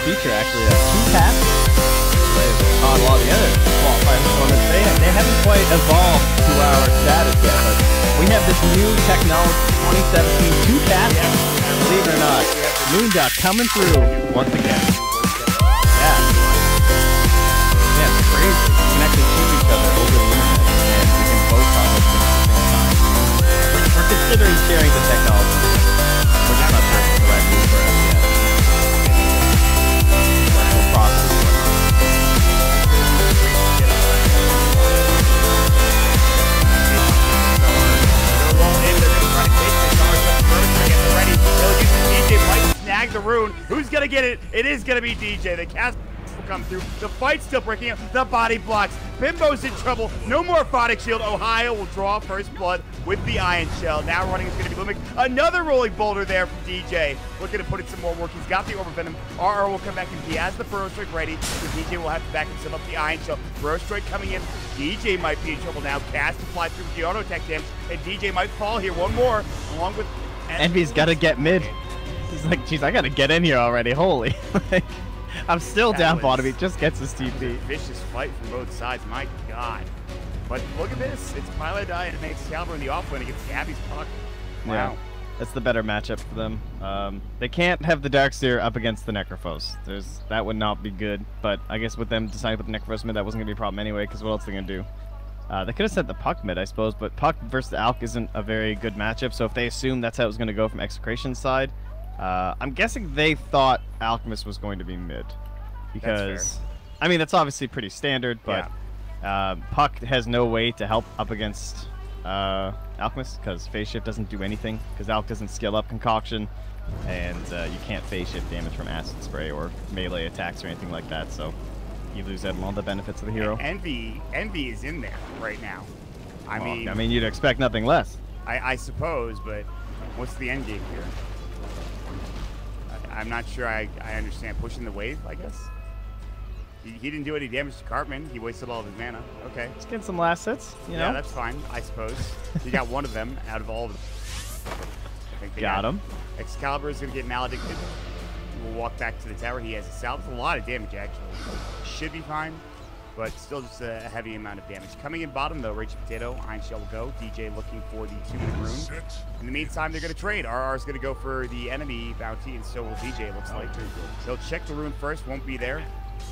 feature actually. 2 passes. On a lot of the other qualifiers opponents, they haven't quite evolved to our status yet, but we have this new technology, 2017, 2 passes. Believe it or not, Moondot coming through once again. Yeah. Yeah, it's crazy. We can actually shoot each other over the internet, and we can both talk at the same time. We're considering sharing the technology. We're just not sure if it's the right move for us yet. We'll process it. Snag the rune. Who's gonna get it? It is gonna be DJ. The cast will come through. The fight's still breaking up. The body blocks. Bimbo's in trouble. No more Fnatic shield. Ohio will draw first blood with the Iron Shell. Now running is gonna be Lumic. Another rolling boulder there from DJ. Looking to put in some more work. He's got the Orb of Venom. RR will come back and he has the Burrow Strike ready. So DJ will have to back himself up the Iron Shell. Burrow Strike coming in. DJ might be in trouble now. Cast to fly through the auto attack damage. And DJ might fall here. One more along with Envy's gotta get mid. He's like, geez, I gotta get in here already. Holy. I'm still down bottom. He just gets his TP. Vicious fight from both sides. My God. But look at this. It's Pilot Die and it makes Excalibur in the offlane against Gabby's puck. Wow. Yeah, that's the better matchup for them. They can't have the Darkseer up against the Necrophos. That would not be good. But I guess with them deciding to put the Necrophos mid, that wasn't gonna be a problem anyway. Because what else are they gonna do? They could have sent the Puck mid, I suppose. But Puck versus Alk isn't a very good matchup. So if they assume that's how it was gonna go from Execration's side. I'm guessing they thought Alchemist was going to be mid, because I mean that's obviously pretty standard, but Puck has no way to help up against Alchemist because phase shift doesn't do anything because Alk doesn't skill up concoction, and you can't phase shift damage from acid spray or melee attacks or anything like that. So you lose out on all the benefits of the hero. Envy is in there right now. I mean you'd expect nothing less. I suppose, but what's the end game here? I'm not sure I understand. Pushing the wave, I guess. He didn't do any damage to Cartman. He wasted all of his mana. Okay. Let's get some last hits, you know? Yeah, that's fine, I suppose. He got one of them out of all of them. I think got him. Excalibur is going to get maledicted. We'll walk back to the tower. He has a salve. A lot of damage, actually. Should be fine, but still just a heavy amount of damage. Coming in bottom, though, Rage Potato. Iron Shell will go. DJ looking for the 2-minute rune. In the meantime, they're going to trade. RR is going to go for the enemy bounty, and so will DJ, it looks like. He'll check the rune first. Won't be there.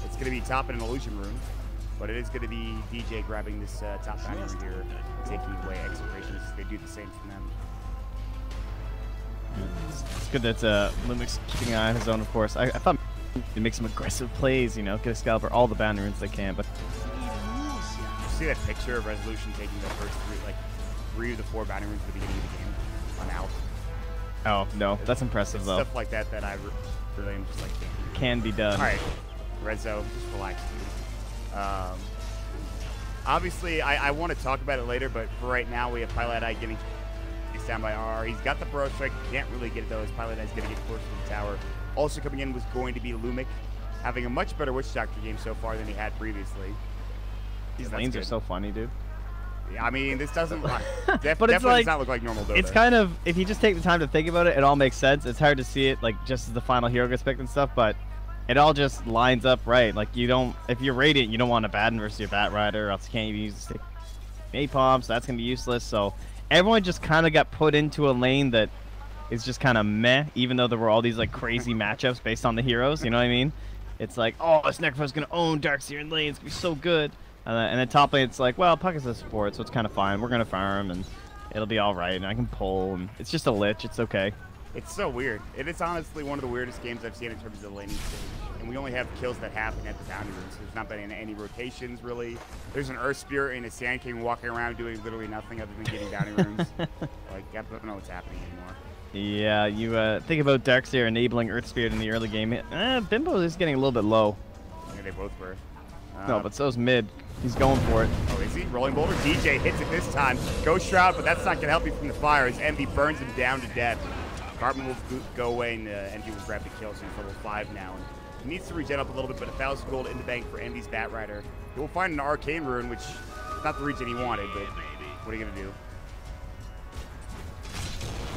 It's going to be top and an illusion rune. But it is going to be DJ grabbing this top bounty rune here, taking away Execration. They do the same from them. It's good that Lumic's keeping an eye on his own, of course. I thought he'd make some aggressive plays, you know, get Excalibur all the bounty runes they can, but... You see that picture of Resolution taking the first three of the 4 bounty runes at the beginning of the game on Alp? Oh, no, that's impressive, though. Stuff like that I really am just like... Can be done. All right, Rezo, just relax. Obviously, I want to talk about it later, but for right now, we have Pilot Eye getting down by RR. He's got the Burrow Strike. Can't really get it, though, as Pilot Eye's going to get close to the tower. Also coming in was going to be Lumic, having a much better Witch Doctor game so far than he had previously. These lanes are so funny, dude. Yeah, I mean, this doesn't but definitely it's like, does not look like normal Dota. It's kind of, if you just take the time to think about it, it all makes sense. It's hard to see it, like, just as the final hero gets picked and stuff, but it all just lines up right. Like, you don't, if you're Radiant, you don't want a Batten versus your Bat Rider, or else you can't even use the stick Napalm, so that's going to be useless. So everyone just kind of got put into a lane that is just kind of meh, even though there were all these like crazy matchups based on the heroes, you know what I mean? It's like, oh, this Necrophos is going to own Darkseer in lane, it's going to be so good. And then top lane, it's like, well, Puck is a support, so it's kind of fine. We're going to farm, and it'll be all right, and I can pull, and it's just a lich, it's okay. It's so weird. It is honestly one of the weirdest games I've seen in terms of the laning stage. And we only have kills that happen at the bounty rooms, so there's not been any rotations, really. There's an Earth Spirit and a Sand King walking around doing literally nothing other than getting bounty rooms. Like, I don't know what's happening anymore. Yeah, you think about Darkseer enabling Earth Spirit in the early game. Bimbo is getting a little bit low. Yeah, they both were. No, but so's mid. He's going for it. Oh, is he? Rolling Boulder. DJ hits it this time. Ghost Shroud, but that's not going to help you from the fire as Envy burns him down to death. Cartman will go away, and Envy will grab the kill, so he's level 5 now. And he needs to regen up a little bit, but 1,000 gold in the bank for Envy's Bat Rider. He will find an Arcane Rune, which is not the regen he wanted, but what are you going to do?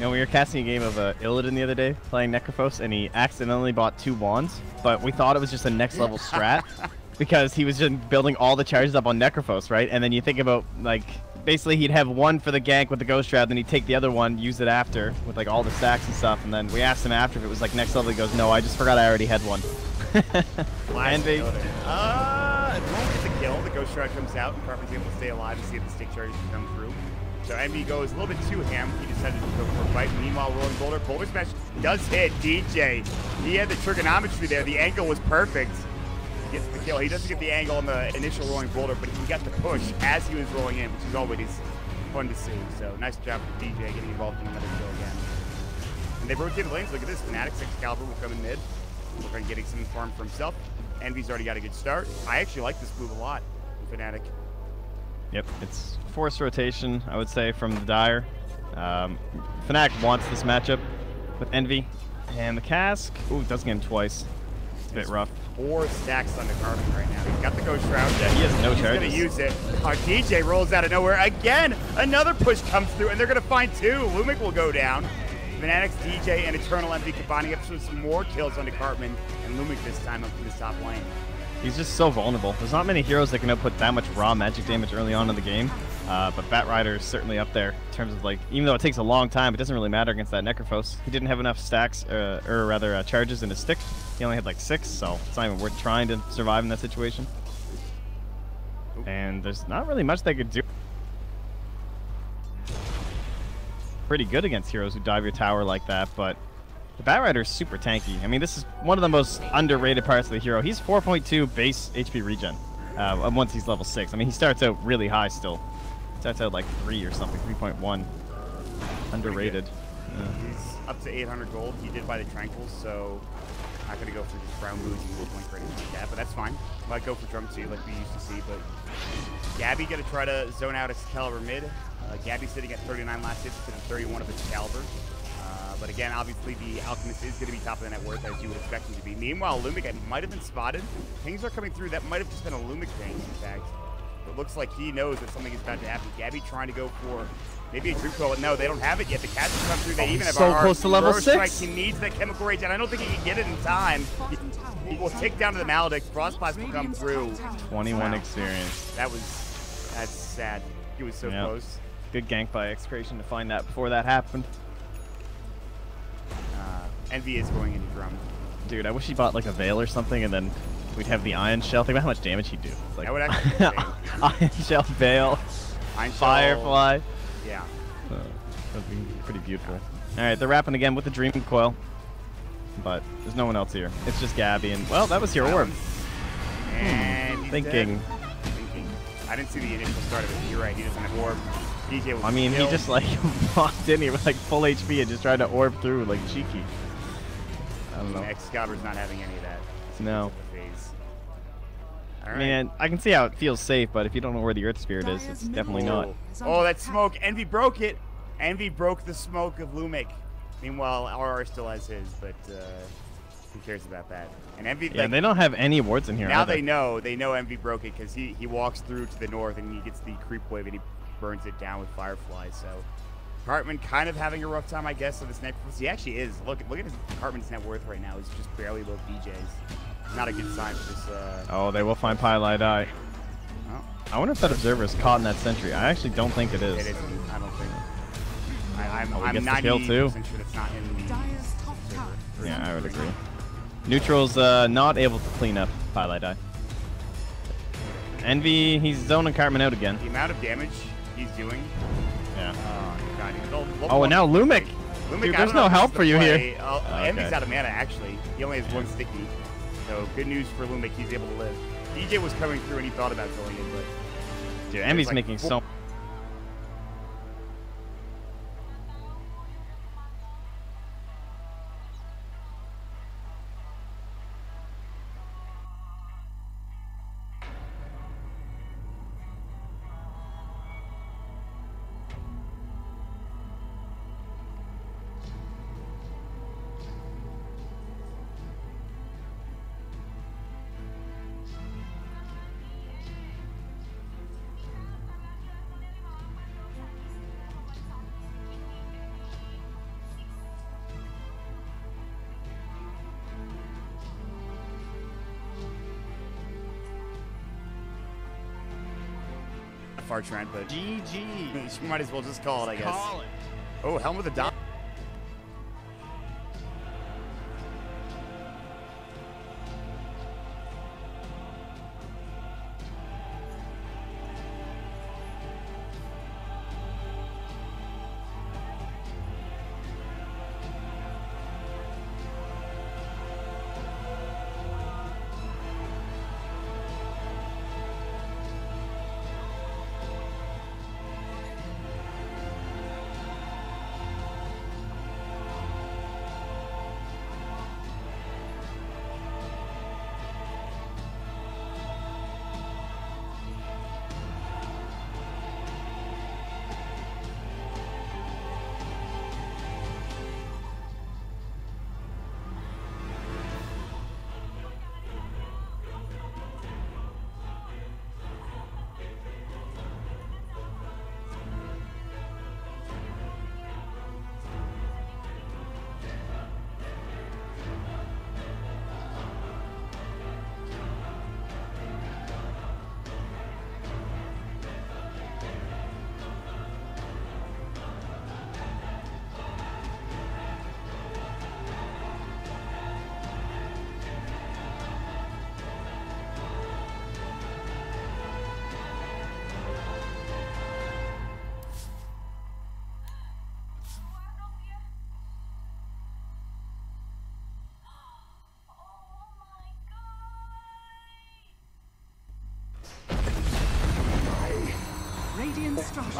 You know, we were casting a game of Illidan the other day, playing Necrophos, and he accidentally bought 2 wands, but we thought it was just a next level strat because he was just building all the charges up on Necrophos, right? And then you think about, like, basically he'd have one for the gank with the Ghost Trap, then he'd take the other one, use it after with, like, all the stacks and stuff, and then we asked him after if it was, like, next level. He goes, no, I just forgot I already had one. Envy. It won't get the kill. The Ghost Trap comes out, and Carpen's able to stay alive and see if the stick charges can come through. So Envy goes a little bit too ham. He decided to go for a fight. Meanwhile, rolling boulder. Boulder smash does hit DJ. He had the trigonometry there. The angle was perfect. He gets the kill. He doesn't get the angle on the initial rolling boulder, but he got the push as he was rolling in, which is always fun to see. So nice job for DJ getting involved in another kill again. And they rotated lanes. Look at this. Fnatic, Excalibur will come in mid. Working on getting some farm for himself. Envy's already got a good start. I actually like this move a lot in Fnatic. Yep, it's forced rotation, I would say, from the Dire. Fnatic wants this matchup with Envy. And the Cask, ooh, does get him twice. It's a bit rough. 4 stacks on the Carmen right now. He's got the Ghost Shroud. Yeah, he has no charges. He's going to use it. Our DJ rolls out of nowhere. Again, another push comes through, and they're going to find 2. Lumic will go down. Fnatic's DJ and Eternal Envy combining up to some more kills onto Cartman, and Lumic this time up in the top lane. He's just so vulnerable. There's not many heroes that can output that much raw magic damage early on in the game, but Batrider is certainly up there in terms of, like, even though it takes a long time, it doesn't really matter against that Necrophos. He didn't have enough stacks, or rather charges in his stick. He only had like 6, so it's not even worth trying to survive in that situation. And there's not really much they could do. Pretty good against heroes who dive your tower like that, but the Batrider is super tanky. I mean, this is one of the most underrated parts of the hero. He's 4.2 base HP regen once he's level 6. I mean, he starts out really high still. Starts out like 3 or something, 3.1. Underrated. He's up to 800 gold. He did buy the Tranquils, so not going to go for just brown boots and gold point credits like that, but that's fine. Might go for Drum 2 like we used to see, but Gabby going to try to zone out Excalibur mid. Gabby's sitting at 39 last hits to the 31 of Excalibur. But again, obviously, the Alchemist is going to be top of the net worth, as you would expect him to be. Meanwhile, Lumic might have been spotted. Things are coming through. That might have just been a Lumic thing, in fact. It looks like he knows that something is about to happen. Gabby trying to go for maybe a Druid Coil. No, they don't have it yet. The cats have come through. They even have so close to level 6. Strike. He needs that Chemical Rage, and I don't think he can get it in time. He will take down to the Maledict. Frostblast will come through. 21 experience. That's sad. He was so close. Good gank by Execration to find that before that happened. Envy is going into Drum. Dude, I wish he bought like a Veil or something, and then we'd have the Iron Shell. Think about how much damage he'd do. It's like, that would actually be Iron Shell, Veil, Firefly. Yeah. That'd be pretty beautiful. All right, they're wrapping again with the Dream Coil, but there's no one else here. It's just Gabby, and well, that was your orb. And he's Thinking. Thinking. I didn't see the initial start of it. You're right. He doesn't have orb. DJ was he just like walked in here with like full HP and just tried to orb through like cheeky. I don't know. Excalibur's not having any of that. No. All right. Man, I can see how it feels safe, but if you don't know where the Earth Spirit is, it's definitely not. Oh, that smoke. Envy broke it. Envy broke the smoke of Lumic. Meanwhile, RR still has his, but who cares about that? And Envy, yeah, they don't have any wards in here. Now they know Envy broke it because he walks through to the north and he gets the creep wave and he burns it down with Firefly. So Cartman kind of having a rough time, I guess, of his net. He actually is. Look at his Cartman's net worth right now. He's just barely above DJ's. Not a good sign for this. Oh, they will find Pylai Die. Oh. I wonder if that observer is caught in that sentry. I actually don't think it is. It isn't. I don't think. I'm 90% sure it's not in the observer. Yeah, I would agree. Neutral's not able to clean up Pylai Die. Envy, he's zoning Cartman out again. The amount of damage he's doing. Yeah. God, and now Lumic. Dude, there's no help for you here. Envy's out of mana, actually. He only has one sticky. So good news for Lumic. He's able to live. DJ was coming through and he thought about going in, but... Dude, Envy's like making so... far, Trent, but GG. you might as well just call it, I guess. Call it. Oh, Helm with a dot.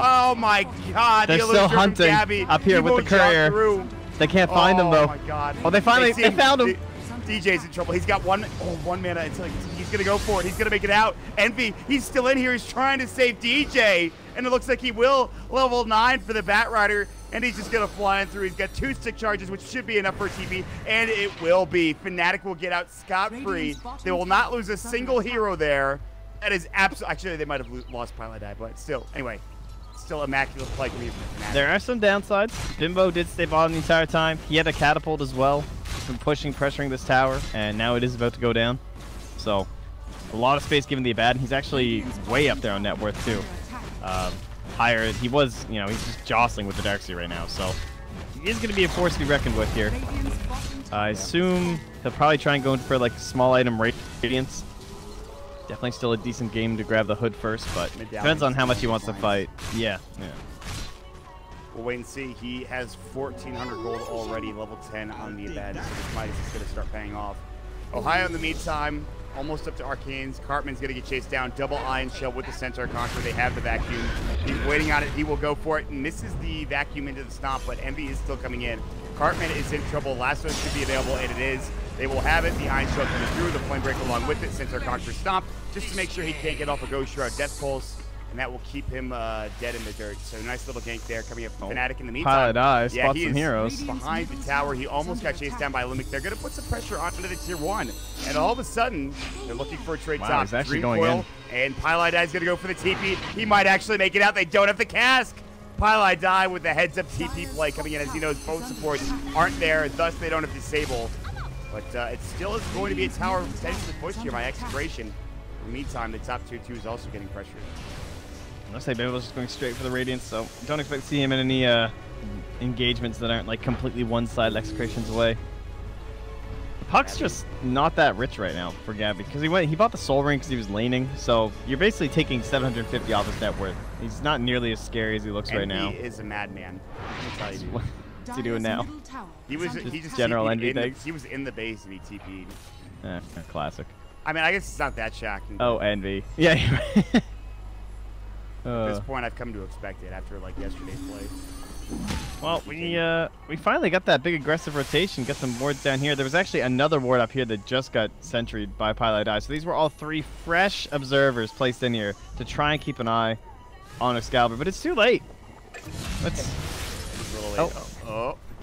Oh my God! They're still hunting up here with the courier. They can't find him though. Oh my God! Oh, they found him. DJ's in trouble. He's got one mana. It's like he's gonna go for it. He's gonna make it out. Envy, he's still in here. He's trying to save DJ, and it looks like he will. Level 9 for the Bat Rider, and he's just gonna fly in through. He's got 2 stick charges, which should be enough for a TP, and it will be. Fnatic will get out scot-free. They will not lose a single hero there. That is absolutely. Actually, they might have lost Pilot Eye, but still. Anyway, still immaculate play from Fnatic. There are some downsides. Bimbo did stay bottom the entire time. He had a catapult as well. He's been pushing, pressuring this tower, and now it is about to go down. So, a lot of space given the Abaddon. He's actually way up there on net worth too. Higher. He was, you know, he's just jostling with the Darkseer right now. So, he is going to be a force to be reckoned with here. I assume he'll probably try and go for like small item Radiance. Definitely still a decent game to grab the hood first, but depends on how much he wants to fight. Yeah. We'll wait and see. He has 1,400 gold already, level 10 on the Abaddon, so this Midas is going to start paying off. Ohio in the meantime, almost up to Arcanes. Cartman's going to get chased down. Double Iron Shell with the Centaur Conqueror. They have the vacuum. He's waiting on it. He will go for it. Misses the vacuum into the stomp, but Envy is still coming in. Cartman is in trouble. Lasso should be available, and it is. They will have it. The Iron Shell coming through. The Flame Break along with it. Centaur Conqueror stomp, just to make sure he can't get off a Ghost Shroud Death Pulse, and that will keep him dead in the dirt. So nice little gank there coming up from Fnatic in the meantime. Pilot Eye, yeah, he some heroes. Behind the tower. He almost got chased down by Lumic. They're going to put some pressure onto the tier 1. And all of a sudden, they're looking for a trade top. He's actually Dream going Coil, and Pilot Eye is going to go for the TP. He might actually make it out. They don't have the cask. Pilot Die with the heads-up TP play coming in. As he knows, both supports aren't there, thus they don't have Disable. But it still is going to be a tower potentially pushed here by Execration. In the meantime, the top tier 2 is also getting pressured. Unless they Bible's just going straight for the Radiance, so don't expect to see him in any engagements that aren't like completely one-sided. Execration's away. Puck's just not that rich right now for Gabby because he bought the Soul Ring because he was laning. So you're basically taking 750 off his net worth. He's not nearly as scary as he looks right now. He is a madman. Let me tell you. What's he doing now? He just general envy things. He was in the base and he TP'd. Classic. I mean, I guess it's not that shocking. Oh, envy. Yeah. At this point, I've come to expect it after like yesterday's play. Well, we finally got that big aggressive rotation. Got some wards down here. There was actually another ward up here that just got sentryed by Pilot Eye. So these were all 3 fresh observers placed in here to try and keep an eye on Excalibur, but it's too late. Let's.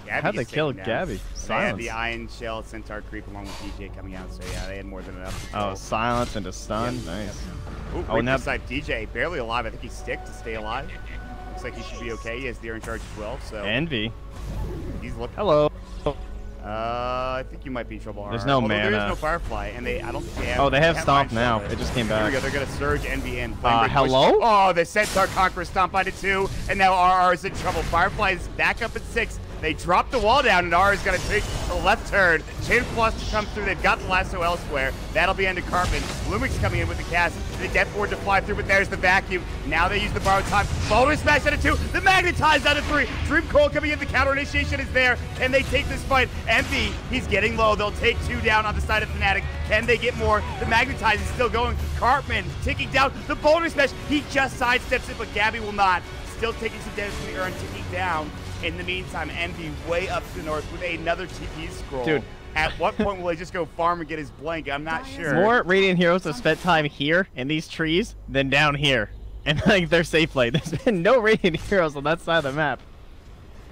How'd they kill Gabby? They had the Iron Shell Centaur creep along with DJ coming out, so yeah, they had more than enough. Oh, silence and a stun. Yep. Nice. Ooh, oh, now DJ barely alive. I think he's stick to stay alive. Looks like he should be okay. He has the Iron Charge as well. So Envy. He's looking. Hello. I think you might be in trouble. There's no mana. There is no Firefly, and I don't think they have. Oh, they have Stomp Mind now. Shot. It just came Here we back. go. They're gonna surge Envy in. Hello? Oh, the Centaur Conqueror Stomp onto 2, and now RR is in trouble. Firefly is back up at 6. They drop the wall down, and R is going to take the left turn. Chain Plus to come through. They've got the lasso elsewhere. That'll be into Cartman. Lumix coming in with the cast. The Death Ward to fly through, but there's the vacuum. Now they use the borrowed time. Boulder Smash out of 2. The Magnetize out of 3. Dream Cold coming in. The counter initiation is there. Can they take this fight? Envy, he's getting low. They'll take 2 down on the side of Fnatic. Can they get more? The Magnetize is still going. Cartman ticking down. The Boulder Smash, he just sidesteps it, but Gabby will not. Still taking some damage from the urn, ticking down. In the meantime, Envy way up to the north with another TP scroll. Dude. At what point will he just go farm and get his blank? I'm not sure. More Radiant Heroes have spent time here in these trees than down here. And like their safe play. There's been no Radiant Heroes on that side of the map.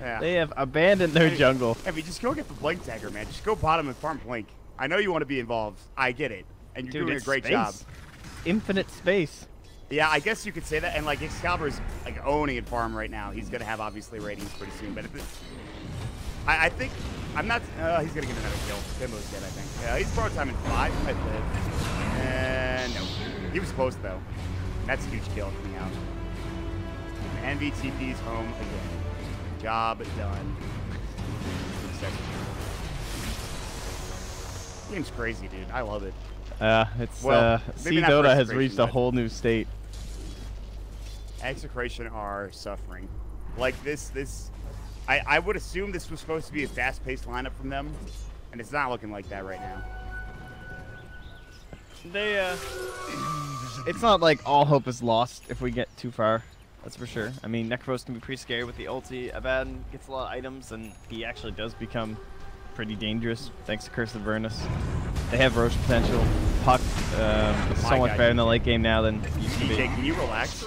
Yeah. They have abandoned their jungle. Envy, just go get the blink dagger, man. Just go bottom and farm blink. I know you want to be involved. I get it. And you're doing a great job. Infinite space. Yeah, I guess you could say that. And like Excalibur's like owning it farm right now. He's gonna have obviously ratings pretty soon. But if it's, I think I'm not. He's gonna get another kill. Bimbo's dead, I think. Yeah, he's pro time in 5. He might live. And no, he was close though. That's a huge kill coming out. Envy TP's home again. Job done. Game's crazy, dude. I love it. It's well, C Dota has reached a whole new state. Execration are suffering. Like this, I would assume this was supposed to be a fast-paced lineup from them, and it's not looking like that right now. They, it's not like all hope is lost if we get too far. That's for sure. I mean, Necros can be pretty scary with the ulti. Abaddon gets a lot of items, and he actually does become pretty dangerous thanks to Curse of Avernus. They have Roche potential. Puck is so much better in the late game now than it used to be. DJ, can you relax?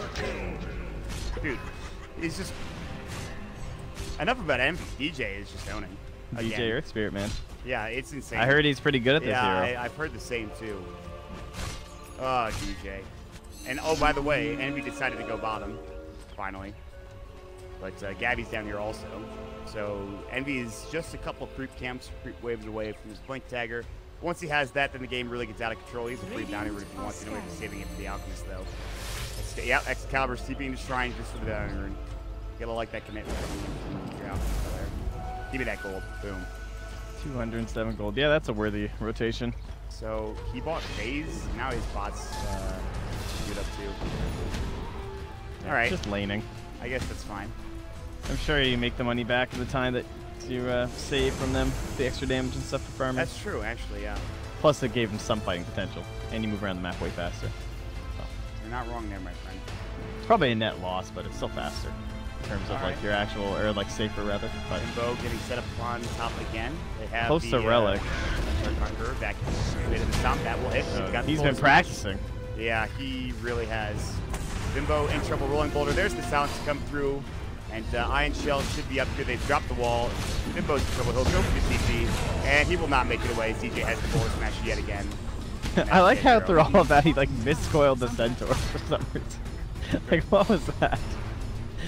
Dude, he's just... Enough about Envy. DJ is just owning. DJ Earth Spirit, man. Yeah, it's insane. I heard he's pretty good at this hero. Yeah, I've heard the same too. Oh, DJ. And oh, by the way, Envy decided to go bottom, finally. But Gabby's down here also. So Envy is just a couple creep camps, creep waves away from his blink tagger. Once he has that, then the game really gets out of control. He's a free bounty route if he wants to. You know, he's saving it for the Alchemist, though. Yeah, Excalibur's TPing the Shrine just for the bounty rune. You gotta like that commitment from your Alchemist there. Give me that gold. Boom. 207 gold. Yeah, that's a worthy rotation. So he bought phase. Now his bot's good up too. All right. Just laning. I guess that's fine. I'm sure you make the money back at the time that you save from them, the extra damage and stuff for farming. That's true, actually, yeah. Plus, it gave him some fighting potential, and you move around the map way faster. So. You're not wrong there, my friend. It's probably a net loss, but it's still faster in terms of like your actual, or like safer rather. But Bo getting set up on top again. They have close to Relic. Conqueror back into the stomp. That will hit. He's been practicing. Yeah, he really has. Bimbo in trouble, rolling boulder. There's the silence to come through. And Iron Shell should be up here. They've dropped the wall. Bimbo's in trouble. He'll go for the CC, and he will not make it away. CJ has the boulder smash yet again. I like how through all of that he like miscoiled the Centaur for some reason. Like, what was that?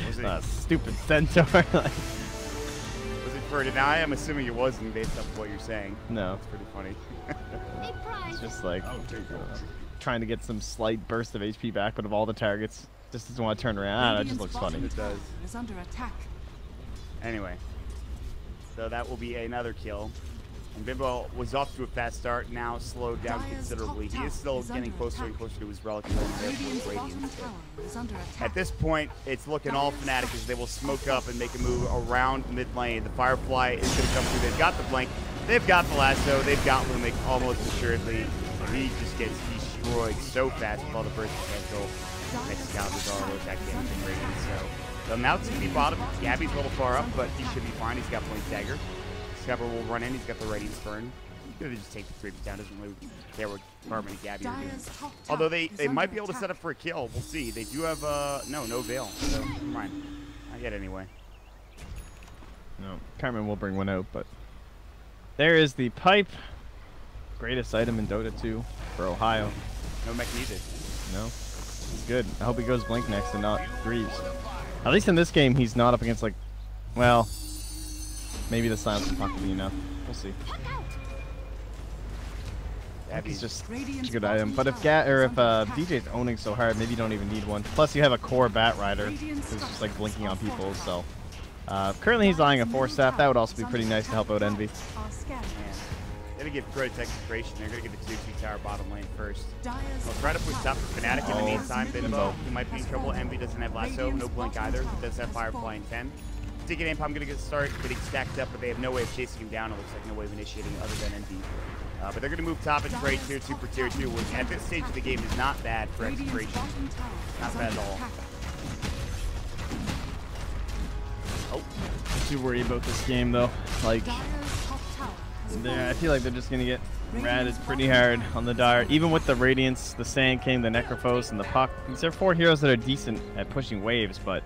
Was it? Stupid Centaur. Like, was it for deny? I'm assuming it wasn't based off of what you're saying. No. It's pretty funny. It's just like trying to get some slight burst of HP back, but of all the targets, just doesn't want to turn around. It just looks funny. It does. Is under attack. Anyway, so that will be another kill. And Bimbo was off to a fast start, now slowed down considerably. He is still getting closer and closer to his relic Radiance. At this point, it's looking all Fnatic as they will smoke up and make a move around mid lane. The Firefly is going to come through. They've got the blink, they've got the lasso, they've got Lumik almost assuredly. He just gets destroyed so fast with all the burst potential. Excalibur's already attack damage and Radiance. So they'll now TP bottom. Gabby's a little far up, but he should be fine. He's got blink dagger. Excalibur will run in. He's got the Radiance burn. He could just take the creeps down. Doesn't really care what Cartman and Gabby are doing. Although they might be able to set up for a kill. We'll see. They do have no veil. So never mind. Not yet anyway. No, Cartman will bring one out, but there is the pipe. Greatest item in Dota 2 for Ohio. No mech needed. No, it's good. I hope he goes Blink next and not Greaves. At least in this game, he's not up against like, well, maybe the silence will not be enough. We'll We'll see. Abby's It's just a good item. But if DJ's owning so hard, maybe you don't even need one. Plus, you have a core Bat Rider who's just like blinking on people. So currently he's eyeing a 4-staff. That would also be pretty nice to help out Envy. They're going to give credit to Execration. They're going to get the 2-2 tower bottom lane first. They'll try to push top for Fnatic in the meantime. Bimbo, he might be in trouble. Envy doesn't have lasso, no blink either. He does have Firefly in 10. Ticket Imp, I'm going to get started getting stacked up, but they have no way of chasing him down. It looks like no way of initiating other than Envy. But they're going to move top and trade tier 2 for tier 2, which at this stage of the game is not bad for Execration. Not bad at all. Oh, I'm too worried about this game though. Like, I feel like they're just going to get ratted pretty hard on the Dire. Even with the Radiance, the Sand King, the Necrophos, and the Puck. These are 4 heroes that are decent at pushing waves, but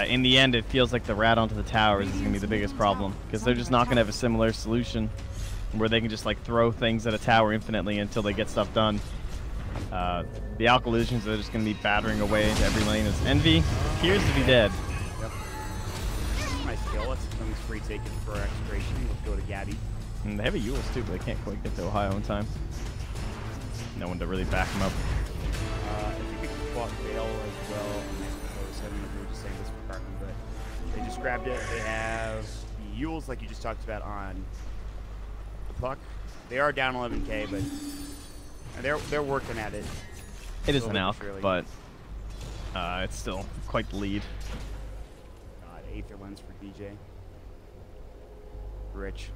in the end, it feels like the rat onto the towers is going to be the biggest problem. Because they're just not going to have a similar solution where they can just like throw things at a tower infinitely until they get stuff done. The Alkalisions are just going to be battering away into every lane as Envy appears to be dead. Yep. Nice kill. That's something's free taken for Execration. Let's go to Gabby. And they have a Yules too, but they can't quite get to Ohio in time. No one to really back them up. I think we can spot Veil as well. I don't know if we were just saying this for Cartman, but they just grabbed it. They have the Yules, like you just talked about, on the Puck. They are down 11k, but they're working at it. It is an Alk, but it's still quite the lead. God, Aether Lens for DJ. Rich.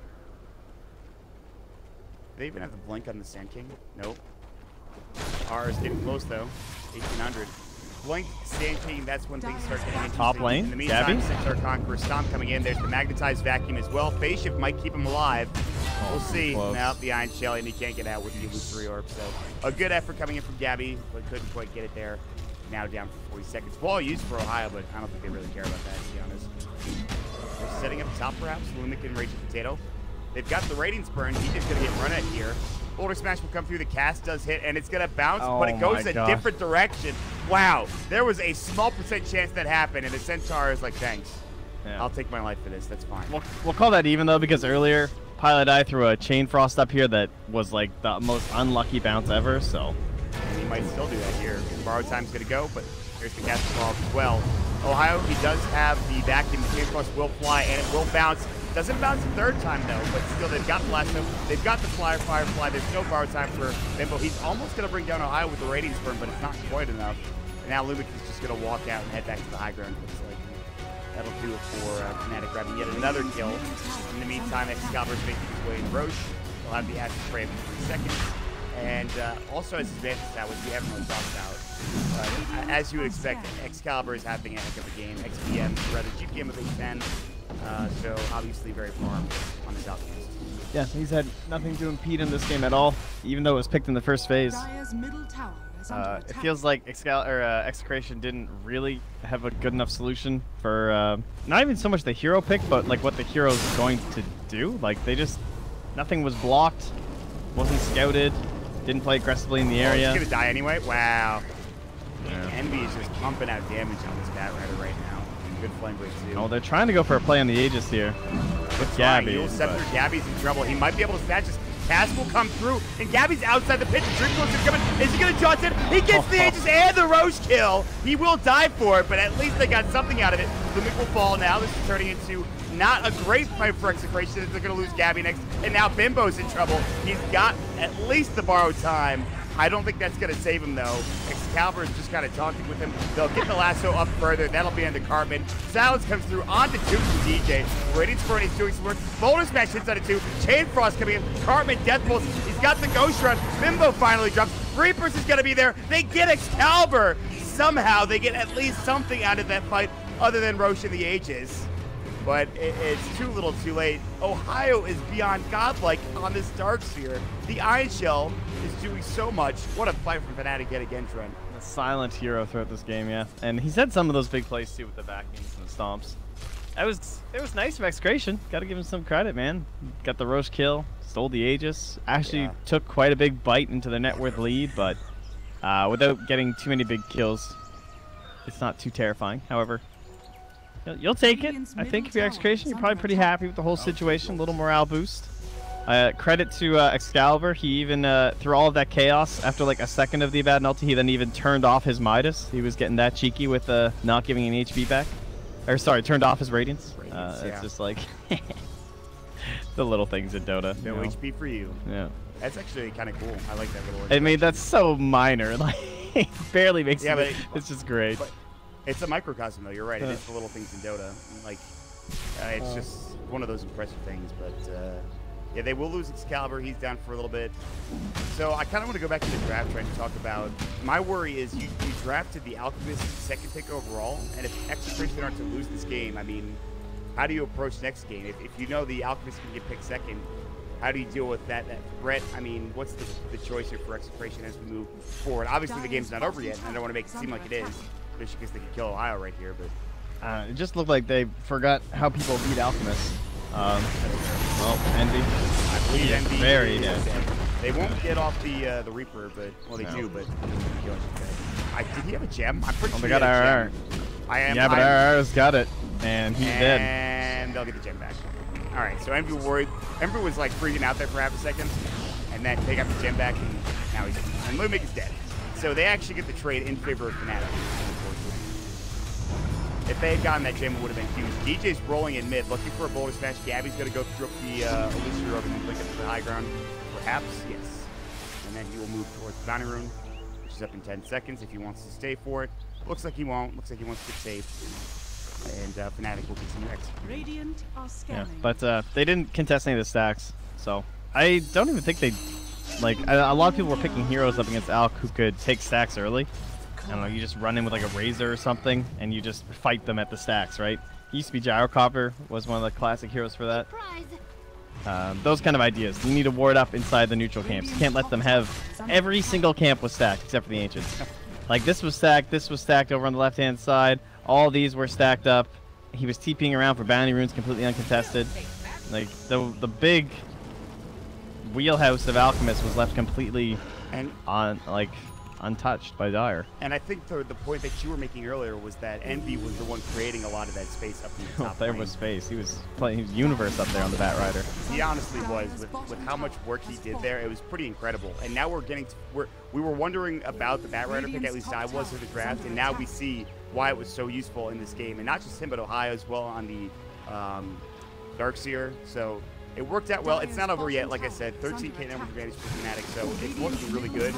Do they even have the blink on the Sand King? Nope. R is getting close though. 1800. Blink, Sand King, that's when things start getting interesting. Top lane, in the meantime, Gabby. Centaur Conqueror Stomp coming in. There's the Magnetized Vacuum as well. Phase Shift might keep him alive. We'll see. Close. Now the Iron Shell, and he can't get out with the lose 3 orbs. So a good effort coming in from Gabby, but couldn't quite get it there. Now down for 40 seconds. Ball used for Ohio, but I don't think they really care about that, to be honest. They're setting up top perhaps. Lumic and Raging Potato. They've got the Radiance Burn. He's just going to get run at here. Boulder Smash will come through. The cast does hit, and it's going to bounce, but it goes a different direction. Wow. There was a small % chance that happened, and the Centaur is like, thanks. Yeah. I'll take my life for this. That's fine. We'll call that even, though, because earlier, Pilot Eye threw a Chain Frost up here that was, like, the most unlucky bounce ever, so. And he might still do that here. Borrowed time's going to go, but there's the cast involved as well. Ohio, he does have the vacuum. The Chain Frost will fly, and it will bounce. Doesn't bounce the 3rd time, though, but still, they've got Blasto. They've got the Firefly. There's no borrow time for Bimbo. He's almost going to bring down Ohio with the Radiance Burn, but it's not quite enough. And now Lumic is just going to walk out and head back to the high ground, looks like. That'll do it for Fnatic grabbing yet another kill. In the meantime, Excalibur's making his way in Roche. He'll have the acid spray for 3 seconds. And also as his advantage stat, which we haven't really talked about. As you would expect, Excalibur is having a heck of a game. XPM, rather GPM of 810. So obviously very farmed on his outcast. Yeah, he's had nothing to impede in this game at all, even though it was picked in the first phase. It feels like Execration didn't really have a good enough solution for not even so much the hero pick, but like what the hero's going to do. Like they just, nothing was blocked, wasn't scouted, didn't play aggressively in the area. He's gonna die anyway. Wow. Yeah. Envy is just pumping out damage on this Bat Rider right now. Good flame break too. Oh, they're trying to go for a play on the Aegis here with Gabby. He'll scepter. Gabby's in trouble. He might be able to snatch his. Cast will come through, and Gabby's outside the pit. The Dream Close is coming. Is he going to jaunt it? He gets the Aegis and the Roche kill. He will die for it, but at least they got something out of it. Lumic will fall now. This is turning into not a great fight for Execration. They're going to lose Gabby next, and now Bimbo's in trouble. He's got at least the borrowed time. I don't think that's going to save him, though. Excalibur is just kind of talking with him. They'll get the lasso up further. That'll be under Cartman. Silence comes through onto 2 from DJ. Radiance Burn is doing some work. Boulder Smash hits on it 2. Chain Frost coming in. Cartman, Death Pulse. He's got the Ghost Run. Bimbo finally drops. Reapers is going to be there. They get Excalibur. Somehow they get at least something out of that fight other than Roche and the Aegis. But it's too little too late. Ohio is beyond godlike on this Dark Sphere. The Iron Shell is doing so much. What a fight from Fnatic yet again, Trent. A silent hero throughout this game, yeah. And he's had some of those big plays too with the vacuums and the stomps. It was nice of Execration. Got to give him some credit, man. Got the Roche kill, stole the Aegis. Actually took quite a big bite into the net worth lead, but without getting too many big kills, it's not too terrifying. However, you'll take it. I think if you're Execration, you're probably pretty happy with the whole situation. A little morale boost. Credit to Excalibur. He even, through all of that chaos, after like a second of the Abaddon ulti, he then even turned off his Midas. He was getting that cheeky with not giving any HP back. Or sorry, turned off his Radiance. It's just like the little things in Dota. No HP for you. Yeah. That's actually kind of cool. I like that little. I mean, that's so minor. Like, it barely makes it. But it's just great. But it's a microcosm, though. You're right. It is the little things in Dota. Like, it's just one of those impressive things. But yeah, they will lose Excalibur. He's down for a little bit. So I kind of want to go back to the draft, trying to talk about. My worry is you drafted the Alchemist second pick overall, and if Execration are to lose this game, I mean, how do you approach next game? If you know the Alchemist can get picked second, how do you deal with that threat? I mean, what's the choice here for Execration as we move forward? Obviously, the game's not over yet, and I don't want to make it seem like it is, especially because they can kill Ohio right here. But it just looked like they forgot how people beat Alchemist. Well, Envy. I believe Envy very dead. They won't get off the Reaper, but well, they do. But did he have a gem? I'm pretty sure. They got RR. Yeah, but RR's got it, and he's dead. And they'll get the gem back. All right, so Envy worried. Envy was like freaking out there for half a second, and then they got the gem back, and now he's and Lumik is dead. So they actually get the trade in favor of Fnatic. If they had gotten that gem, it would have been huge. DJ's rolling in mid, looking for a boulder smash. Gabby's going to go through the Elixir over and link up to the high ground. Perhaps, yes. And then he will move towards the bounty rune, which is up in 10 seconds if he wants to stay for it. Looks like he won't. Looks like he wants to get safe. And Fnatic will continue executing. Yeah, but they didn't contest any of the stacks, so I don't even think they... Like, a lot of people were picking heroes up against Alk who could take stacks early. I don't know, you just run in with like a Razor or something, and you just fight them at the stacks, right? It used to be Gyrocopter was one of the classic heroes for that. Those kind of ideas. You need to ward up inside the neutral camps. You can't let them have... Every single camp was stacked, except for the Ancients. Like, this was stacked over on the left-hand side. All these were stacked up. He was TPing around for bounty runes, completely uncontested. Like, the big wheelhouse of Alchemist was left completely untouched by Dire. And I think the point that you were making earlier was that Envy was the one creating a lot of that space up in the top there lane. was space. He was playing Universe up there on the Bat Rider. He honestly was. With how much work he did there, it was pretty incredible. And now we're getting to, we were wondering about the Bat Rider pick, at least I was, in the draft, and now we see why it was so useful in this game. And not just him, but Ohio as well on the Darkseer. So it worked out well. It's not over yet, like I said. 13k numbers advantage for Fnatic, so it's looking really good.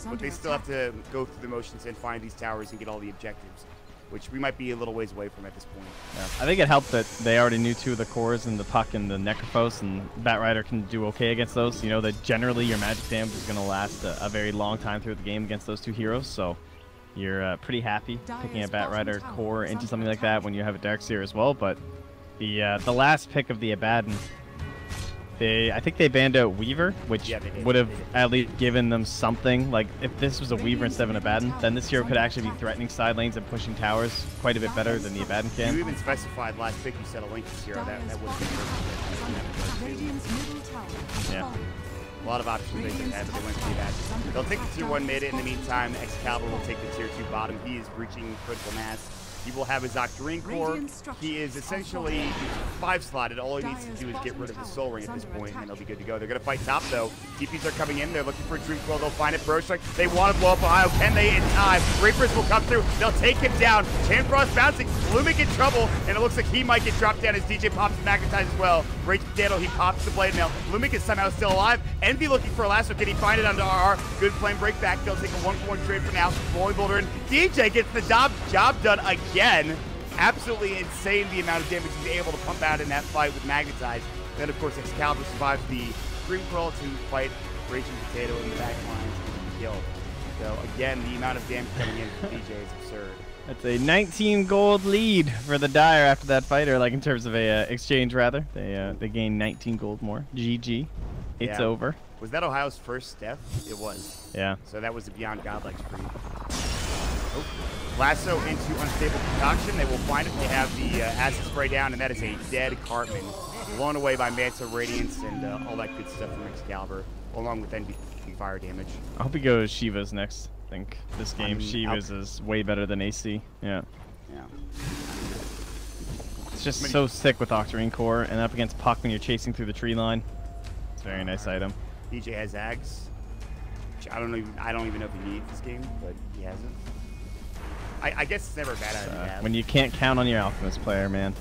But they still have to go through the motions and find these towers and get all the objectives, which we might be a little ways away from at this point. Yeah. I think it helped that they already knew two of the cores in the Puck and the Necrophos, and Bat Rider can do okay against those. You know that generally your magic damage is going to last a very long time through the game against those two heroes, so you're pretty happy picking a Bat Rider core into something like that when you have a Darkseer as well. But the last pick of the Abaddon, I think they banned out Weaver, which would have at least given them something. Like, if this was a Weaver instead of an Abaddon, then this hero could actually be threatening side lanes and pushing towers quite a bit better than the Abaddon can. You even specified last pick you said a Link this hero. That would have been perfect. Yeah. A lot of options they could have, but they went to the Abaddon. They'll take the tier 1 mid. In the meantime, Excalibur will take the tier 2 bottom. He is reaching critical mass. He will have his Octarine core. He is essentially 5-slotted. All he needs to do is get rid of the Soul Ring at this point, and he'll be good to go. They're going to fight top, though. TPs are coming in. They're looking for a Dream Coil. They'll find it. Brostrike. They want to blow up Ohio. Can they in time? Reapers will come through. They'll take him down. Chanfrost bouncing. Lumik in trouble, and it looks like he might get dropped down as DJ pops Magnetize as well. Rage Potato, he pops the Blade Mail. Lumik is somehow still alive. Envy looking for a lasso. Can he find it onto RR? Good flame break back. They'll take a 1-for-1 trade for now. Rolling Boulder in. DJ gets the job done again. Absolutely insane the amount of damage he's able to pump out in that fight with Magnetize. Then, of course, Excalibur survives the Dream Crawl to fight Raging Potato in the back lines and kill. So, again, the amount of damage coming in from DJ is absurd. That's a 19 gold lead for the Dire after that fight, or like in terms of a exchange, rather. They gained 19 gold more. GG. It's over. Was that Ohio's first step? It was. Yeah. So that was the Beyond Godlike spree. Oh. Lasso into Unstable Concoction. They will find it. They have the acid spray down, and that is a dead Cartman. Blown away by Manta Radiance and all that good stuff from Excalibur, along with NB fire damage. I hope he goes Shiva's next. I think this game Shiva's is way better than AC. Yeah. Yeah. It's just so sick with Octarine Core, and up against Puck when you're chasing through the tree line. It's Very nice item. DJ has Ags. Which I don't even know if he needs this game, but he hasn't. I guess it's never a bad idea to have. When you can't count on your Alchemist player, man.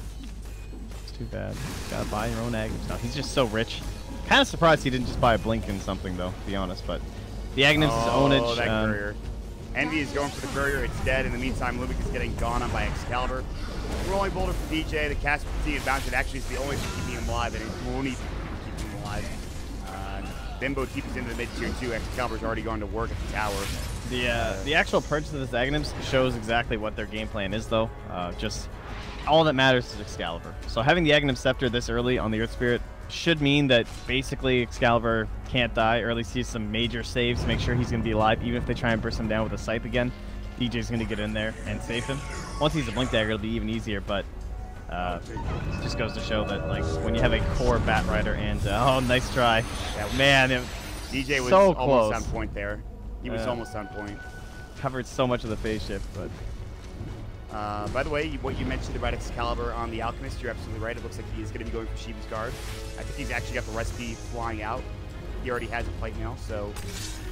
It's too bad. You gotta buy your own Aghanim stuff. He's just so rich. Kind of surprised he didn't just buy a Blink and something, though, to be honest. But the Aghanim's ownage. That courier. Envy is going for the courier. It's dead. In the meantime, Lumic is getting gone on by Excalibur. Rolling boulder for DJ. The cast continue to bounce. It actually is the only thing keeping him alive, and it won't even keep him alive. Bimbo TP's into the mid tier 2. Excalibur's already gone to work at the tower. The actual purchase of this Aghanim shows exactly what their game plan is, though. Just all that matters is Excalibur. So having the Aghanim Scepter this early on the Earth Spirit should mean that basically Excalibur can't die, or at least he's some major saves to make sure he's going to be alive, even if they try and burst him down with a Scythe again. DJ's going to get in there and save him. Once he's a Blink Dagger, it'll be even easier, but just goes to show that, like, when you have a core Bat Rider and oh, nice try. Yeah, man, DJ was so almost close. on point there. He was almost on point. Covered so much of the phase shift, but by the way, what you mentioned about Excalibur on the Alchemist, you're absolutely right. It looks like he is going to be going for Shiva's Guard. I think he's actually got the recipe flying out. He already has a plate mail, so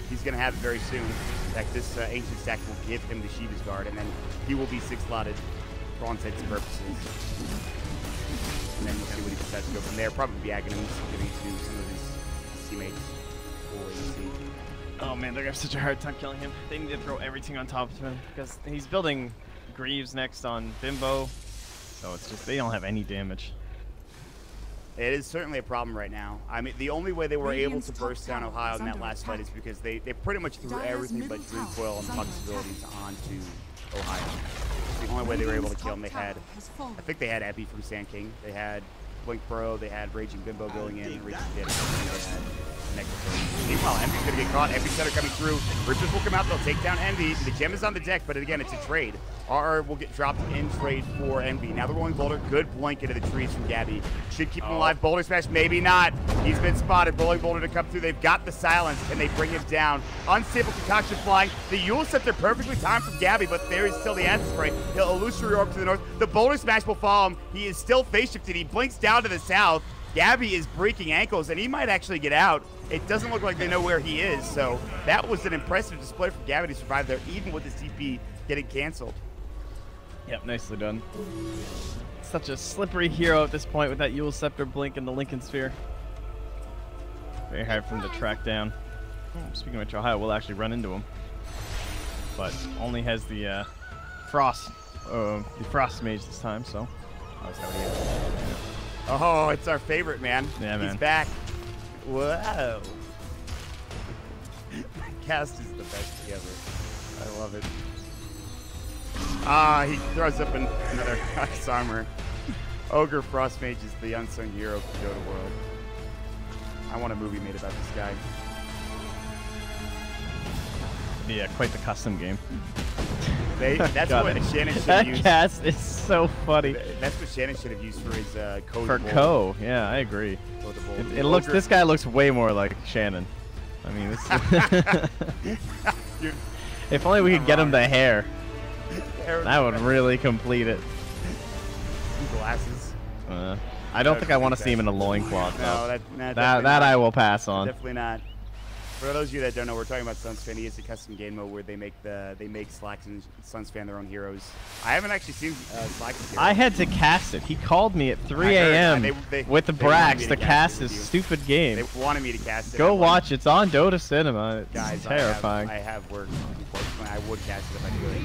he's going to have it very soon. In fact, this Ancient Stack will give him the Shiva's Guard, and then he will be 6-slotted for all intents and purposes. And then we'll see what he decides to go from there. Probably be Aghanim's giving it to some of his teammates. We'll wait and see. Oh man, they're gonna have such a hard time killing him. They need to throw everything on top of him because he's building Greaves next on Bimbo, so it's just they don't have any damage. It is certainly a problem right now. I mean, the only way they were able to burst down Ohio in that last fight is because they pretty much threw everything but Dream Coil and Puck's abilities onto Ohio. It's the only way they were able to kill him. They had, I think they had Epi from Sand King. They had Blink Bro. They had Raging Bimbo going in. Raging Bimbo. They had Necrophone. Meanwhile, Envy's going to get caught. Envy Center coming through. Rippers will come out. They'll take down Envy. The gem is on the deck, but again, it's a trade. RR will get dropped in trade for Envy. Now they're rolling Boulder. Good blink into the trees from Gabby. Should keep him alive. Boulder Smash, maybe not. He's been spotted. Rolling Boulder to come through. They've got the silence, and they bring him down. Unstable Concoction flying. The Yule Scepter perfectly timed from Gabby, but there is still the Acid Spray. He'll Illusory Orb to the north. The Boulder Smash will follow him. He is still face shifted. He blinks down to the south. Gabby is breaking ankles, and he might actually get out. It doesn't look like they know where he is, so that was an impressive display from Gabby to survive there, even with his TP getting canceled. Yep, nicely done. Such a slippery hero at this point with that Yule Scepter blink and the Lincoln Sphere. Very hard for him to track down. Speaking of which, Ohio will actually run into him, but only has the Frost Mage this time, so that's how he is. Oh, it's our favorite, man. Yeah, man. He's back. Whoa. Cast is the best thing ever. I love it. Ah, he throws up another Ice Armor. Ogre Frost Mage is the unsung hero of the Dota world. I want a movie made about this guy. Yeah, quite the custom game. That's what Shannon should that use. That cast is so funny. That's what Shannon should have used for his code. For Ko, yeah, I agree. It looks. This guy looks way more like Shannon. I mean, this. If only we could get him the hair. That would really complete it. Glasses. I don't think I want to see him in a loincloth. No, that I will pass on. Definitely not. For those of you that don't know, we're talking about Sunsfan. He is a custom game mode where they make Slacks and Sunsfan their own heroes. I haven't actually seen Slacks' heroes. I had to cast it. He called me at 3 a.m. with the Brax to cast his stupid game. They wanted me to cast it. Go watch. It's on Dota Cinema. It's guys, terrifying. I have work. Unfortunately, I would cast it if I could.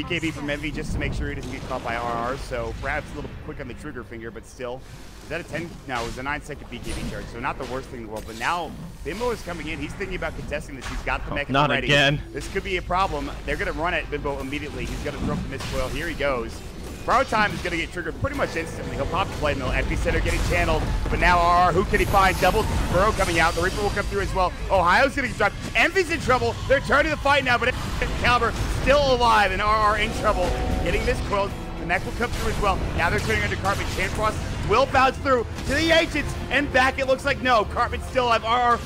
BKB from Envy just to make sure he doesn't get caught by RR. So perhaps a little quick on the trigger finger, but still. Is that a 10? No, it was a 9-second BKB charge, so not the worst thing in the world. But now Bimbo is coming in. He's thinking about contesting this. He's got the mechanism not ready. Again. This could be a problem. They're going to run at Bimbo immediately. He's going to throw up the Mist Coil. Here he goes. Bro time is going to get triggered pretty much instantly. He'll pop the Blade Mill. Epicenter getting channeled. But now RR, who can he find? Double Burrow coming out. The Reaper will come through as well. Ohio's going to get dropped. Envy's in trouble. They're turning the fight now, but Caliber still alive, and RR in trouble. Getting this Coil. The mech will come through as well. Now they're turning under Carbon. Chain Frost will bounce through to the Ancients, and back it looks like no. Cartman's still alive. RR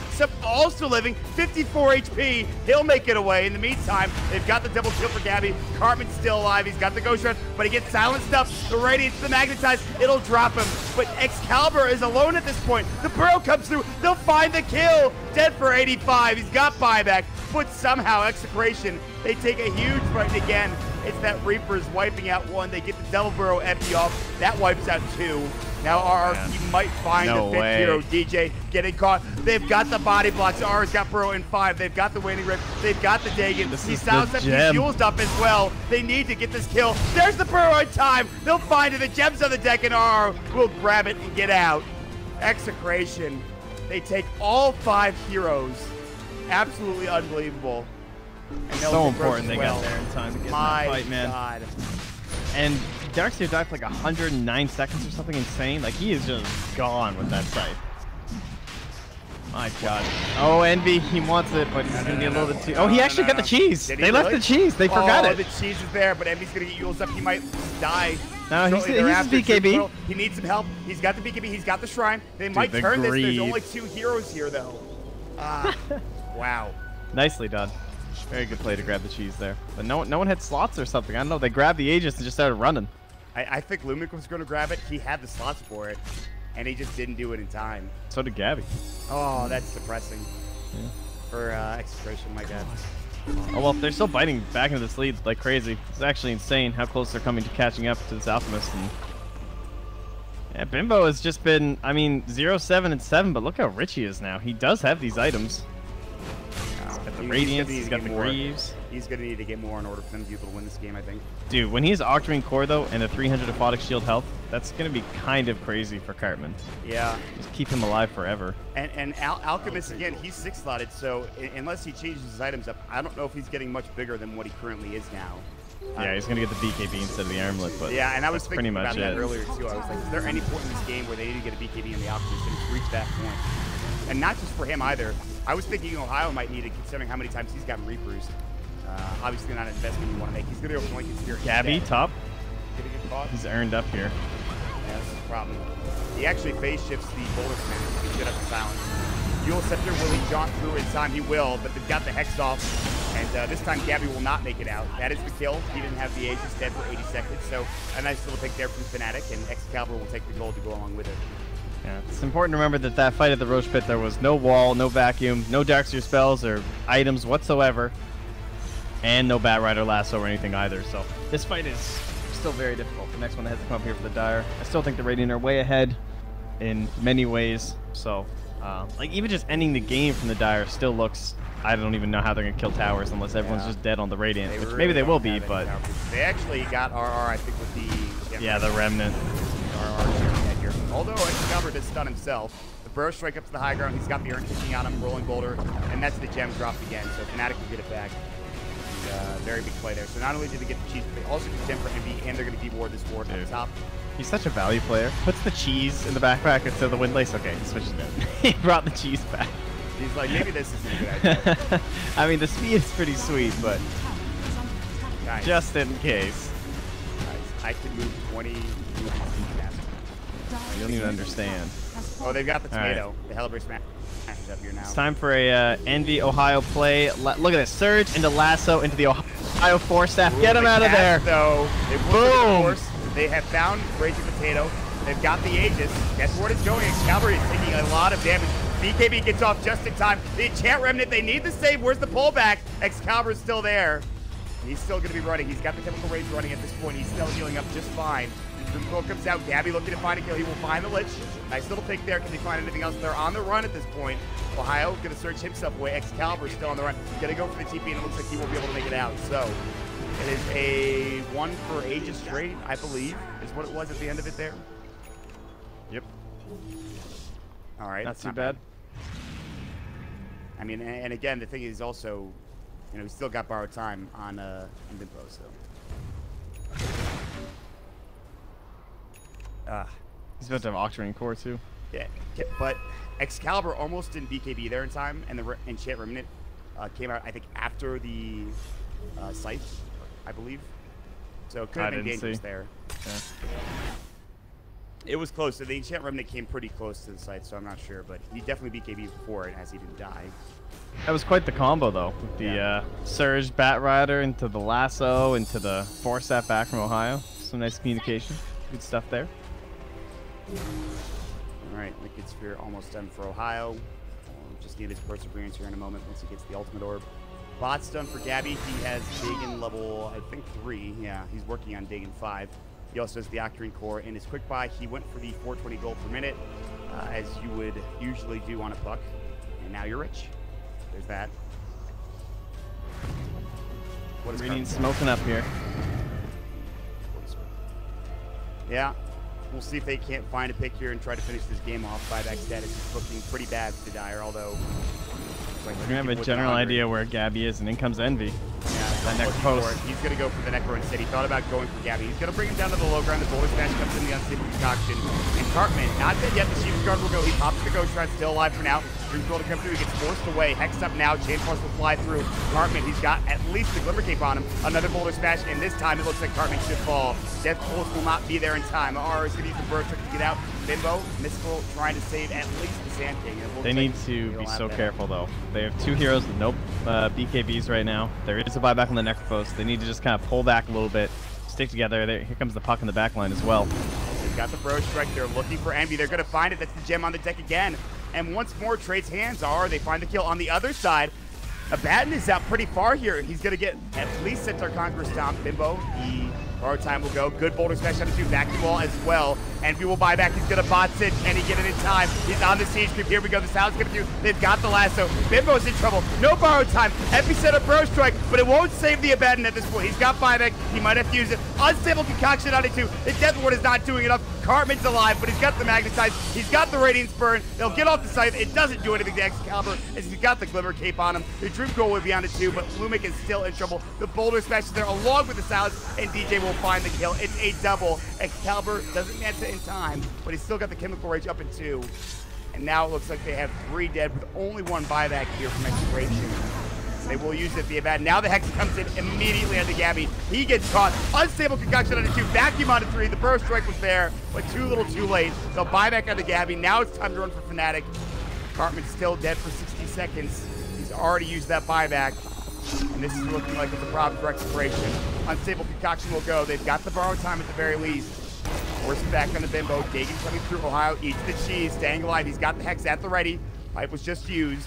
also living, 54 HP. He'll make it away. In the meantime, they've got the double kill for Gabby. Cartman's still alive. He's got the Ghost Run, but he gets silenced up. The Radiance, the Magnetize, it'll drop him. But Excalibur is alone at this point. The Burrow comes through. They'll find the kill. Dead for 85. He's got buyback, but somehow Execration, they take a huge fight again. It's that Reaper's wiping out one. They get the Devil Burrow empty off. That wipes out two. Now RR, he might find the fifth hero. DJ getting caught. They've got the body blocks. RR's got Burrow in 5. They've got the Waning Rip. They've got the Dagon. He sounds up. He fuels up as well. They need to get this kill. There's the Burrow in time. They'll find it. The gems on the deck, and RR will grab it and get out. Execration. They take all 5 heroes. Absolutely unbelievable. And so important they got there in time to get in that fight, man. God. And Darkseer died for like 109 seconds or something insane. Like, he is just gone with that scythe. My God. Oh, Envy, he wants it, but he's going to be a little bit too... Oh, he actually got the cheese. They left the cheese. They forgot it. The cheese is there, but Envy's going to get Yules up. He might die. No, he's BKB. He needs some help. He's got the BKB. He's got the Shrine. They might turn this. There's only 2 heroes here, though. Wow. Nicely done. Very good play to grab the cheese there. But no one had slots or something. I don't know. They grabbed the Aegis and just started running. I think Lumic was going to grab it. He had the slots for it, and he just didn't do it in time. So did Gabby. Oh, that's depressing. Yeah. For Execration, my God. Oh, well, they're still biting back into this lead like crazy. It's actually insane how close they're coming to catching up to this Alchemist. And yeah, Bimbo has just been, I mean, 0-7 and 7, but look how rich he is now. He does have these items. He's got the Radiance, he's got the Greaves. He's going to need to get more in order for them to be able to win this game, I think. Dude, when he's Octarine Core, though, and a 300 Aphotic Shield health, that's going to be kind of crazy for Cartman. Yeah. Just keep him alive forever. And Alchemist, again, he's 6-slotted, so unless he changes his items up, I don't know if he's getting much bigger than what he currently is now. Yeah, he's going to get the BKB instead of the Armlet, but yeah, and I was thinking about that it. earlier, too. I was like, is there any point in this game where they need to get a BKB in the Alchemist, and it's reached that point? And not just for him, either. I was thinking Ohio might need it, considering how many times he's gotten Reapers. Obviously not an investment you want to make. He's going to go for Lincoln Spear. Gabby, top. Gonna get caught. He's earned up here. Yeah, this is a problem. He actually phase shifts the Boulder Smash. He should have the silence. Dual Scepter, will he jaunt through in time? He will, but they've got the Hex off. And this time Gabby will not make it out. That is the kill. He didn't have the Aegis, dead for 80 seconds. So a nice little pick there from Fnatic, and Excalibur will take the gold to go along with it. Yeah, it's important to remember that that fight at the Roche Pit, there was no wall, no vacuum, no Darkseer spells or items whatsoever, and no Bat Rider lasso or anything either. So this fight is still very difficult. The next one that has to come up here for the Dire. I still think the Radiant are way ahead in many ways. So, like, even just ending the game from the Dire still looks... I don't even know how they're going to kill towers unless everyone's just dead on the Radiant, which maybe they will be, but... They actually got RR, I think, with the... Yeah, the Remnant. Here. Although Excalibur did stun himself. The Burrow strike up to the high ground. He's got the Urn kicking on him, rolling Boulder, and that's the gem dropped again. So Fnatic will get it back. And, very big play there. So not only did they get the cheese, but they also get gem for Envy, and they're going to deward this ward on top. He's such a value player. Puts the cheese in the backpack instead of the Windlace. Okay, he switches it. He brought the cheese back. He's like, maybe this isn't a good idea. I mean, the speed is pretty sweet, but nice. Just in case. Nice. I can move 20 moves You don't even understand. Oh, they've got the tomato. Right. The Hellbreak Smash is up here now. It's time for a Envy Ohio play. Look at this. Surge into Lasso into the Ohio Force Staff. Get him out of there. Though. Boom. They have found Raging Potato. They've got the Aegis. Guess where it's going? Excalibur is taking a lot of damage. BKB gets off just in time. The Enchant Remnant, they need the save. Where's the pullback? Excalibur's still there. He's still going to be running. He's got the Chemical Rage running at this point. He's still healing up just fine. Boom comes out. Gabby looking to find a kill. He will find the Lich. Nice little pick there. Can they find anything else? They're on the run at this point. Ohio going to search himself away. Excalibur still on the run. He's going to go for the TP, and it looks like he won't be able to make it out. So it is a 1 for Aegis straight, I believe, is what it was at the end of it there. Yep. All right. Not too bad. I mean, and again, the thing is also, you know, we still got borrowed time on Bimbo, so. He's about to have Octarine Core too. Yeah, but Excalibur almost didn't BKB there in time, and the Enchant Remnant came out, I think, after the Scythe, I believe. So it could have been dangerous there. Yeah. It was close. The Enchant Remnant came pretty close to the site, so I'm not sure. But he definitely beat KB before it, as he didn't die. That was quite the combo, though. With the Surge Bat Rider into the Lasso, into the Force That back from Ohio. Some nice communication. Good stuff there. All right, Liquid Sphere almost done for Ohio. Just need his Perseverance here in a moment once he gets the Ultimate Orb. Bot's done for Gabby. He has Dagon level, I think, 3. Yeah, he's working on Dagon 5. He also has the Octarine Core in his quick buy. He went for the 420 gold per minute, as you would usually do on a puck. And now you're rich. There's that. What is Reading smoking up here. Yeah. We'll see if they can't find a pick here and try to finish this game off. Buyback status is looking pretty bad for the Dire, although... We have a general idea where Gabby is, and in comes Envy. Yeah, that Necro post. He's going to go for the Necro instead. He thought about going for Gabby. He's going to bring him down to the low ground. The Boulder Smash comes in the Unstable Concoction. And Cartman, not dead yet. The Sheep's Guard will go. He pops the Ghost Shroud, still alive for now. Dream Gold to come through. He gets forced away. Hex up now. Chain Force will fly through. Cartman, he's got at least the Glimmer Cape on him. Another Boulder Smash, and this time it looks like Cartman should fall. Death Pulse will not be there in time. R is going to use the Burst to get out. Bimbo, Mystical, trying to save at least the Sand King. They need to be so careful, though. They have 2 heroes with no BKBs right now. There is a buyback on the Necrophos. They need to just kind of pull back a little bit, stick together. Here comes the puck in the back line as well. They've got the Bro Strike. They're looking for Envy. They're going to find it. That's the gem on the deck again. And once more, trades hands are. They find the kill on the other side. Abaddon is out pretty far here. He's going to get at least Centaur Conqueror Stomp. Bimbo, our time will go. Good Boulder Smash out of 2. Vacuum Wall as well. Envy will buy back. He's going to bot sit. Can he get it in time? He's on the siege creep. Here we go. The Sal's going to do. They've got the lasso. Bimbo's in trouble. No borrowed time. Epicenter Bro Strike, but it won't save the Abaddon at this point. He's got buyback. He might have to use it. Unstable Concoction on it too. The Death Ward is not doing enough. Cartman's alive, but he's got the Magnetize. He's got the Radiance Burn. They'll get off the site. It doesn't do anything to Excalibur, as he's got the Glimmer Cape on him. The Dream Goal would be on it too, but Lumic is still in trouble. The Boulder Smash is there along with the Sal's, and DJ will find the kill. It's a double. Excalibur doesn't answer in time, but he's still got the Chemical Rage up in 2. And now it looks like they have 3 dead with only 1 buyback here from Execration. They will use it, the Abaddon. Now the Hex comes in immediately onto Gabby. He gets caught. Unstable Concoction onto 2. Vacuum onto 3. The Burst Strike was there, but too little too late. They'll buy back onto Gabby. Now it's time to run for Fnatic. Cartman's still dead for 60 seconds. He's already used that buyback. And this is looking like it's a problem for Execration. Unstable Concoction will go. They've got the borrowed time at the very least. Force back on the Bimbo. Dagon coming through. Ohio eats the cheese. Staying alive. He's got the Hex at the ready. Pipe was just used.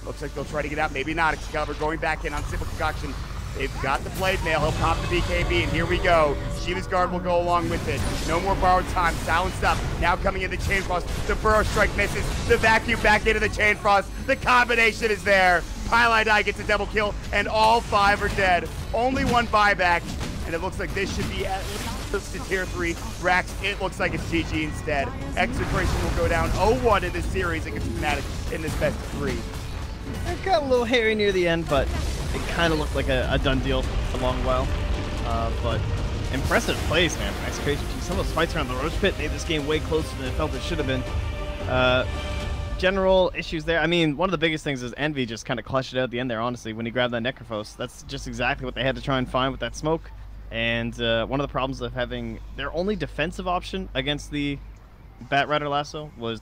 Looks like they'll try to get out. Maybe not. Excalibur going back in on Unstable Concoction. They've got the Blade Mail. He'll pop the BKB, and here we go. Shiva's Guard will go along with it. No more borrowed time. Silenced up. Now coming into Chain Frost. The Burrow Strike misses. The Vacuum back into the Chain Frost. The combination is there. Pylai Die gets a double kill, and all 5 are dead. Only 1 buyback, and it looks like this should be at least to tier 3. Rax, it looks like it's GG instead. Execration will go down 0-1 in this series against Fnatic in this best of 3. It got a little hairy near the end, but it kind of looked like a done deal for a long while. But impressive plays, man. Execration. Some of those fights around the Roach Pit made this game way closer than it felt it should have been. General issues there. I mean, one of the biggest things is Envy just kind of clutched it out at the end there, honestly, when he grabbed that Necrophos. That's just exactly what they had to try and find with that smoke. And one of the problems of having their only defensive option against the Bat Rider Lasso was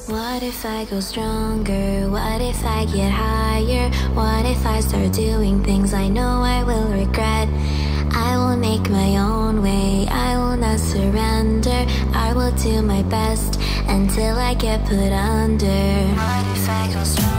What if I go stronger? What if I get higher? What if I start doing things I know I will regret? I will make my own way, I will not surrender. I will do my best until I get put under. What if I go stronger?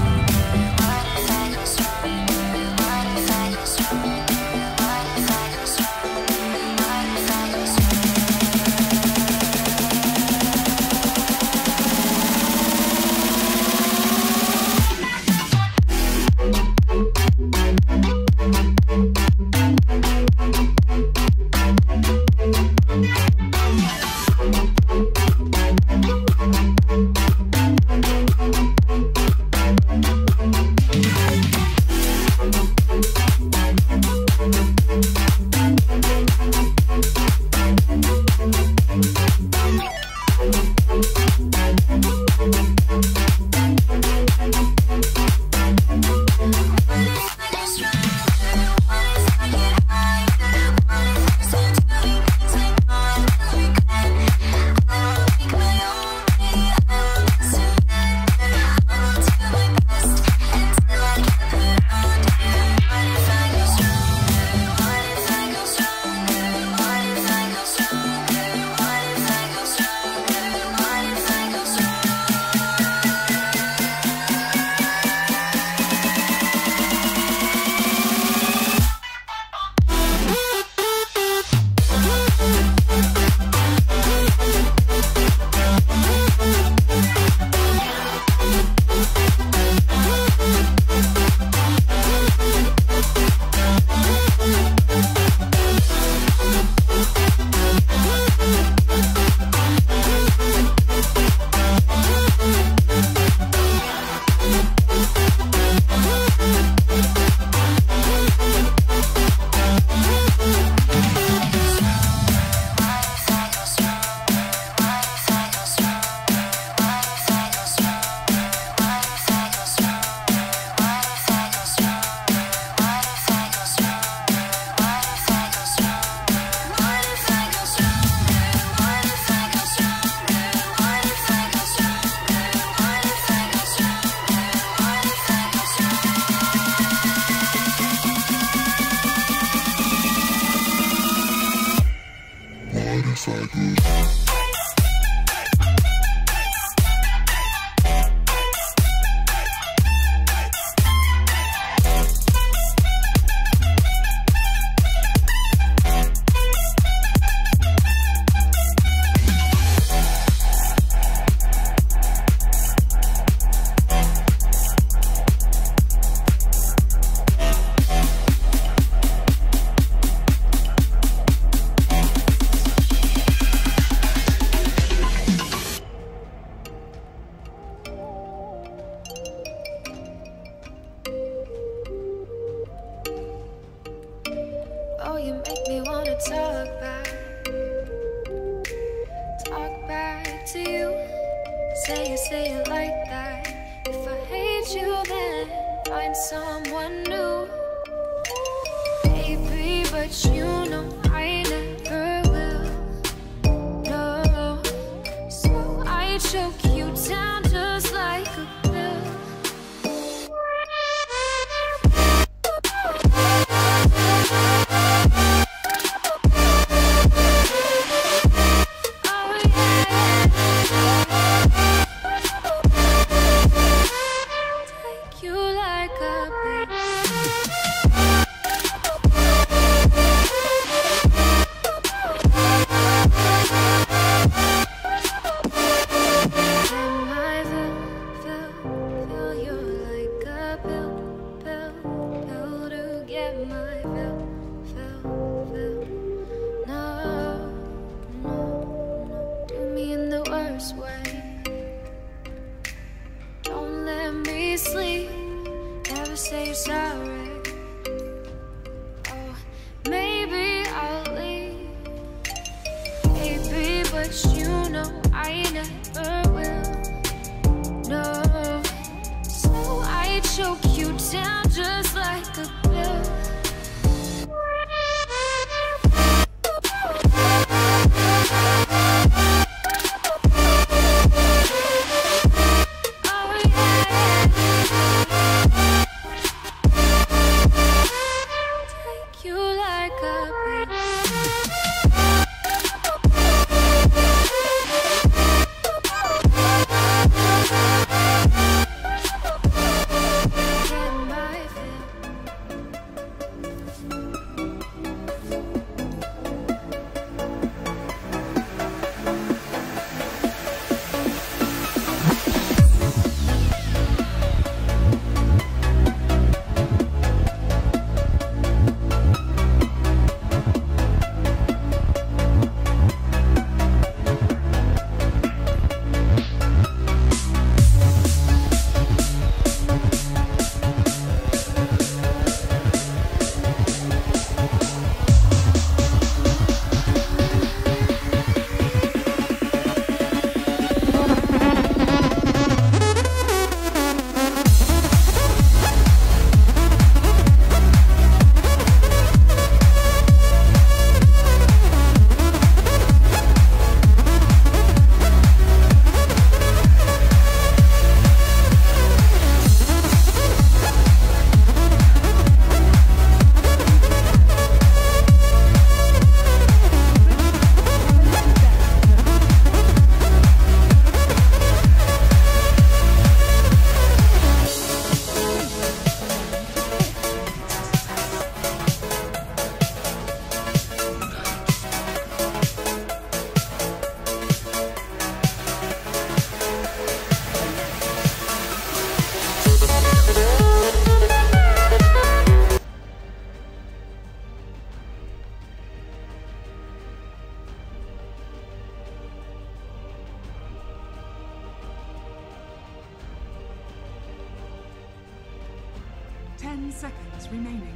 10 seconds remaining.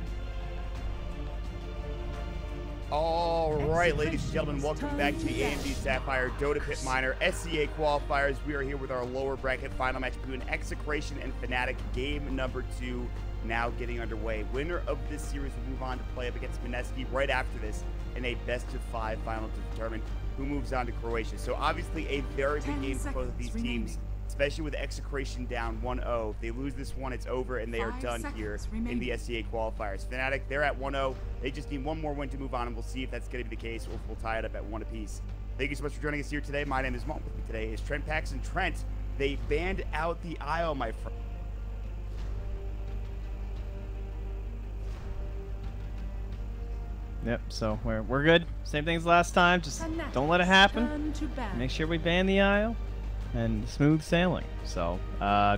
All right, ladies and gentlemen, welcome back to the AMD Sapphire Dota Pit Minor SCA qualifiers. We are here with our lower bracket final match between Execration and Fnatic. Game number 2 now getting underway. Winner of this series will move on to play up against Fnatic right after this in a best-of-5 final to determine who moves on to Croatia. So obviously a very big game for both of these teams, especially with Execration down 1-0. If they lose this one, it's over, and they are done here in the SCA qualifiers. Fnatic, they're at 1-0. They just need one more win to move on, and we'll see if that's going to be the case, or if we'll tie it up at 1 apiece. Thank you so much for joining us here today. My name is Mom. With me today is Trent Paxton. Trent, they banned out the IO, my friend. Yep, so we're good. Same thing as last time. Just don't let it happen. Make sure we ban the IO. And smooth sailing. So,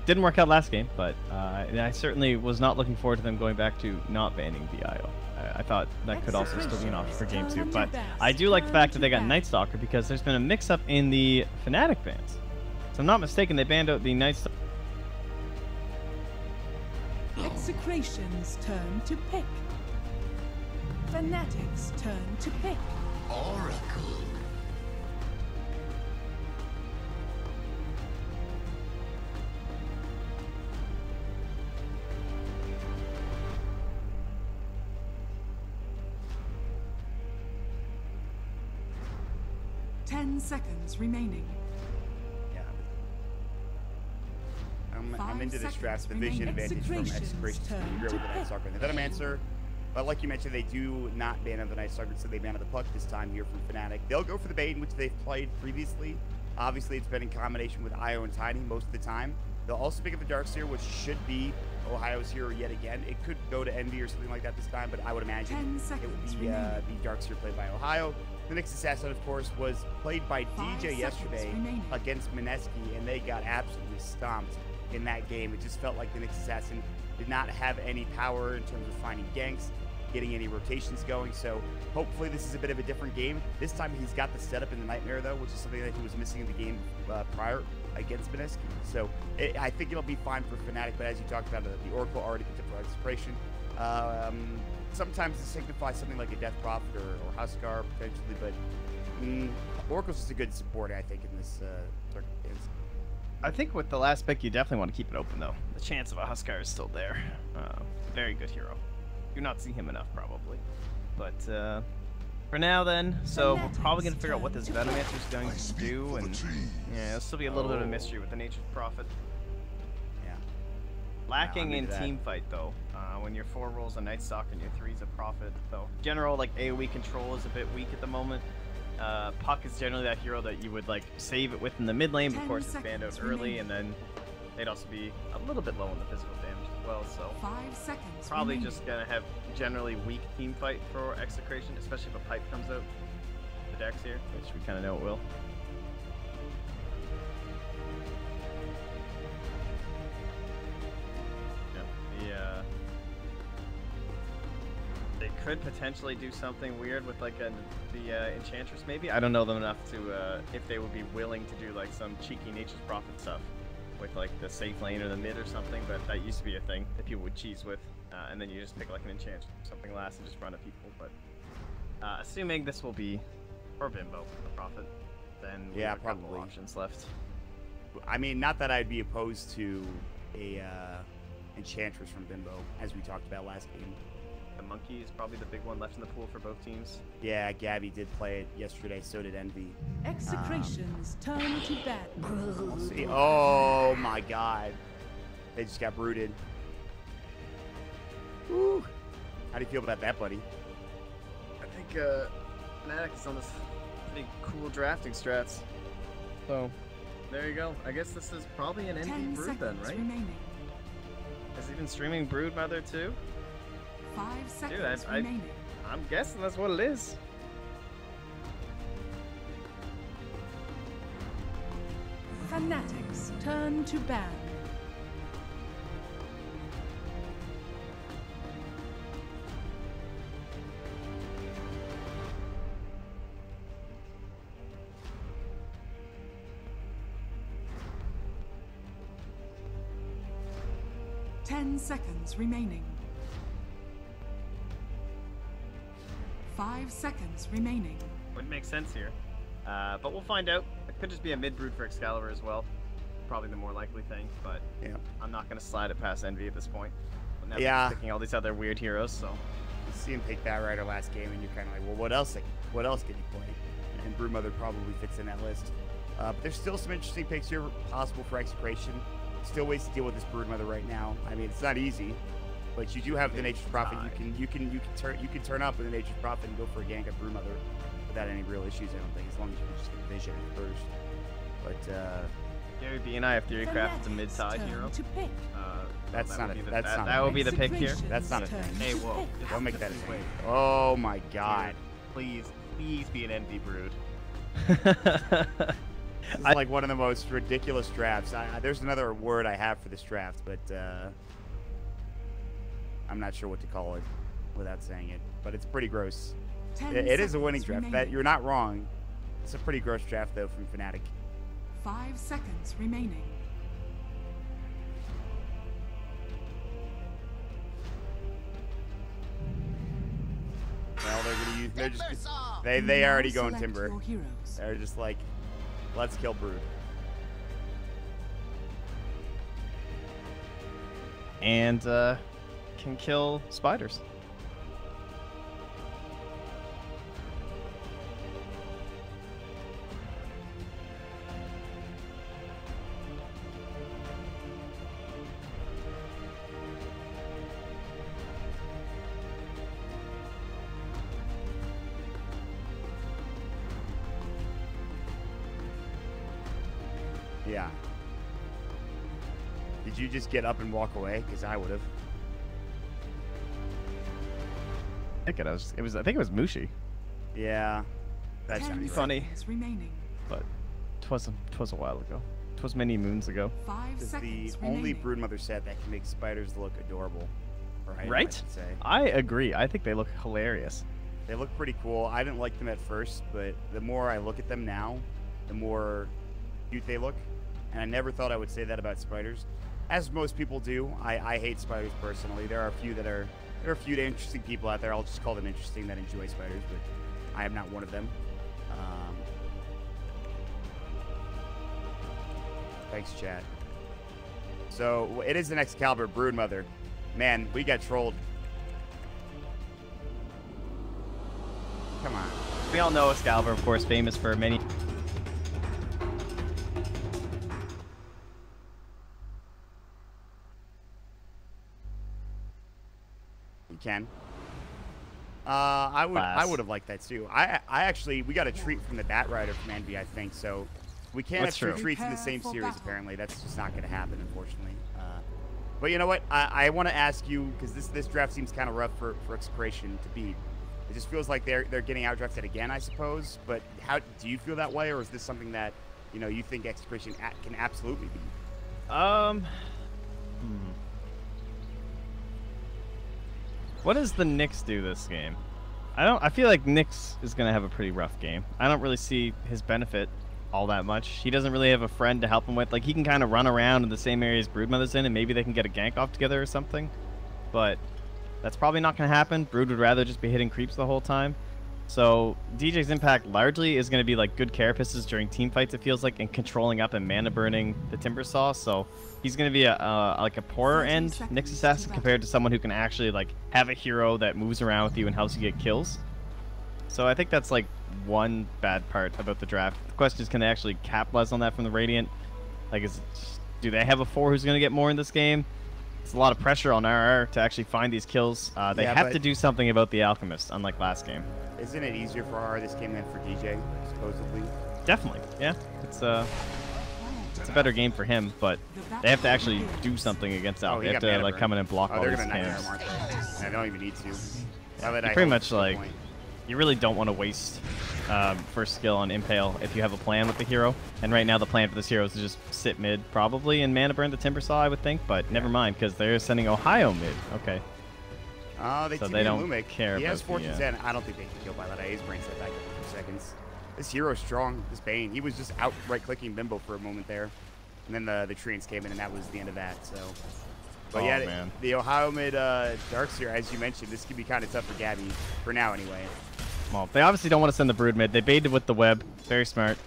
didn't work out last game, but I certainly was not looking forward to them going back to not banning the IO. I thought that could also still be an option for game 2, but I do like the fact that they got Night Stalker because there's been a mix-up in the Fnatic bans. So I'm not mistaken, they banned out the Night Stalker. Execration's turn to pick. Fnatic's turn to pick. Oracle. Seconds remaining. Yeah. I'm into this draft. The vision advantage from Execration to be with the Night Stalker and the Venomancer. But like you mentioned, they do not ban out the Night Stalker, so they ban out the Puck this time here from Fnatic. They'll go for the bait, which they've played previously. Obviously, it's been in combination with IO and Tiny most of the time. They'll also pick up the Darkseer, which should be Ohio's hero yet again. It could go to Envy or something like that this time, but I would imagine it would be the Darkseer played by Ohio. The next assassin, of course, was played by DJ yesterday against Mineski, and they got absolutely stomped in that game. It just felt like the next assassin did not have any power in terms of finding ganks, getting any rotations going. So hopefully this is a bit of a different game. This time he's got the setup in the Nightmare, though, which is something that he was missing in the game prior against Mineski. So I think it'll be fine for Fnatic, but as you talked about, the Oracle already picked up for Execration. Sometimes it signifies something like a Death Prophet or Huskar potentially, but Oracle's just a good support, I think, in this circumstance. I think with the last pick, you definitely want to keep it open, though. The chance of a Huskar is still there. Very good hero. Do not see him enough, probably. But for now, then, so we're probably going to figure out what this Venomancer is going to do, and yeah, it'll still be a little bit of a mystery with the Nature's Prophet. Lacking in team fight, though. When your 4 rolls a Night Stalker and your 3's a Prophet, though. General, like, AoE control is a bit weak at the moment. Puck is generally that hero that you would, like, save it with in the mid lane, but of course it's banned out early, and then they'd also be a little bit low on the physical damage as well, so 5 seconds probably just gonna have generally weak team fight for Execration, especially if a pipe comes out. The decks here, which we kind of know it will. They could potentially do something weird with like the Enchantress, maybe. I don't know them enough to if they would be willing to do like some cheeky Nature's Prophet stuff with like the safe lane or the mid or something. But that used to be a thing that people would cheese with, and then you just pick like an Enchantress or something last and just run at people. But assuming this will be for Bimbo, the Prophet, then we have a couple options left. I mean, not that I'd be opposed to a Enchantress from Bimbo, as we talked about last game. The Monkey is probably the big one left in the pool for both teams. Yeah, Gabby did play it yesterday, so did Envy. Execration's turn to bat. We'll see. Oh my god. They just got brooded. Woo. How do you feel about that, buddy? I think Fnatic is on this pretty cool drafting strats. So, there you go. I guess this is probably an Envy Brood then, right? Remaining. Has he been streaming Brood Mother too? 5 seconds remaining. I'm guessing that's what it is. Fnatic's turn to ban. Ten seconds remaining. 5 seconds remaining. Would make sense here. But we'll find out. It could just be a mid-brood for Excalibur as well. Probably the more likely thing, but Yeah. I'm not going to slide it past Envy at this point. But now Yeah. they're picking all these other weird heroes, so... You see him pick Bat Rider last game, and you're kind of like, well, what else can he play? And Broodmother probably fits in that list. But there's still some interesting picks here possible for Execration. Still ways to deal with this Broodmother right now. I mean, it's not easy, but you do have the Nature's Prophet. You can turn up with the Nature's Prophet and go for a gank of Broodmother without any real issues. I don't think, as long as you can just get Vision first. But Gary B and I have Theorycraft as a mid-side hero. That would be the pick here. That's not a thing. Hey, whoa! Don't make that a thing. Oh my God! Please be an Envy brood. This is like one of the most ridiculous drafts. There's another word I have for this draft, but I'm not sure what to call it without saying it. But it's pretty gross. It is a winning draft. That you're not wrong. It's a pretty gross draft though from Fnatic. 5 seconds remaining. Well, they're gonna use. They're just. They already going Timber. They're just like, let's kill Brood. And can kill spiders. Yeah. Did you just get up and walk away? Because I would have. I think it was Mushi. Yeah. That's not funny. Remaining. But twas a while ago. Twas many moons ago. 5 It's seconds the remaining. only Broodmother set that can make spiders look adorable. Right? Right? I should say. I agree. I think they look hilarious. They look pretty cool. I didn't like them at first, but the more I look at them now, the more cute they look. And I never thought I would say that about spiders. As most people do, I hate spiders personally. There are a few interesting people out there. I'll just call them interesting that enjoy spiders, but I am not one of them. Thanks, chat. So it is the next Excalibur Broodmother. Man, we got trolled. Come on. We all know Excalibur, of course, famous for many. You can. I would have liked that too. We got a treat from the Bat Rider from Envy, I think. So we can't have two treats in the same series. Apparently, that's just not going to happen, unfortunately. But you know what? I want to ask you, because this draft seems kind of rough for Execration to beat. It just feels like they're getting outdrafted again, I suppose. But how do you feel that way, or is this something that you think Execration can absolutely beat? What does the Nyx do this game? I feel like Nyx is gonna have a pretty rough game. I don't really see his benefit all that much. He doesn't really have a friend to help him with. Like, he can kind of run around in the same areas Broodmother's in, and maybe they can get a gank off together or something. But that's probably not gonna happen. Brood would rather just be hitting creeps the whole time. So DJ's impact largely is going to be like good carapaces during team fights, it feels like, and controlling up and mana burning the Timber Saw. So he's going to be like a poorer end Nyx assassin compared to someone who can actually like have a hero that moves around with you and helps you get kills. So I think that's like one bad part about the draft. The question is, can they actually capitalize on that from the Radiant? Like, do they have a 4 who's going to get more in this game? It's a lot of pressure on RR to actually find these kills. They have to do something about the Alchemist, unlike last game. Isn't it easier for RR this game than for DJ, supposedly? Definitely, yeah. It's a better game for him, but they have to actually do something against Alpha. They have to like come in and block all these camps. I don't even need to. Pretty much like, you really don't want to waste first skill on Impale if you have a plan with the hero. And right now the plan for this hero is to just sit mid, probably, and mana burn the Timber Saw, I would think. But never mind, because they're sending Ohio mid. Okay. So they don't Lumic. care. He has Fortune's End. I don't think they can kill by that. His brain set back in 2 seconds. This hero's strong. This Bane. He was just out right-clicking Bimbo for a moment there. And then the Treants came in, and that was the end of that. So, but man. The Ohio mid Darkseer, as you mentioned, this could be kind of tough for Gabby, for now anyway. Well, they obviously don't want to send the Brood mid. They baited with the web. Very smart.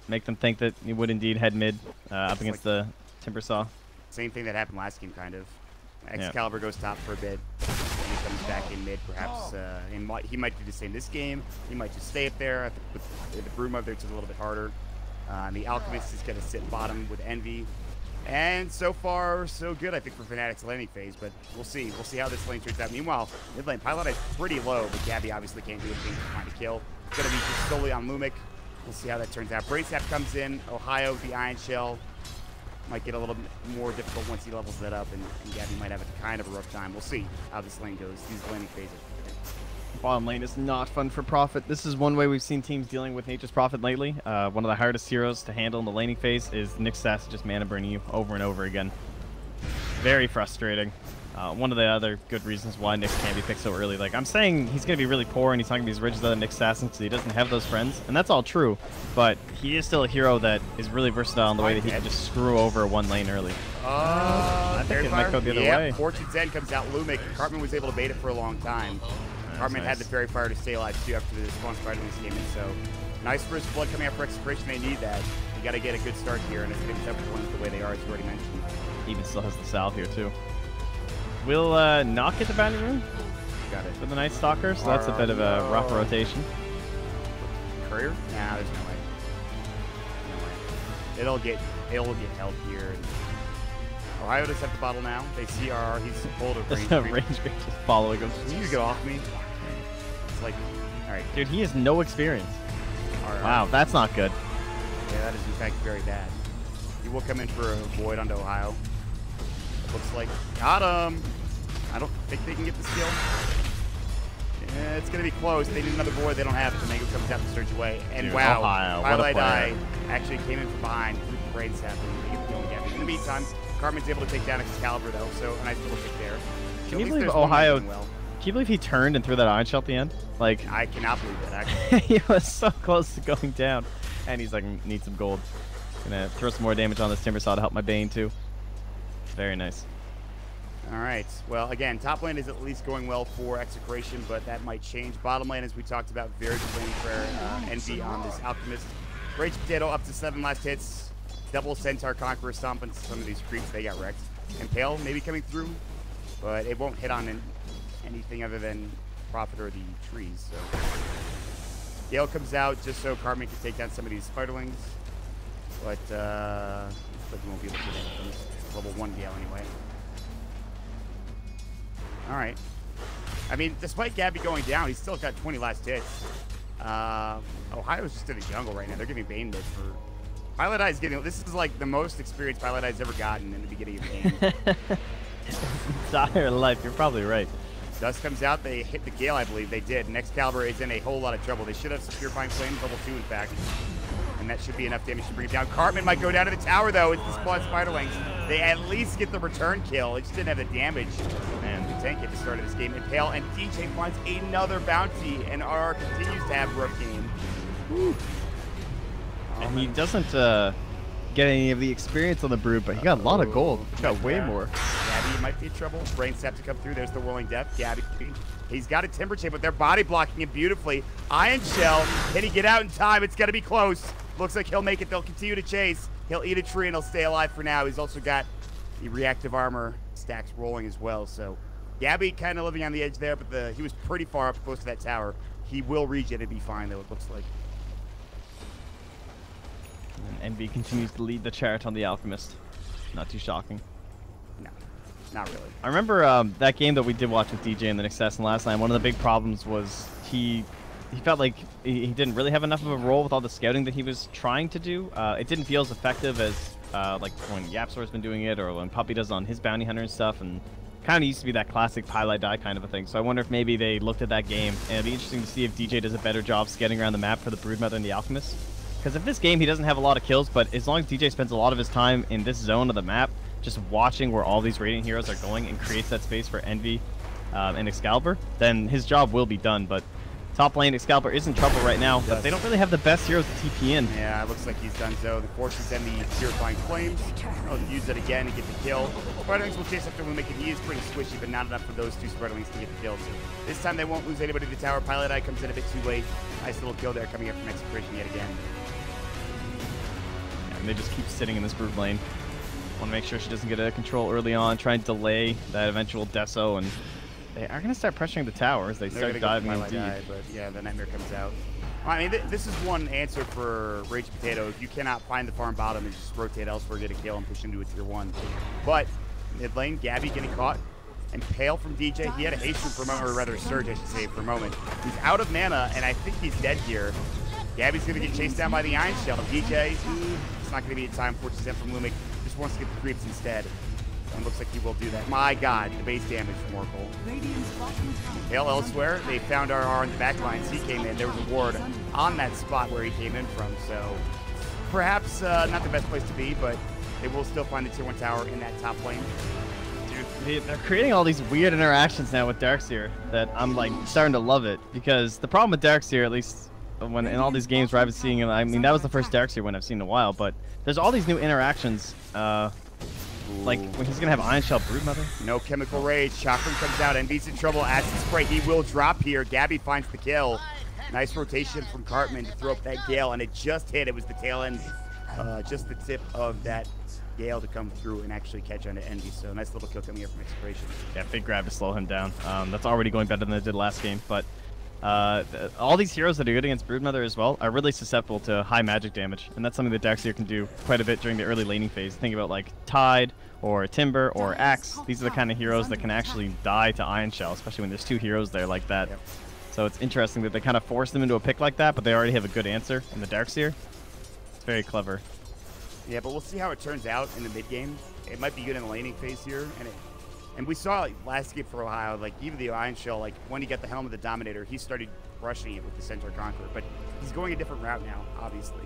Make them think that you would indeed head mid up against the Timber Saw. Same thing that happened last game, kind of. Excalibur goes top for a bit. And he comes back in mid, perhaps. He might do the same this game. He might just stay up there. I think with the Brood Mother, it's a little bit harder. The Alchemist is going to sit bottom with Envy. And so far, so good, I think, for Fnatic's laning phase. But we'll see. We'll see how this lane turns out. Meanwhile, mid lane, Pilot is pretty low, but Gabby obviously can't do anything to find a kill. It's going to be just solely on Lumic. We'll see how that turns out. Bracesap comes in. Ohio with the Iron Shell. Might get a little bit more difficult once he levels that up, and Gabby might have a kind of a rough time. We'll see how this lane goes. These laning phases. Bottom lane is not fun for Prophet. This is one way we've seen teams dealing with Nature's Prophet lately. One of the hardest heroes to handle in the laning phase is Nyx just mana burning you over and over again. Very frustrating. One of the other good reasons why Nyx can't be picked so early. Like, I'm saying he's going to be really poor and he's not going to be as rich as other Nyx assassins because he doesn't have those friends. And that's all true. But he is still a hero that is really versatile in the way that he can just screw over one lane early. I think it might go the other way. Fortune's End comes out Lumic. Cartman was able to bait it for a long time. Cartman had the Fairy Fire to stay alive too after the spawn spider in this game. And so, nice first blood coming out for Execration. They need that. You got to get a good start here. And if the temper ones the way they are, as you already mentioned. Even still has the salve here too. We'll not get the bounty rune Got it. for the Night Stalker, so that's a bit of a rough rotation. Courier? Nah, there's no way. No way. It'll get held here. Ohio does have the bottle now. They see RR. He's pulled a range. Range just following him. Can you get off me? It's like, all right. Dude, he has no experience. RR. Wow, that's not good. Yeah, that is in fact very bad. He will come in for a void onto Ohio. Looks like got him. I don't think they can get the skill. Yeah, it's gonna be close. They need another void. They don't have it. Mango comes out to surge away. And Dude, wow, Ohio, Twilight Eye actually came in from behind through the brain sap. In the meantime, Cartman's able to take down Excalibur though, so a nice little kick there. Can you believe Ohio? Can you believe he turned and threw that Iron Shell at the end? Like, I cannot believe that. Actually, he was so close to going down, and he's like, need some gold. Gonna throw some more damage on this Timber Saw to help my Bane too. Very nice. All right. Well, again, top lane is at least going well for Execration, but that might change. Bottom lane, as we talked about, very good lane for Envy on this Alchemist. Rage Potato up to 7 last hits. Double Centaur Conqueror stomping some of these creeps. They got wrecked. Impale maybe coming through, but it won't hit on anything other than Prophet or the trees. So Gale comes out just so Cartman can take down some of these Spiderlings, but looks like we won't be able to get anything. Level 1 Gale anyway. All right. I mean, despite Gabby going down, he's still got 20 last hits. Ohio's just in the jungle right now. They're giving Bane mid for... Pilot Eye's getting... This is like the most experience Pilot Eye's ever gotten in the beginning of the game. Entire life, you're probably right. Dust comes out. They hit the Gale, I believe. They did. And Excalibur is in a whole lot of trouble. They should have Purifying Flame, level 2 in fact. And that should be enough damage to bring it down. Cartman might go down to the tower, though. It's the spawn Spiderlings. They at least get the return kill. It just didn't have the damage. Man, the tank at the start of this game. Impale and DJ finds another bounty, and RR continues to have a rough game. Whew. And he doesn't get any of the experience on the Brood, but he got a lot of gold. He got way more. Gabby might be in trouble. Brain Sap to come through. There's the Whirling Death. Gabby. He's got a Timber Chain, but they're body blocking him beautifully. Iron Shell. Can he get out in time? It's going to be close. Looks like he'll make it. They'll continue to chase. He'll eat a tree and he'll stay alive for now. He's also got the reactive armor stacks rolling as well. So Gabby kind of living on the edge there, but he was pretty far up close to that tower. He will regen and be fine, though, it looks like. And Envy continues to lead the chart on the Alchemist. Not too shocking. No, not really. I remember that game that we did watch with DJ and the Assassin last night. One of the big problems was he felt like he didn't really have enough of a role with all the scouting that he was trying to do. It didn't feel as effective as like when Yapsor's been doing it, or when Puppy does on his bounty hunter and stuff, and kind of used to be that classic pilot die kind of a thing. So I wonder if maybe they looked at that game, and it'd be interesting to see if DJ does a better job scouting around the map for the Broodmother and the Alchemist. Because if this game he doesn't have a lot of kills, but as long as DJ spends a lot of his time in this zone of the map, just watching where all these Radiant heroes are going and creates that space for Envy and Excalibur, then his job will be done. But Top lane, Excalibur is in trouble right now, but they don't really have the best heroes to TP in. Yeah, it looks like he's done so. The forces and the Purifying Flames. I'll use it again to get the kill. Spreadlings will chase after Lumic, and he is pretty squishy, but not enough for those two Spreadlings to get the kill. So this time they won't lose anybody to the tower. Pilot Eye comes in a bit too late. Nice little kill there coming up from Execration yet again. Yeah, and they just keep sitting in this Brood lane. Want to make sure she doesn't get a control early on, try and delay that eventual Deso, and they are going to start pressuring the tower as they start diving in deep. But yeah, the Nightmare comes out. I mean, this is one answer for Rage Potato. If you cannot find the farm bottom and just rotate elsewhere, get a kill, and push into a tier 1. But mid lane, Gabby getting caught, and Pale from DJ. He had a hasten for a moment, or rather a surge, I should say, for a moment. He's out of mana, and I think he's dead here. Gabby's going to get chased down by the Iron Shell. DJ, it's not going to be in time for % from Lumic. Just wants to get the creeps instead. And looks like he will do that. My God, the base damage from Oracle. Pale elsewhere. They found RR on the back lines. He came in. There was a ward on that spot where he came in from. So perhaps not the best place to be, but they will still find the tier 1 tower in that top lane. Dude, they're creating all these weird interactions now with Darkseer that I'm like starting to love it, because the problem with Darkseer, at least when in all these games where I've been seeing him, I mean, that was the first Darkseer one I've seen in a while, but there's all these new interactions. Like when he's gonna have Iron Shell Broodmother. No Chemical Rage. Chakram comes out. Envy's in trouble. Acid Spray. He will drop here. Gabby finds the kill. Nice rotation from Cartman to throw up that Gale, and it just hit. It was the tail end, just the tip of that Gale to come through and actually catch onto Envy. So nice little kill coming here from Execration. Yeah, big grab to slow him down. That's already going better than it did last game, but all these heroes that are good against Broodmother as well are really susceptible to high magic damage, and that's something that Darkseer can do quite a bit during the early laning phase. Think about like Tide or Timber or Axe. These are the kind of heroes that can actually die to Iron Shell, especially when there's two heroes there like that. Yep. So it's interesting that they kind of force them into a pick like that, but they already have a good answer in the Darkseer. It's very clever. Yeah, but we'll see how it turns out in the mid game. It might be good in the laning phase here, and we saw like, last game for Ohio, like even the Iron Shell, like when he got the Helm of the Dominator, he started rushing it with the Centaur Conqueror, but he's going a different route now, obviously.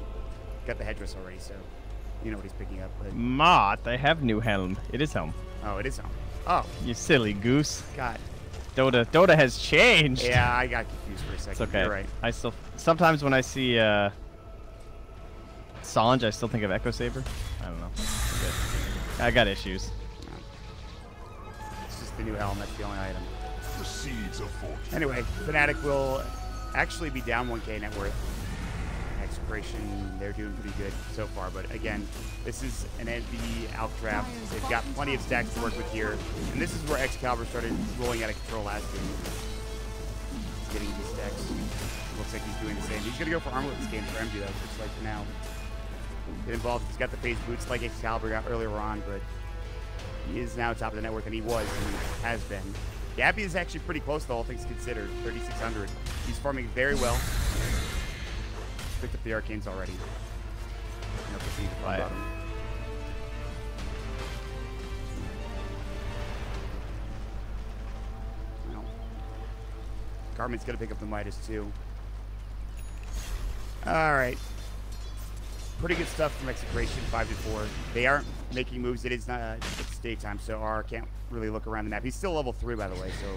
Got the headdress already, so you know what he's picking up. But Mott, I have new Helm. It is Helm. Oh, it is Helm. Oh. You silly goose. God. Dota has changed. Yeah, I got confused for a second. It's okay. You're right. I still, sometimes when I see Sanj, I still think of Echo Saber. I don't know. I got issues. It's just the new Helm. That's the only item. The seeds of fortune. Anyway, Fnatic will actually be down 1k net worth. Execration, they're doing pretty good so far, but again, this is an Envy out draft. They've got plenty of stacks to work with here, and this is where Excalibur started rolling out of control last game. He's getting these stacks. Looks like he's doing the same. He's going to go for armor this game for MG, though, looks like for now. Get involved. He's got the phase boots like Excalibur got earlier on, but he is now top of the net worth, and he was, and he has been. Gabby is actually pretty close to all things considered, 3,600. He's farming very well. Picked up the arcanes already. Well, Garmin's gonna pick up the Midas too. All right, pretty good stuff from Execration. 5-4. They aren't making moves. It is not. It's daytime, so R can't really look around the map. He's still level 3, by the way, so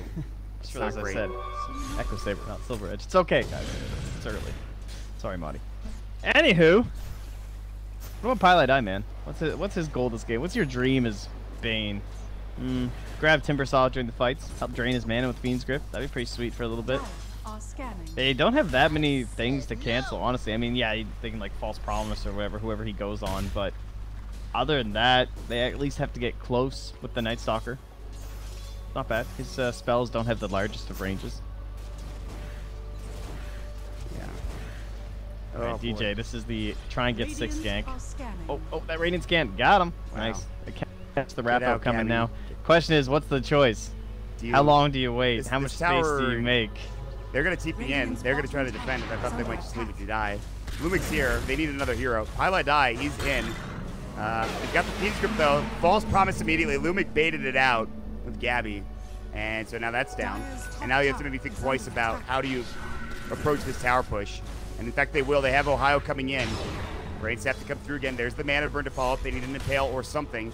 it's not great. As I said, Echo Saber, not Silver Edge. It's okay, guys. It's early. Sorry, Marty. Anywho, what about Pilot Eye, man? What's his goal this game? What's your dream as Bane? Grab Timber Saw during the fights, help drain his mana with Fiend's Grip. That'd be pretty sweet for a little bit. They don't have that many things to cancel, honestly. I mean, yeah, they can like False Promise or whatever, whoever he goes on, but other than that, they at least have to get close with the Night Stalker. Not bad. His spells don't have the largest of ranges. Oh, right, DJ, boy. this is the try and get 6 gank. Oh, that Radiant scan. Got him. Wow. Nice. I can't catch the wrap up coming Gabby. now. Question is, what's the choice? How long do you wait? How much space do you make? They're going to TP in. They're going to try to defend it. I thought they might just leave it to die. Lumic's here. They need another hero. Pilot Die, he's in. They've got the Fiend's Grip, though. False Promise immediately. Lumic baited it out with Gabby. And so now that's down. And now you have to maybe think twice about how do you approach this tower push. And in fact, they will. They have Ohio coming in. Raids have to come through again. There's the mana burn to follow up. They need an Impale or something.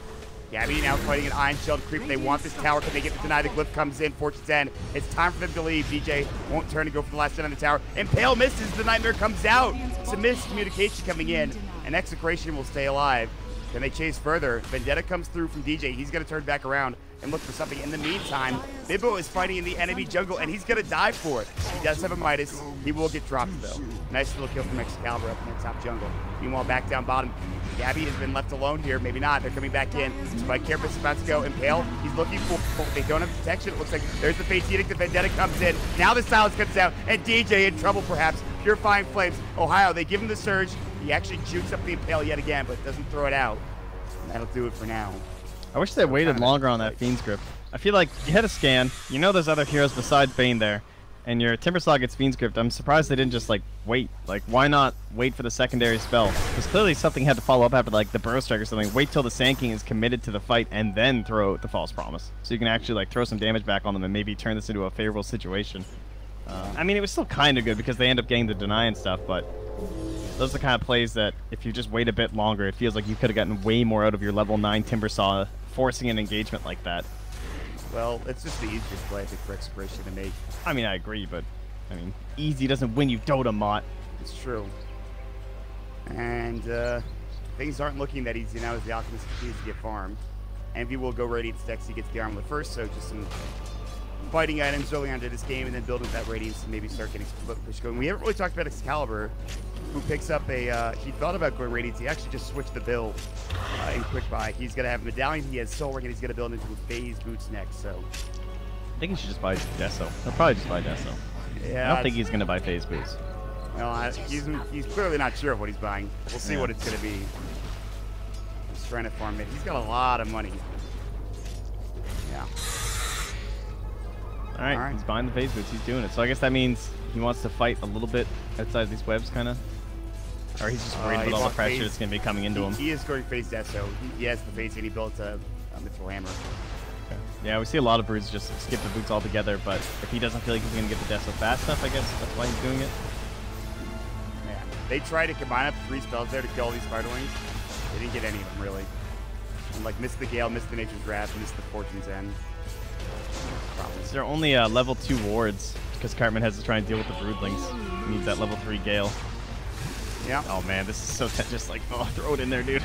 Gabby now fighting an Iron Shield creep. They want this tower. Can they get the deny? The glyph comes in. Fortune's End. It's time for them to leave. DJ won't turn and go for the last hit on the tower. Impale misses. The Nightmare comes out. Some miscommunication coming in. And Execration will stay alive. Can they chase further? Vendetta comes through from DJ. He's going to turn back around and look for something. In the meantime, Bibbo is fighting in the enemy jungle, and he's going to die for it. He does have a Midas. He will get dropped, though. Nice little kill from Excalibur up in the top jungle. Meanwhile, back down bottom, Gabby has been left alone here. Maybe not. They're coming back in. Spike Carapace is about to go. Impale, he's looking for. They don't have protection. It looks like there's the Fate's Edict. The Vendetta comes in. Now the silence cuts out, and DJ in trouble, perhaps. Purifying Flames. Ohio, they give him the surge. He actually jukes up the Impale yet again, but doesn't throw it out. That'll do it for now. I wish they waited longer on that Fiend's Grip. I feel like you had a scan, you know there's other heroes besides Bane there, and your Timbersaw gets Fiend's Grip. I'm surprised they didn't just, like, wait. Like, why not wait for the secondary spell? Because clearly something had to follow up after, like, the Burrow Strike or something. Wait till the Sand King is committed to the fight and then throw the False Promise. So you can actually, like, throw some damage back on them and maybe turn this into a favorable situation. I mean, it was still kind of good because they end up getting the deny and stuff, but those are the kind of plays that if you just wait a bit longer, it feels like you could have gotten way more out of your level 9 Timbersaw forcing an engagement like that. Well, it's just the easiest play, I think, for Execration to make. I mean, I agree, but, I mean, easy doesn't win you Dota, Mott. It's true. And things aren't looking that easy now as the Alchemist continues to get farmed. Envy will go Radiant Stacks. He gets the Armlet first, so just some fighting items early onto this game and then build with that Radiance and maybe start getting some push going. We haven't really talked about Excalibur, who picks up a, he thought about going Radiance. He actually just switched the build in Quick Buy. He's going to have Medallion, he has Soul Ring, and he's going to build into Phase Boots next, so. I think he should just buy Deso. He'll probably just buy Deso. Yeah. I don't think he's going to buy Phase Boots. Well, he's clearly not sure of what he's buying. We'll see what it's going to be. He's trying to farm it. He's got a lot of money. Yeah. All right, he's buying the Phase Boots. He's doing it. So I guess that means he wants to fight a little bit outside these webs, kind of? Or he's just worried about all the pressure that's going to be coming into him? He is going Phase Deso. He has the Phase and he built a Mithril Hammer. Okay. Yeah, we see a lot of Broods just skip the boots altogether, but if he doesn't feel like he's going to get the Deso fast enough, I guess that's why he's doing it. Man, they tried to combine up 3 spells there to kill all these Spiderlings. They didn't get any of them, really. And, like, missed the Gale, missed the Nature's Wrath, missed the Fortune's End. There are only level 2 wards because Cartman has to try and deal with the Broodlings. He needs that level 3 Gale. Yeah. Oh man, this is so just like, oh, throw it in there, dude.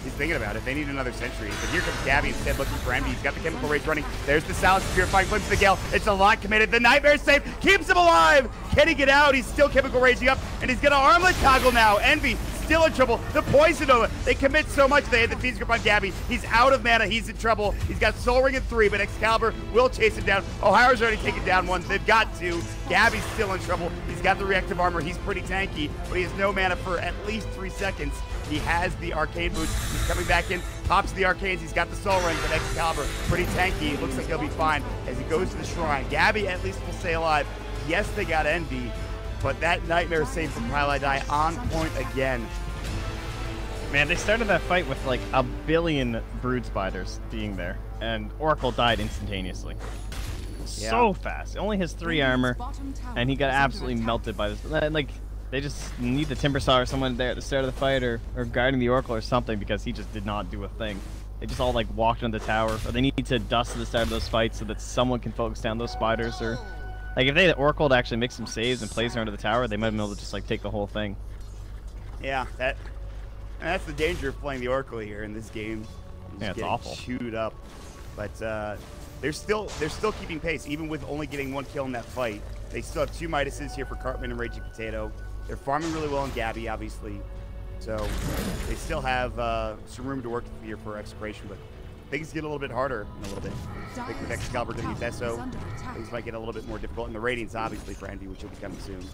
He's thinking about it. They need another Sentry. But here comes Gabby instead looking for Envy. He's got the Chemical Rage running. There's the Silence, Purifying Flames to the Gale. It's a lot committed. The Nightmare save keeps him alive. Can he get out? He's still Chemical Raging up, and he's going to Armlet toggle now. Envy still in trouble. The Poison Nova. They commit so much. They hit the Fiend's Grip on Gabby. He's out of mana. He's in trouble. He's got Soul Ring in 3, but Excalibur will chase him down. Ohio's already taken down 1. They've got 2. Gabby's still in trouble. He's got the reactive armor. He's pretty tanky, but he has no mana for at least 3 seconds. He has the Arcane Boots. He's coming back in, pops the Arcanes. He's got the Soul Ring, but Excalibur pretty tanky. Looks like he'll be fine as he goes to the Shrine. Gabby at least will stay alive. Yes, they got Envy, but that Nightmare save from Pile Die on point again. Man, they started that fight with like a billion Brood Spiders being there, and Oracle died instantaneously. So fast. It only has 3 armor, and he got absolutely melted by this. Like, they just need the Timbersaw or someone there at the start of the fight, or guarding the Oracle or something, because he just did not do a thing. They just all like walked on the tower, or they need to dust at the start of those fights so that someone can focus down those spiders, or like if they had Oracle to actually make some saves and plays under the tower, they might have been able to just like take the whole thing. Yeah, that's the danger of playing the Oracle here in this game. Yeah, it's awful. Chewed up, but they're still keeping pace, even with only getting 1 kill in that fight. They still have 2 Midases here for Cartman and Raging Potato. They're farming really well in Gabby, obviously, so they still have some room to work here for Execration, but things get a little bit harder in a little bit. I think with Excalibur getting Deso, things might get a little bit more difficult, and the Radiance, obviously, for Envy, which will be coming soon.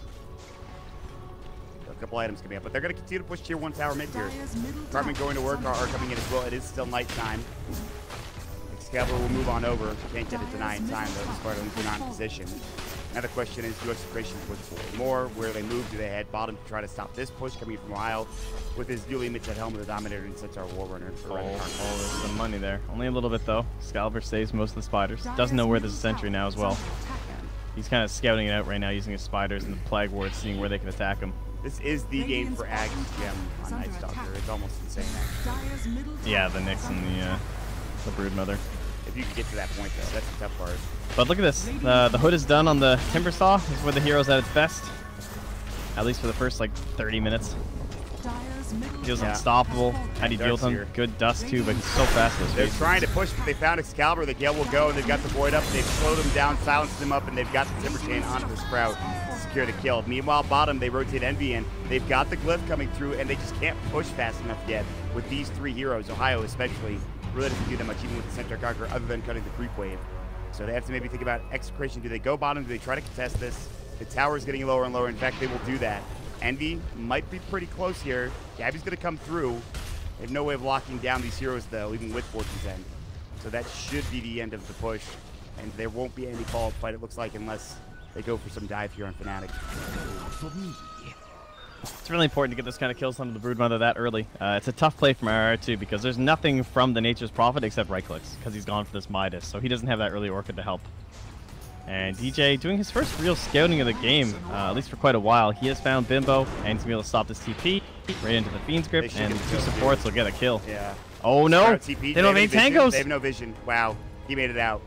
A couple items coming up, but they're going to continue to push tier 1 tower mid here. Cartman going to work are coming in as well. It is still nighttime. Excalibur will move on over. Can't get it denied in time, though. The Spartans are not in position. Now the question is, do Execration push forward more? Where they move? Do they head bottom to try to stop this push coming from Ohio with his newly minted Helmet of the Dominator and Centaur Warrunner? There's some money there. Only a little bit, though. Excalibur saves most of the spiders. Doesn't know where there's a sentry now as well. He's kind of scouting it out right now using his spiders and the Plague Wards, seeing where they can attack him. This is the game for Ag's gem on Night Stalker. It's almost insane, actually. Yeah, the Nyx and the Broodmother. If you can get to that point, though, that's the tough part. But look at this. The hood is done on the Timber Saw. This is where the hero's at its best. At least for the first, like, 30 minutes. Feels unstoppable. How do you deal with him? Good dust, too, but he's so fast. They're trying to push, but they found Excalibur. The Gale will go, and they've got the Void up. They've slowed him down, silenced him up, and they've got the Timber Chain onto the Sprout to secure the kill. Meanwhile, bottom, they rotate Envy in. They've got the Glyph coming through, and they just can't push fast enough yet with these 3 heroes. Ohio especially really doesn't do that much, even with the Centaur Conqueror, other than cutting the creep wave. So they have to maybe think about Execration. Do they go bottom? Do they try to contest this? The tower is getting lower and lower. In fact, they will do that. Envy might be pretty close here. Gabby's going to come through. They have no way of locking down these heroes, though, even with Fortune's End. So that should be the end of the push. And there won't be any follow-up fight, it looks like, unless they go for some dive here on Fnatic. It's really important to get this kind of kills onto the Broodmother that early. It's a tough play from RR too, because there's nothing from the Nature's Prophet except right clicks, because he's gone for this Midas, so he doesn't have that early Orchid to help. And DJ doing his first real scouting of the game, at least for quite a while. He has found Bimbo, and he's going to be able to stop this TP right into the Fiend's Grip, and 2 supports will get a kill. Yeah. Oh no! TP. They don't have any tangos! They have no vision. Wow. He made it out.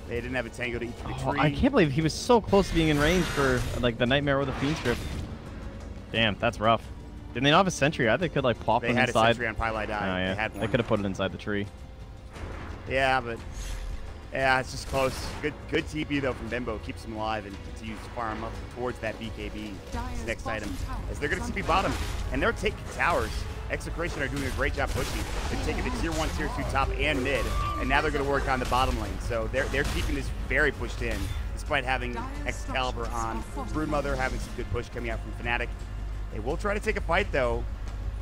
They didn't have a tango to eat the tree. I can't believe he was so close to being in range for like the Nightmare or the Fiend's Grip. Damn, that's rough. Didn't they not have a sentry? I think they could like plop them inside. They had a sentry on Pylai Die. Oh, yeah. They had one. They could have put it inside the tree. Yeah, but yeah, it's just close. Good TP though from Bimbo. Keeps him alive and continues to fire him up towards that BKB. His next item. As they're going to TP bottom. And they're taking towers. Execration are doing a great job pushing. They're taking the tier 1, tier 2 top and mid. And now they're going to work on the bottom lane. So they're keeping this very pushed in. Despite having Excalibur on. Broodmother having some good push coming out from Fnatic. They will try to take a fight though.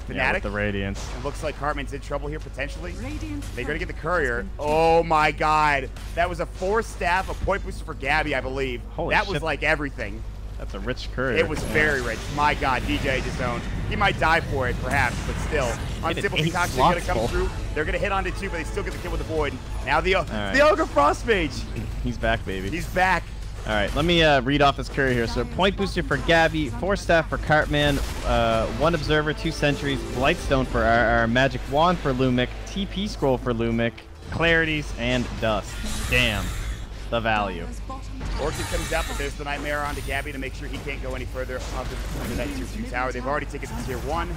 Fnatic. Yeah, with the Radiance. It looks like Cartman's in trouble here potentially. They're going to get the Courier. Oh my god. That was a 4-staff, a point booster for Gabby, I believe. Holy that shit. was like everything. That's a rich Courier. It was very rich. My god, DJ disowned. He might die for it, perhaps, but still. Unstable Concoction going to come through. They're going to hit onto 2, but they still get the kill with the Void. Now the Ogre Frost Mage. He's back, baby. He's back. All right, let me read off this Courier here. So point booster for Gabby, 4-staff for Cartman, 1 Observer, 2 Sentries, Blightstone for our Magic Wand for Lumic, TP Scroll for Lumic, Clarities, and Dust. Damn, the value. Orchid comes out, but there's the Nightmare onto Gabby to make sure he can't go any further under that tier 2 tower. They've already taken to tier 1.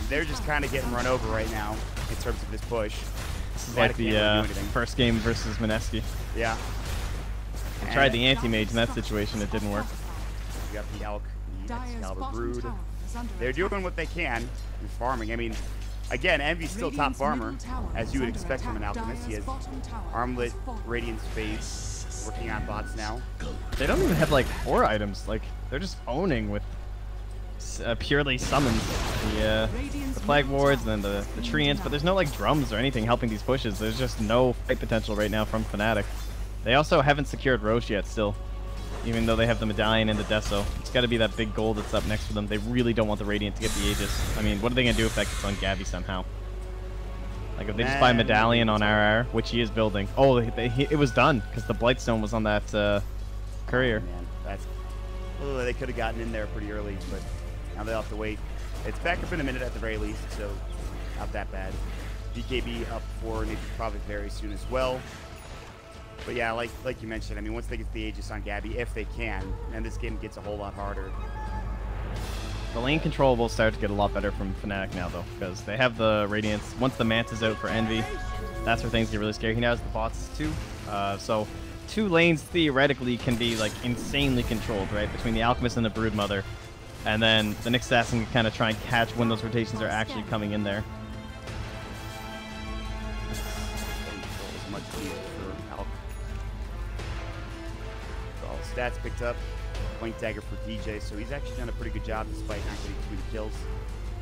They're just kind of getting run over right now in terms of this push. This is like the first game versus Mineski. Yeah. I tried the anti-mage in that situation, it didn't work. We got the Elk, the Excalibur Brood. They're doing what they can in farming. I mean, again, Envy's still top farmer, as you would expect from an Alchemist. He has Armlet, Radiance Phase, working on bots now. They don't even have, like, ore items. Like, they're just owning with purely summons. The Plague Wards and then the Treants, but there's no, like, drums or anything helping these pushes. There's just no fight potential right now from Fnatic. They also haven't secured Roche yet still, even though they have the Medallion and the Deso. It's got to be that big gold that's up next for them. They really don't want the Radiant to get the Aegis. I mean, what are they going to do if that gets on Gabby somehow? Like, if they just buy Medallion on RR, which he is building. Oh, it was done, because the Blightstone was on that Courier. Oh, man, they could have gotten in there pretty early, but now they'll have to wait. It's back up in a minute at the very least, so not that bad. BKB up for Nature's Prophet very soon as well. But yeah, like you mentioned, I mean, once they get the Aegis on Gabby, if they can, and this game gets a whole lot harder. The lane control will start to get a lot better from Fnatic now, though, because they have the Radiance. Once the Manta's out for Envy, that's where things get really scary. He now has the bots, too. So 2 lanes, theoretically, can be, like, insanely controlled, right, between the Alchemist and the Broodmother. And then the next assassin can kind of try and catch when those rotations are actually coming in there. Stats picked up, Blink Dagger for DJ, so he's actually done a pretty good job despite not getting too many kills.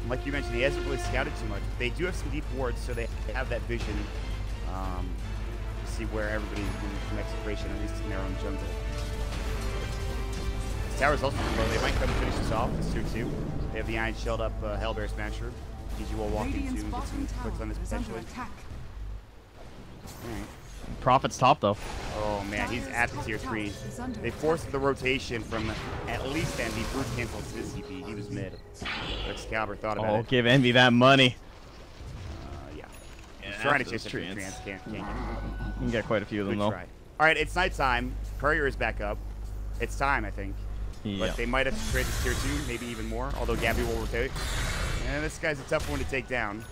And like you mentioned, he hasn't really scouted too much. They do have some deep wards, so they have that vision to see where everybody's moving from Execration, at least in their own jungle. This tower's also low. They might come finish this off. It's 2-2. They have the Iron Shield up, Hellbear Smasher. DJ will walk into and get some clicks on this potentially. Alright. Prophet's top, though. Oh, man, he's at the tier 3. They forced the rotation from at least Envy. Brute cancels his CP. He was mid. But Excalibur thought about it. Oh, give Envy that money. Yeah. trying to chase the treants. Can't get it. You can get quite a few of them, Good though. try. All right, it's nighttime. Courier is back up. It's time, I think. Yeah. But they might have to trade this tier 2, maybe even more, although Gabby will rotate. And this guy's a tough one to take down.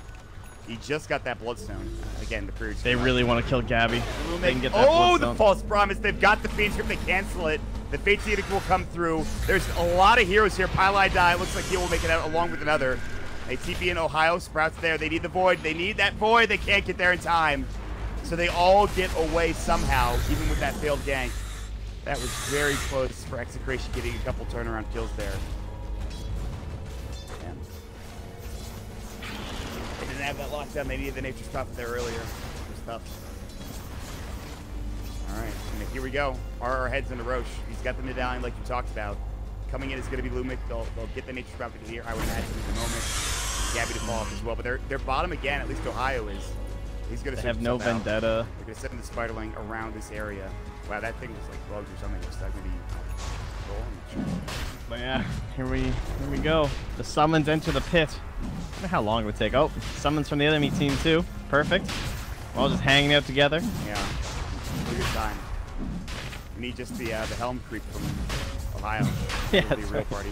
He just got that Bloodstone. Again, the Courier's They really want to kill Gabby. They can get that Oh, the Bloodstone. false promise. They've got the Fate's Grip. They cancel it. The Fate's Edict will come through. There's a lot of heroes here. Pylai die. Looks like he will make it out along with another. They TP in Ohio. Sprout's there. They need the Void. They need that Void. They can't get there in time. So they all get away somehow, even with that failed gank. That was very close for Execration getting a couple turnaround kills there. Man. They didn't have that lockdown. They needed the Nature Stop there earlier. It was tough. All right, and here we go. Our heads into Roche. He's got the medallion like you talked about. Coming in is going to be Lumic. They'll get the Nature Stop here, I would imagine, at the moment. Gabby to fall off as well. But they're bottom again, at least Ohio is. He's going to have no Vendetta. They're going to send the Spiderling around this area. Wow, that thing was like bugs or something. It's not going to be rolling. But yeah, here we go. The summons enter the pit. I wonder how long it would take. Oh, summons from the enemy team too. Perfect. We're all just hanging out together. Yeah, good time. We need just the Helm creep from Ohio. Yeah, It'll be that's a real right. party.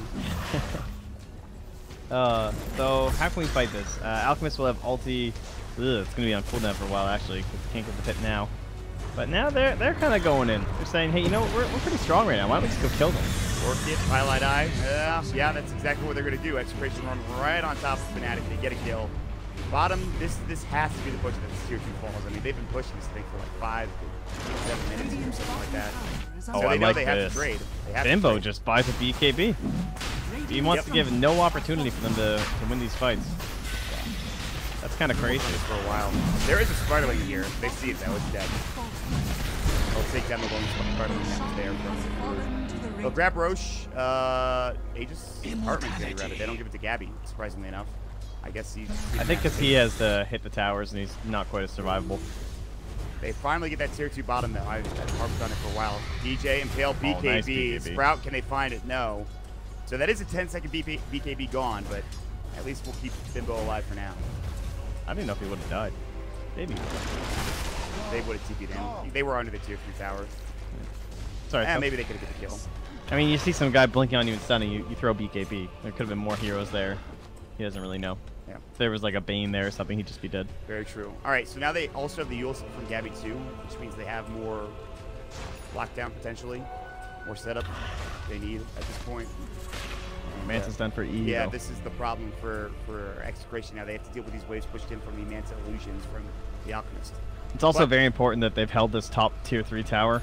So how can we fight this? Alchemist will have ulti. It's gonna be on cooldown for a while actually, because we can't get the pit now. But now they're kind of going in. They're saying, hey, you know, we're pretty strong right now. Why don't we just go kill them? Orchid, Highlight Eye. Yeah, that's exactly what they're going to do. Execration run right on top of Fnatic. They get a kill. Bottom, this has to be the push that this tier 2 falls. I mean, they've been pushing this thing for like 5 to 7 minutes or something like that. Oh, So I they know like they this. have to trade. They have to Bimbo trade. just buys a BKB. He wants to give no opportunity for them to win these fights. That's kind of crazy. For a while. There is a Spiderling here. They see it though. It's dead. They'll take down the lone Spiderling that was there from they'll grab Roche. Aegis Hartman's gonna grab it. They don't give it to Gabby, surprisingly enough. I guess he's. I think because he has to hit the towers and he's not quite as survivable. They finally get that tier 2 bottom though. I've harped on it for a while. DJ, Impale, BKB. nice BKB. Sprout, can they find it? No. So that is a 10-second BKB gone, but at least we'll keep Bimbo alive for now. I didn't know if he would have died. Maybe. They would have TP'd in. They were under the tier 3 tower. Sorry. Maybe they could have get the kill. I mean, you see some guy blinking on you and stunning you, you throw BKB. There could have been more heroes there. He doesn't really know. Yeah. If there was like a Bane there or something, he'd just be dead. Very true. All right, so now they also have the Yule from Gabby too, which means they have more lockdown potentially, more setup they need at this point. And, Manta's done for E. yeah, though. this is the problem for Execration now. They have to deal with these waves pushed in from the Manta illusions from the Alchemist. It's also But- very important that they've held this top tier 3 tower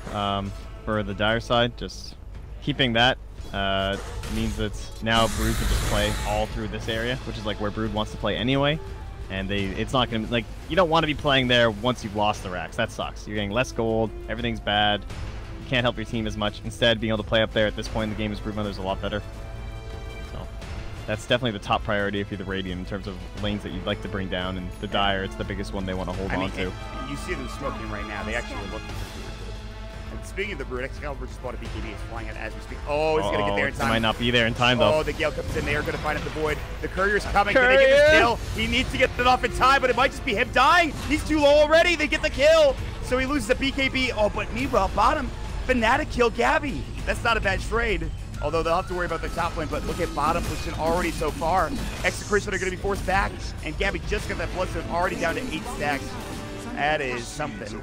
for the Dire side. Just keeping that means that now Brood can just play all through this area, which is like where Brood wants to play anyway. And it's not gonna like you don't want to be playing there once you've lost the racks. That sucks. You're getting less gold. Everything's bad. You can't help your team as much. Instead, being able to play up there at this point in the game as Brood Mother's a lot better. So that's definitely the top priority if you're the Radiant in terms of lanes that you'd like to bring down. And the Dire, it's the biggest one they want to hold on to. You see them smoking right now. They actually are looking for Brood. And speaking of the Brood, Excalibur just bought a BKB. It's flying out as we speak. Oh, he's gonna get there in It time. might not be there in time though. Oh, the Gale comes in. They are going to find up the Void. The Courier's coming. Can they get the kill? He needs to get it off in time, but it might just be him dying. He's too low already. They get the kill. So he loses the BKB. Oh, but meanwhile, bottom, Fnatic killed Gabby. That's not a bad trade. Although they'll have to worry about their top lane, but look at bottom position already so far. Execration are going to be forced back, and Gabby just got that Bloodstone already down to 8 stacks. That is something.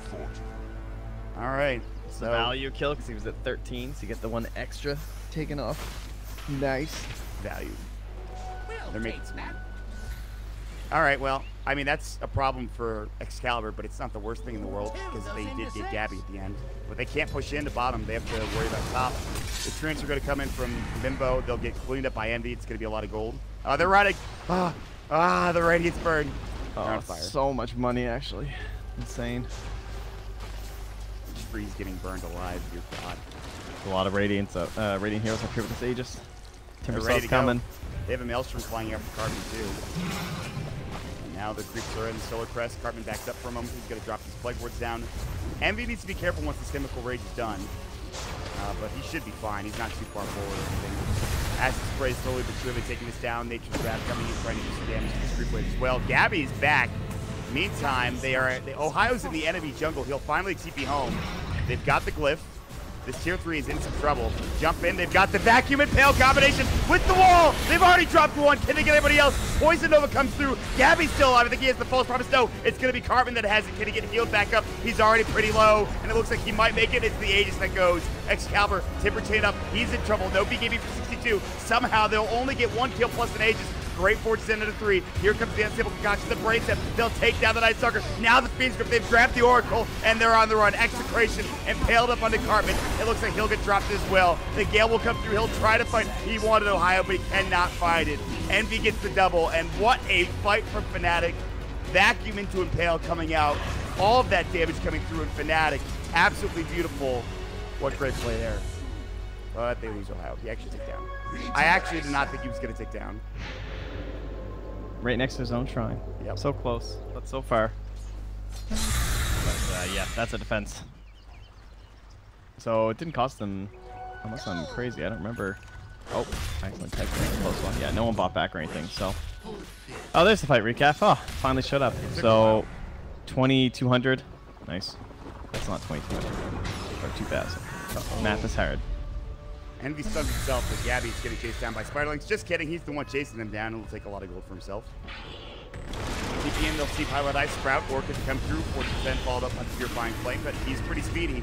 All right. So Value kill because he was at 13, so you get the one extra taken off. Nice. value. They're making some money. All right, well, I mean, that's a problem for Excalibur, but it's not the worst thing in the world because they did get Gabby at the end. But they can't push into bottom. They have to worry about top. The treants are going to come in from Bimbo. They'll get cleaned up by Envy. It's going to be a lot of gold. They're riding. The Radiant's burned. They're on fire. So much money, actually. Insane. Freeze getting burned alive. Dear God. A lot of Radiant heroes up here with this Aegis. They're ready Timbersault's to coming. go. They have a Maelstrom flying out from Cartman, too. And now the creeps are in the Solar Crest. Cartman backs up for a moment. He's going to drop his Plague Wards down. Envy needs to be careful once this Chemical Rage is done. But he should be fine. He's not too far forward or anything. Acid Spray slowly but surely taking this down. Nature's Wrath coming in, trying to do some damage to this Creep Wave as well. Gabby's back. Meantime, Ohio's in the enemy jungle. He'll finally TP home. They've got the glyph. This tier 3 is in some trouble. Jump in. They've got the vacuum and Pale combination with the wall. They've already dropped one. Can they get anybody else? Poison Nova comes through. Gabby's still alive. I think he has the false promise. No, it's going to be Cartman that has it. Can he get healed back up? He's already pretty low, and it looks like he might make it. It's the Aegis that goes. Excalibur, Timber chain up. He's in trouble. No BKB for 62. Somehow they'll only get 1 kill plus an Aegis. Great fortune into 3. Here comes the unstable concoction, the brain step. They'll take down the Night Stalker. Now the Fiend's Grip. They've grabbed the Oracle, and they're on the run. Execration impaled up on the Cartman. It looks like he'll get dropped as well. The Gale will come through. He'll try to fight. He wanted Ohio, but he cannot find it. Envy gets the double, and what a fight from Fnatic. Vacuum into Impale coming out. All of that damage coming through in Fnatic. Absolutely beautiful. What great play there. But they lose Ohio. He actually took down. I actually did not think he was going to take down. Right next to his own shrine. Yep. So close, but so far. But yeah, that's a defense. So it didn't cost them, unless I'm crazy, I don't remember. Oh, excellent tech, close one. Yeah, no one bought back or anything, so. Oh, there's the fight recap. Oh, finally showed up. So, 2,200. Nice. That's not 2,200. Or 2,000. Oh, math is hard. Envy stuns himself, but Gabby's getting chased down by Spiderlings. Just kidding, he's the one chasing them down, and will take a lot of gold for himself. TP in, they'll see Pilot Ice Sprout. Orchid to come through, 40% followed up on Purifying Flame, but he's pretty speedy.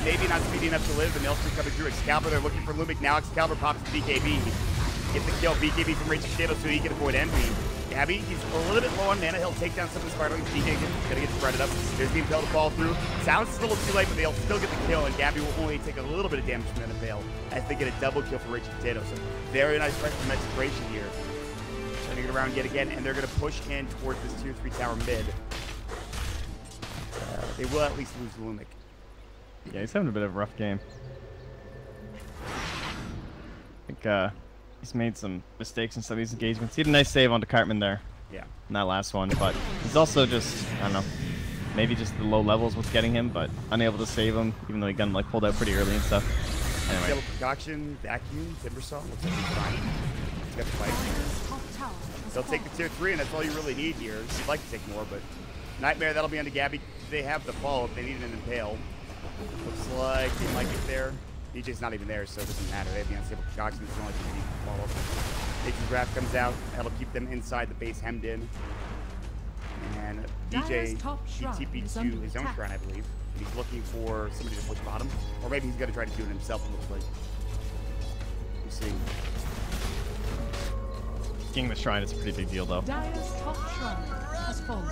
Maybe not speedy enough to live. The Maelstrom coming through. Excalibur, they're looking for Lumic. Now Excalibur pops the BKB. Get the kill, BKB from Raging Potato so he can avoid Envy. Gabby, he's a little bit low on mana. He'll take down some of the Spiderlings. DJ gonna get spreaded up. There's the Impale to fall through. Sounds a little too late, but they'll still get the kill, and Gabby will only take a little bit of damage from that Impale as they get a double kill for Raging Potato. So very nice fight from Execration here. Turning it around yet again, and they're gonna push in towards this tier 3 tower mid. They will at least lose Lumic. Yeah, he's having a bit of a rough game. I think he's made some mistakes in some of these engagements. He had a nice save onto Cartman there. Yeah. In that last one, but he's also just, I don't know, maybe just the low levels was getting him, but unable to save him, even though he got him like pulled out pretty early and stuff. Anyway. Concoction, Vacuum, Timbersaw. Looks like he's fine. He's got the fight. They'll take the tier 3, and that's all you really need here. You'd like to take more, but Nightmare, that'll be onto Gabby. They have the follow-up. They need an Impale. Looks like they might get there. DJ's not even there, so it doesn't matter. They have the unstable concoction. It's only going to be follow-up. Nature's Wrath comes out. That'll keep them inside the base hemmed in. And DJ, he TP'd to his own shrine, I believe. And he's looking for somebody to push bottom. Or maybe he's going to try to do it himself, it looks like. We'll see. King the shrine is a pretty big deal, though. Dire's top shrine has fallen.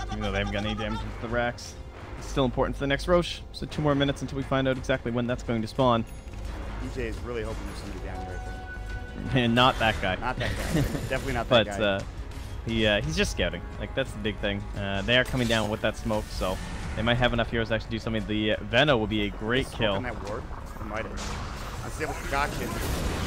Even though they haven't got any damage with the racks. It's still important for the next Roche. So 2 more minutes until we find out exactly when that's going to spawn. DJ is really hoping there's somebody down here, I think. And not that guy. Not that guy. Definitely not that guy. But he's just scouting. Like, that's the big thing. They are coming down with that smoke, so they might have enough heroes to actually do something. The Veno will be a great kill. On that ward. He might have. Unstable concoction.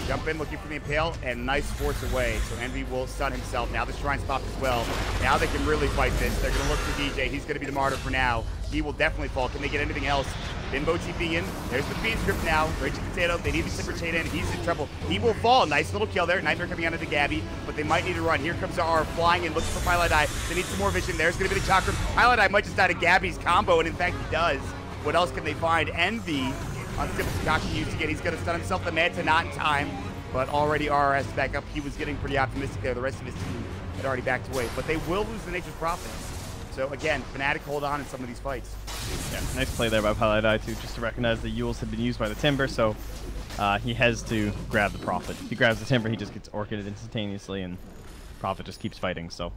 Jump in looking for the Impale, and nice force away. So Envy will stun himself. Now the Shrine's popped as well. Now they can really fight this. They're going to look for DJ. He's going to be the martyr for now. He will definitely fall. Can they get anything else? Bimbo TP in. There's the Fiend's Grip now. Raging Potato. They need the Slipper Chain in. He's in trouble. He will fall. Nice little kill there. Nightmare coming out of the Gabby, but they might need to run. Here comes the R flying in, looking for Pilot Eye. They need some more vision. There's going to be the Chakram. Pilot Eye might just die to Gabby's combo, and in fact he does. What else can they find? Envy. Unstable concoction used again. He's going to stun himself. The Manta not in time, but already RRS back up. He was getting pretty optimistic there. The rest of his team had already backed away, but they will lose the Nature's Prophet. So again, Fnatic hold on in some of these fights. Yeah, nice play there by Pilot Eye too, just to recognize the Yules had been used by the Timber, so he has to grab the Prophet. If he grabs the Timber, he just gets orchided instantaneously, and Prophet just keeps fighting, so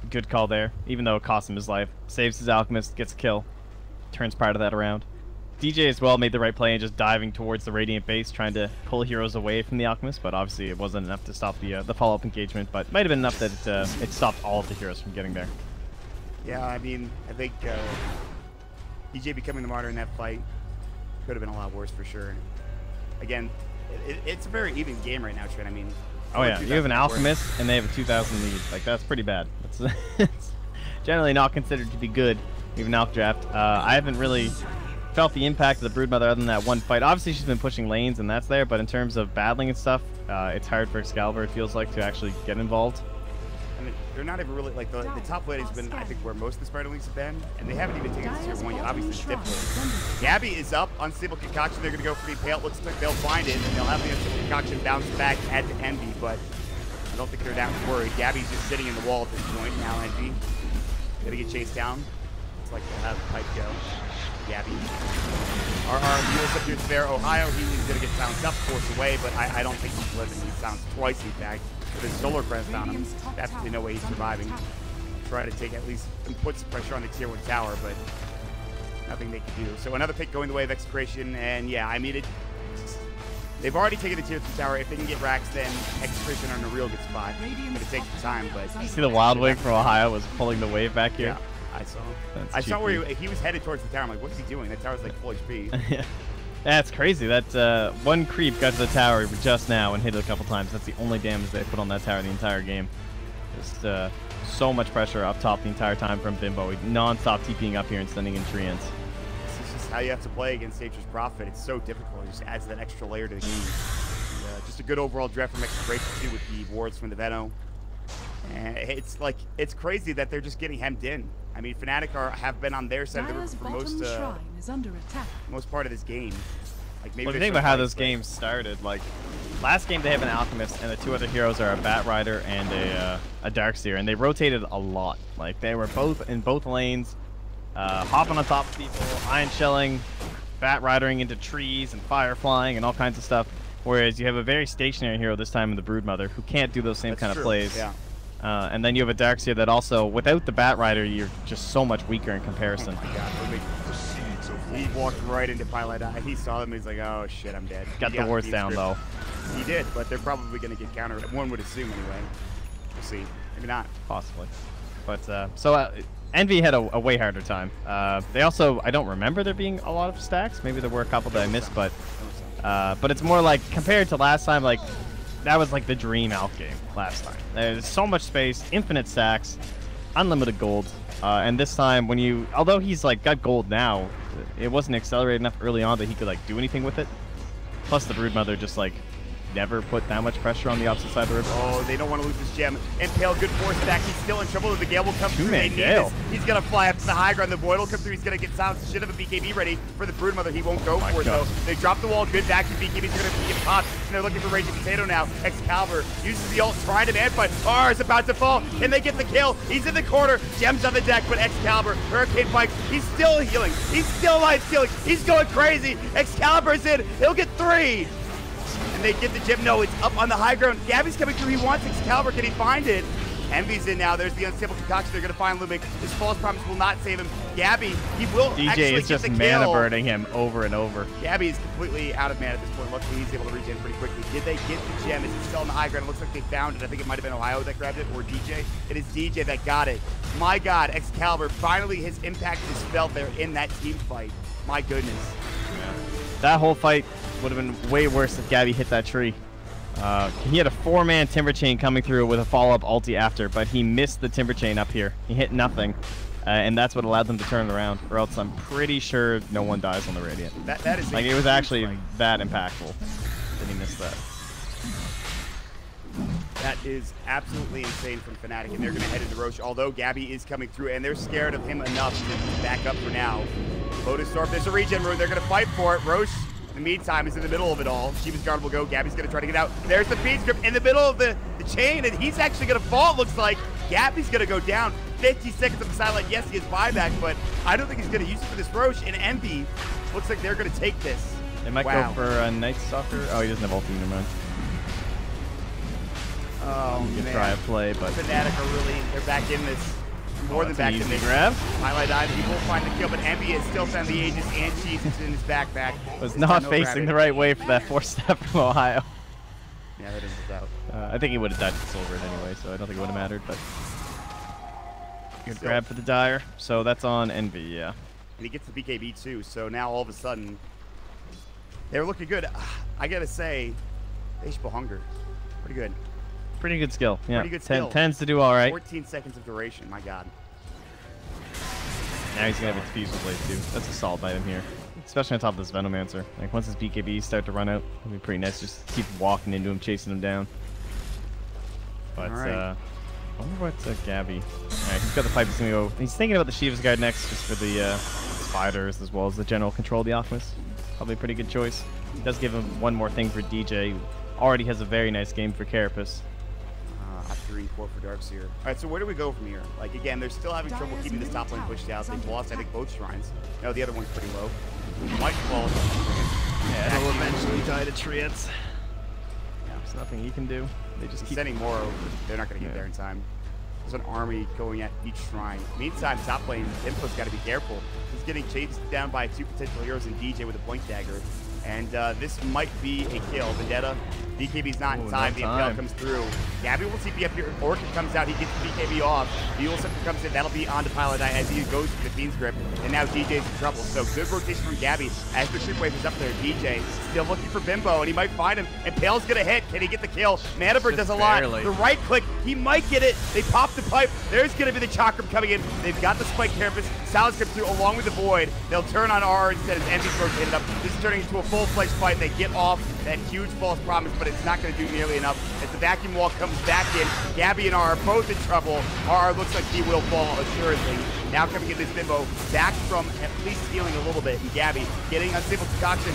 good call there. Even though it cost him his life, saves his Alchemist, gets a kill, turns part of that around. DJ as well made the right play and just diving towards the Radiant base, trying to pull heroes away from the Alchemist, but obviously it wasn't enough to stop the follow-up engagement, but it might have been enough that it stopped all of the heroes from getting there. Yeah, I mean, I think DJ becoming the martyr in that fight could have been a lot worse for sure. Again, it's a very even game right now, Trent. I mean, oh yeah, you have an Alchemist and they have a 2,000 lead. Like, that's pretty bad. It's generally not considered to be good, even Alch draft. I haven't really felt the impact of the Broodmother other than that one fight. Obviously, she's been pushing lanes and that's there, but in terms of battling and stuff, it's hard for Excalibur, it feels like, to actually get involved. I mean, they're not even really, like, the top lane has been, I think, where most of the Spider Leagues have been, and they haven't even taken it to tier 1 yet. Obviously, it's difficult. Gabby is up. Unstable Concoction. They're going to go for the Impale. Looks like they'll find it, and they'll have the Unstable Concoction bounce back at Envy, but I don't think they're that worried. Gabby's just sitting in the wall at this point. Now Envy going to get chased down. Looks like they'll have the pipe go. Gabby. RR mules up here to spare Ohio. He's going to get bounced up, forced away, but I don't think he's living. He's bounced twice, in fact. With his solar crest on him, definitely no way he's surviving. Try to take at least and put some pressure on the tier 1 tower, but nothing they can do. So another pick going the way of Execration, and yeah, I mean, they've already taken the tier 3 tower. If they can get racks, then Execration are in a real good spot. It's going to take some time, but... You see the Wild Wing from Ohio was pulling the wave back here? Yeah, I saw. I saw where he was headed towards the tower. I'm like, what's he doing? That tower's like full HP. Yeah. That's crazy. That one creep got to the tower just now and hit it a couple times. That's the only damage they put on that tower the entire game. Just so much pressure up top the entire time from Bimbo. He non-stop TPing up here and sending in treants. This is just how you have to play against Nature's Prophet. It's so difficult. It just adds that extra layer to the game. And, just a good overall draft from Execration too with the wards from the Venom. And it's crazy that they're just getting hemmed in. I mean, Fnatic have been on their side of the river for most part of this game. Like maybe think about how this game started. Like last game they have an Alchemist and the two other heroes are a Bat Rider and a Darkseer, and they rotated a lot. Like they were both in both lanes, hopping on top of people, iron shelling, Bat Ridering into trees and fire flying and all kinds of stuff. Whereas you have a very stationary hero this time in the Broodmother who can't do those same kind of plays. Yeah. And then you have a Darkseer that also, without the Bat Rider, you're just so much weaker in comparison. Oh my God, he walked right into Pilot Eye. He saw them, he's like, oh shit, I'm dead. Got the wards down though. He did, but they're probably going to get countered. One would assume anyway. We'll see. Maybe not. Possibly. But, Envy had a way harder time. They also, I don't remember there being a lot of stacks. Maybe there were a couple that I missed, but it's more like, compared to last time, like, that was like the dream Alph game last time. There's so much space, infinite stacks, unlimited gold. And this time, although he's like got gold now, it wasn't accelerated enough early on that he could like do anything with it. Plus the Broodmother just like never put that much pressure on the opposite side of the river. Oh, they don't want to lose this gem. Impale, good force back. He's still in trouble. The Gale will come through. Two-man Gale. He's going to fly up to the high ground. The Void will come through. He's going to get silenced. Should have a BKB ready for the Broodmother. He won't go for it, though. They drop the wall. Good back to BKB. He's going to get popped. And they're looking for Raging Potato now. Excalibur uses the ult, trying to man fight. R is about to fall. Can they get the kill? He's in the corner. Gems on the deck, but Excalibur, Hurricane Pike, he's still healing. He's still life stealing. He's going crazy. Excalibur's in. He'll get 3. And they get the gem. No, it's up on the high ground. Gabby's coming through. He wants Excalibur. Can he find it? Envy's in now. There's the Unstable Concoction. They're going to find Lumic. His false promise will not save him. Gabby, he will DJ actually is just get the mana kill. burning him over and over. Gabby is completely out of mana at this point. Luckily, he's able to regen pretty quickly. Did they get the gem? Is it still on the high ground? It looks like they found it. I think it might have been Ohio that grabbed it, or DJ. It is DJ that got it. My God, Excalibur, finally his impact is felt there in that team fight. My goodness. Yeah. That whole fight would have been way worse if Gabby hit that tree. He had a 4-man Timber Chain coming through with a follow-up ulti after, but he missed the Timber Chain up here. He hit nothing, and that's what allowed them to turn it around, or else I'm pretty sure no one dies on the Radiant. That is like, it was actually that impactful that he missed that. That is absolutely insane from Fnatic, and they're going to head into Roche, although Gabby is coming through, and they're scared of him enough to back up for now. Lotus Storm, there's a regen rune. They're going to fight for it. Roche, in the meantime, is in the middle of it all. Shiva's guard will go. Gabby's going to try to get out. There's the feed script in the middle of the chain, and he's actually going to fall, it looks like. Gabby's going to go down. 50 seconds of the sideline. Yes, he has buyback, but I don't think he's going to use it for this Roche. And Envy looks like they're going to take this. They might go for a Night Stalker. Oh, he doesn't have ulti, never mind. Oh, man. Try a play, but Fnatic are really, they're back in this. More than back in this. Grab. Highlight dive. He will find the kill, but Envy has still found the Aegis and Cheese in his backpack. Was not facing the right way for that 4-step from Ohio. Yeah, that is without. I think he would have died to Silver anyway, so I don't think it would have mattered, but good grab for the Dire. So that's on Envy, yeah. And he gets the BKB too, so now all of a sudden they're looking good. I gotta say, Ishbal Hunger, pretty good. Pretty good skill, yeah. Pretty good skill. Tends to do all right. 14 seconds of duration, my God. Now he's gonna have a Diffusal Blade too. That's a solid item here, especially on top of this Venomancer. Like once his BKBs start to run out, it'll be pretty nice. Just keep walking into him, chasing him down. But I wonder what's Gabby. Alright, he's got the pipe. He's gonna go. He's thinking about the Shiva's Guard next, just for the spiders as well as the general control of the Alchemist. Probably a pretty good choice. It does give him one more thing for DJ, who already has a very nice game for Carapace. After E4 for Darkseer. All right, so where do we go from here? Like, again, they're still having trouble keeping this top lane pushed out. They've lost, I think, both shrines. No, the other one's pretty low. Might fall. Yeah, it'll eventually die to Treants. Yeah, there's nothing he can do. They just keep sending more over. They're not going to get there in time. There's an army going at each shrine. Meantime, top lane, Info's got to be careful. He's getting chased down by 2 potential heroes and DJ with a point dagger. And this might be a kill. Vendetta, BKB's not in time. The Impale comes through. Gabby will TP up here. Orchid comes out. He gets the BKB off. The Eul Scepter comes in. That'll be onto Paladin as he goes for the Fiend's Grip. And now DJ's in trouble. So good rotation from Gabby. As the Creep Wave is up there, DJ still looking for Bimbo, and he might find him. Impale's going to hit. Can he get the kill? Manabird does a lot. The right click. He might get it. They pop the pipe. There's going to be the Chakram coming in. They've got the Spike Carapace. Sal's Grip through along with the Void. They'll turn on R instead as Envy's rotated up. This is turning into a full-fledged fight. They get off that huge false promise, but it's not going to do nearly enough. As the vacuum wall comes back in, Gabby and R are both in trouble. R looks like he will fall assuredly. Now coming in this Bimbo, back from at least healing a little bit. And Gabby getting unstable concoction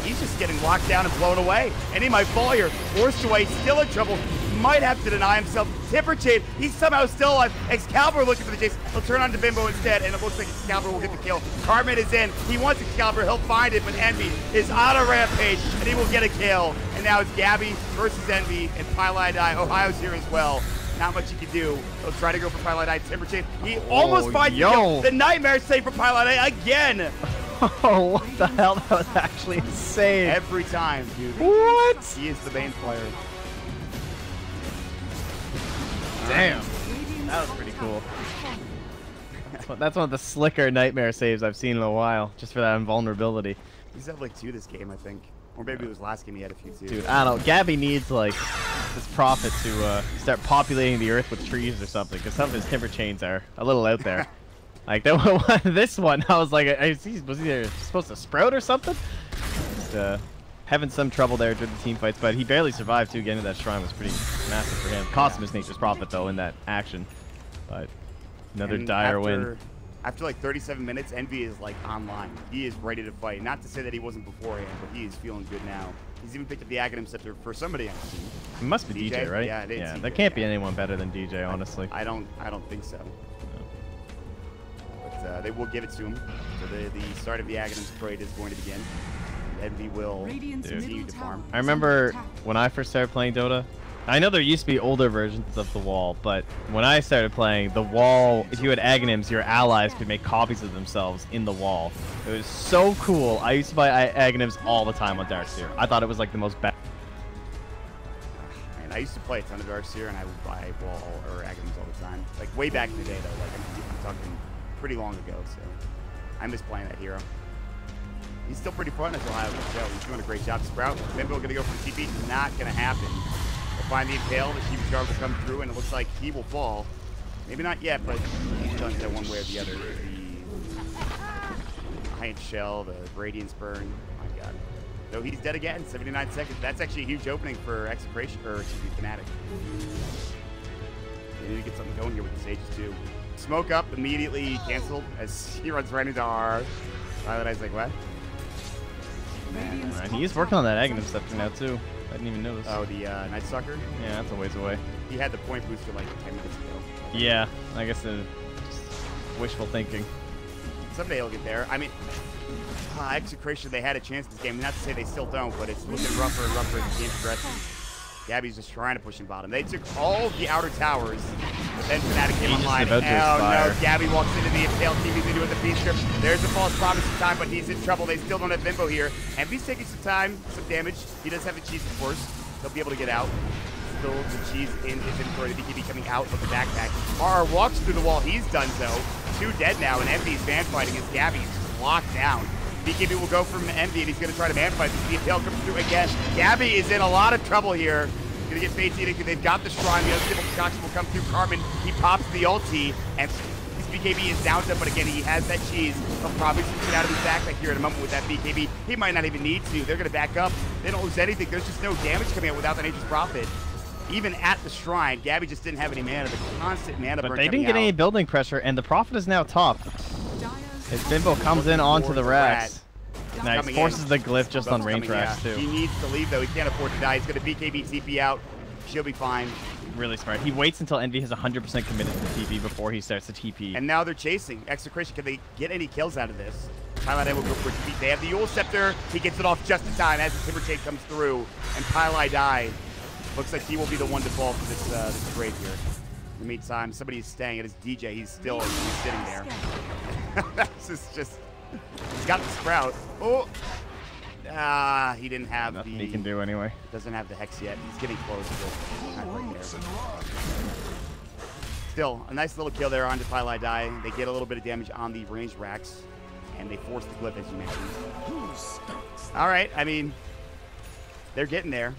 he's just getting locked down and blown away. And he might fall here, forced away, still in trouble. Might have to deny himself. Timber Chain, he's somehow still alive. Excalibur looking for the chase. He'll turn on to Bimbo instead, and it looks like Excalibur will get the kill. Cartman is in. He wants Excalibur. He'll find it, but Envy is on a rampage, and he will get a kill. And now it's Gabby versus Envy, and Paladin. Ohio's here as well. Not much he can do. He'll try to go for Paladin. Timber Chain. He almost finds the kill. The Nightmare save for Paladin again. Oh, what the hell? That was actually insane. Every time, dude. What? He is the main player. Damn. That was pretty cool. That's one of the slicker Nightmare saves I've seen in a while, just for that invulnerability. He's had like 2 this game, I think. Or maybe it was last game he had a few too. Dude, I don't know. Gabby needs, like, this Prophet to start populating the earth with trees or something, because some of his timber chains are a little out there. Like, this one, I was like, was he supposed to sprout or something? Just, having some trouble there during the team fights, but he barely survived, too. Getting to that shrine was pretty massive for him. Cost him his Nature's Prophet, though, in that action. But another dire win. After like 37 minutes, Envy is like online. He is ready to fight. Not to say that he wasn't beforehand, but he is feeling good now. He's even picked up the Aghanim Scepter for somebody on the team. It must be DJ, right? Yeah, it is DJ, there can't be anyone better than DJ, honestly. I don't think so. But they will give it to him. So the start of the Aghanim's parade is going to begin. Envy will continue to farm. I remember when I first started playing Dota, I know there used to be older versions of the wall, but when I started playing, the wall, if you had Aghanims, your allies could make copies of themselves in the wall. It was so cool. I used to buy Aghanims all the time on Darkseer. I thought it was like the most bad. And I used to play a ton of Darkseer, and I would buy wall or Aghanims all the time. Like way back in the day, though. Like I'm talking pretty long ago, so I miss playing that hero. He's still pretty fun as Ohio show. He's doing a great job. Sprout, Bimbo going to go for the TP. Not going to happen. We'll find the Impale. The Shiva Guard will come through, and it looks like he will fall. Maybe not yet, but he's done that one way or the other. The Giant Shell, the Radiance Burn. My God. Though he's dead again. 79 seconds. That's actually a huge opening for Execration, or excuse me, Fnatic. They need to get something going here with the Sages, too. Smoke up, immediately canceled as he runs right into R. Paladin's like, what? Right, he is working on that Aghanim Scepter now, too. I didn't even notice. Oh, the Night Stalker? Yeah, that's a ways away. He had the point booster like 10 minutes ago. Yeah, I guess just wishful thinking. Someday he'll get there. I mean, Execration, they had a chance this game. Not to say they still don't, but it's looking rougher and rougher as the game progresses. Gabby's just trying to push him bottom. They took all of the outer towers, but then Fnatic came online. Oh no, Gabby walks into the Impale team. He's into it with the Beast Grip. There's a false promise of time, but he's in trouble. They still don't have Bimbo here. Envy's taking some time, some damage. He does have the cheese, of course. He'll be able to get out. Still the cheese in his inventory. The BKB coming out of the backpack. R walks through the wall. He's done so. 2 dead now, and Envy's man fighting against Gabby. He's locked down. BKB will go from Envy, and he's going to try to man fight. The Impale comes through again. Gabby is in a lot of trouble here. Going to get Fate's Edict. They've got the Shrine. The unstable concoction will come through Cartman. He pops the ulti, and his BKB is down to him, but again, he has that cheese. He'll probably switch it out of his backpack here in a moment with that BKB. He might not even need to. They're going to back up. They don't lose anything. There's just no damage coming out without the Nature's Prophet. even at the shrine, Gabby just didn't have any mana. The constant mana burn. But they didn't get any building pressure, and the Prophet is now top. As Bimbo comes in onto the racks. Nice, forces the glyph just on range racks too. He needs to leave though. He can't afford to die. He's going to BKB TP out. She'll be fine. Really smart. He waits until Envy has 100% committed to the TP before he starts to TP. And now they're chasing. Execration, can they get any kills out of this? Pylai will go for a TP. They have the Yule Scepter. He gets it off just in time as the Timber Chain comes through. And Pylai die. Looks like he will be the one to fall for this trade here. In the meantime, somebody is staying. It is DJ. He's still sitting there. This is just... He's got the Sprout. Oh! He didn't have Nothing the... he can do anyway. Doesn't have the Hex yet. He's getting close to it. Right there. Still, a nice little kill there onto Pylai Die. They get a little bit of damage on the range racks, and they force the glyph, as you mentioned. All right, I mean, they're getting there.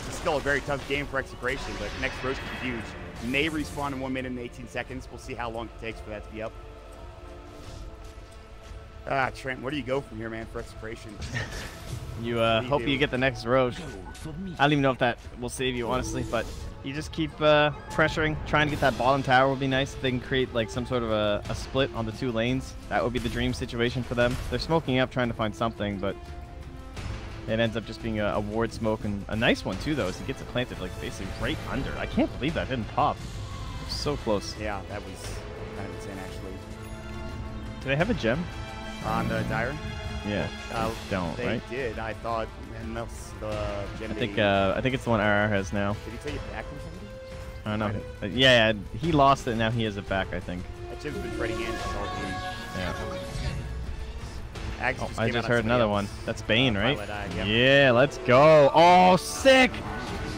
It's still a very tough game for Execration, but next roast is huge. May respawn in 1 minute and 18 seconds. We'll see how long it takes for that to be up. Trent, where do you go from here, man, for Execration? You hope you get the next Roche. I don't even know if that will save you, honestly, but you just keep pressuring, trying to get that bottom tower would be nice. If they can create like some sort of a split on the 2 lanes, that would be the dream situation for them. They're smoking up, trying to find something, but it ends up just being a ward smoke, and a nice one too, though, as he gets it planted like basically right under. I can't believe that didn't pop. So close. Yeah, that was kind of insane, actually. Do they have a gem? On the Dire? Yeah. Don't, they right? did, I thought. And that's the gem. I think it's the one RR has now. Did he take it back from somebody? I don't know. Yeah, he lost it, and now he has it back, I think. That gem's been trading in this whole game. Yeah. Axe I just heard another one. That's Bane, right? Yep. Yeah, let's go. Oh, sick!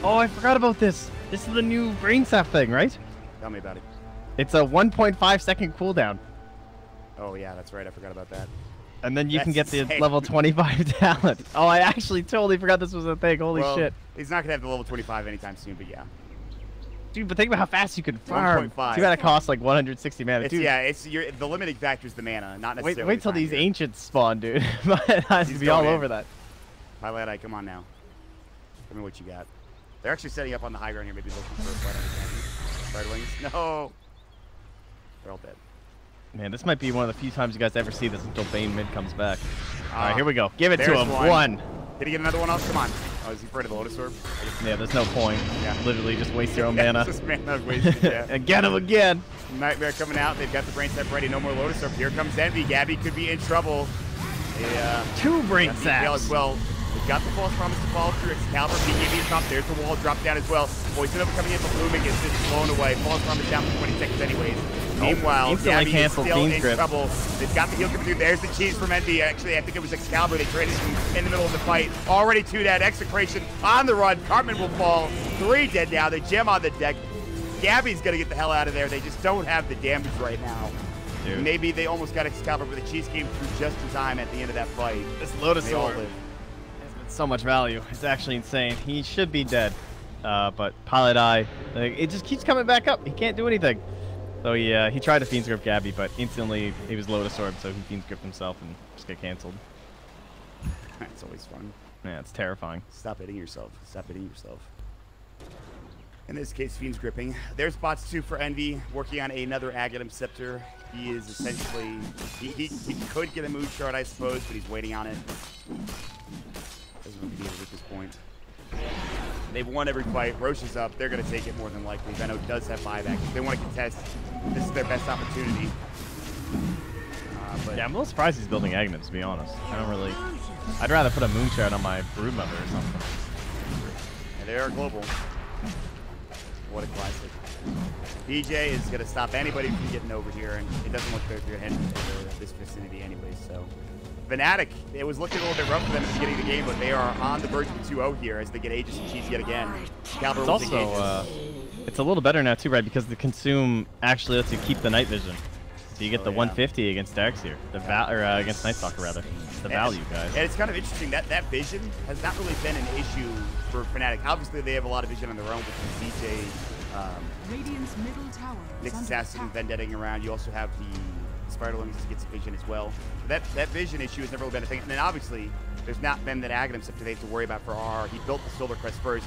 Oh, I forgot about this. This is the new Brain Sap thing, right? Tell me about it. It's a 1.5 second cooldown. Oh, yeah, that's right. I forgot about that. And then you can get the insane. level 25 talent. Oh, I actually totally forgot this was a thing. Holy shit. He's not going to have the level 25 anytime soon, but yeah. Dude, but think about how fast you could farm. 1.5. Too bad it costs like 160 mana. Dude. Yeah, the limiting factor is the mana, not necessarily Wait till the time these here. ancients spawn, dude. It has to be all over that. Pylai, come on now. Tell me what you got. They're actually setting up on the high ground here, maybe looking for a fight on the wings. No! They're all dead. Man, this might be one of the few times you guys ever see this until Bane mid comes back. All right, here we go. Give it to him. One. Did he get another one off? Come on. Oh, is he afraid of the Lotus Orb? Yeah, there's no point. Yeah. Literally just waste your own mana. Just mana wasted, yeah. And get him again. Nightmare coming out. They've got the Brain Sap ready. No more Lotus Orb. Here comes Envy. Gabby could be in trouble. They, 2 Brain Saps. As well. They've got the false promise to follow through. Excalibur, BKB top. There's the wall. Drop down as well. Poison Nova coming in, but Blooming is just blown away. False promise down for 20 seconds anyways. Meanwhile, Gabby is still in trouble. They've got the heal coming through. There's the cheese from Envy. Actually, I think it was Excalibur. They traded him in the middle of the fight. Already 2 dead. Execration on the run. Cartman will fall. 3 dead now. The gem on the deck. Gabby's going to get the hell out of there. They just don't have the damage right now. Dude. Maybe they almost got Excalibur, but the cheese came through just in time at the end of that fight. This Lotus Orb has been so much value. It's actually insane. He should be dead. But Pylai, it just keeps coming back up. He can't do anything. So he tried to Fiend's Grip Gabby, but instantly he was Lotus Orb, so he Fiend's Gripped himself and just get canceled. It's always fun. Yeah, it's terrifying. Stop hitting yourself. Stop hitting yourself. In this case, Fiend's Gripping. There's bots 2 for Envy, working on another Aghanim Scepter. He is essentially... He could get a move shard, I suppose, but he's waiting on it. Doesn't really need it at this point. They've won every fight. Roche is up. They're going to take it more than likely. Venno does have buyback. If they want to contest, this is their best opportunity. Yeah, I'm a little surprised he's building Aghanims, to be honest. I don't really... I'd rather put a Moonshard on my Broodmother or something. And they are global. What a classic. DJ is going to stop anybody from getting over here, and it doesn't look good if you're heading into this vicinity anyway, so... Fnatic, it was looking a little bit rough for them at the beginning of the game, but they are on the verge of 2-0 here as they get Aegis and Cheese yet again. It's also, it's a little better now too, right? Because the Consume actually lets you keep the night vision. So you get the 150 against Darkseer, against Night Stalker rather. The value, guys. And it's kind of interesting that that vision has not really been an issue for Fnatic. Obviously, they have a lot of vision on their own with the CJ, Radiant's middle tower Nick's Assassin, Vendetting around. You also have the Spider Lungs to get some vision as well. That vision issue has never really been a thing. And then obviously, there's not been that Aghanim Scepter they have to worry about for R. He built the Solar Crest first.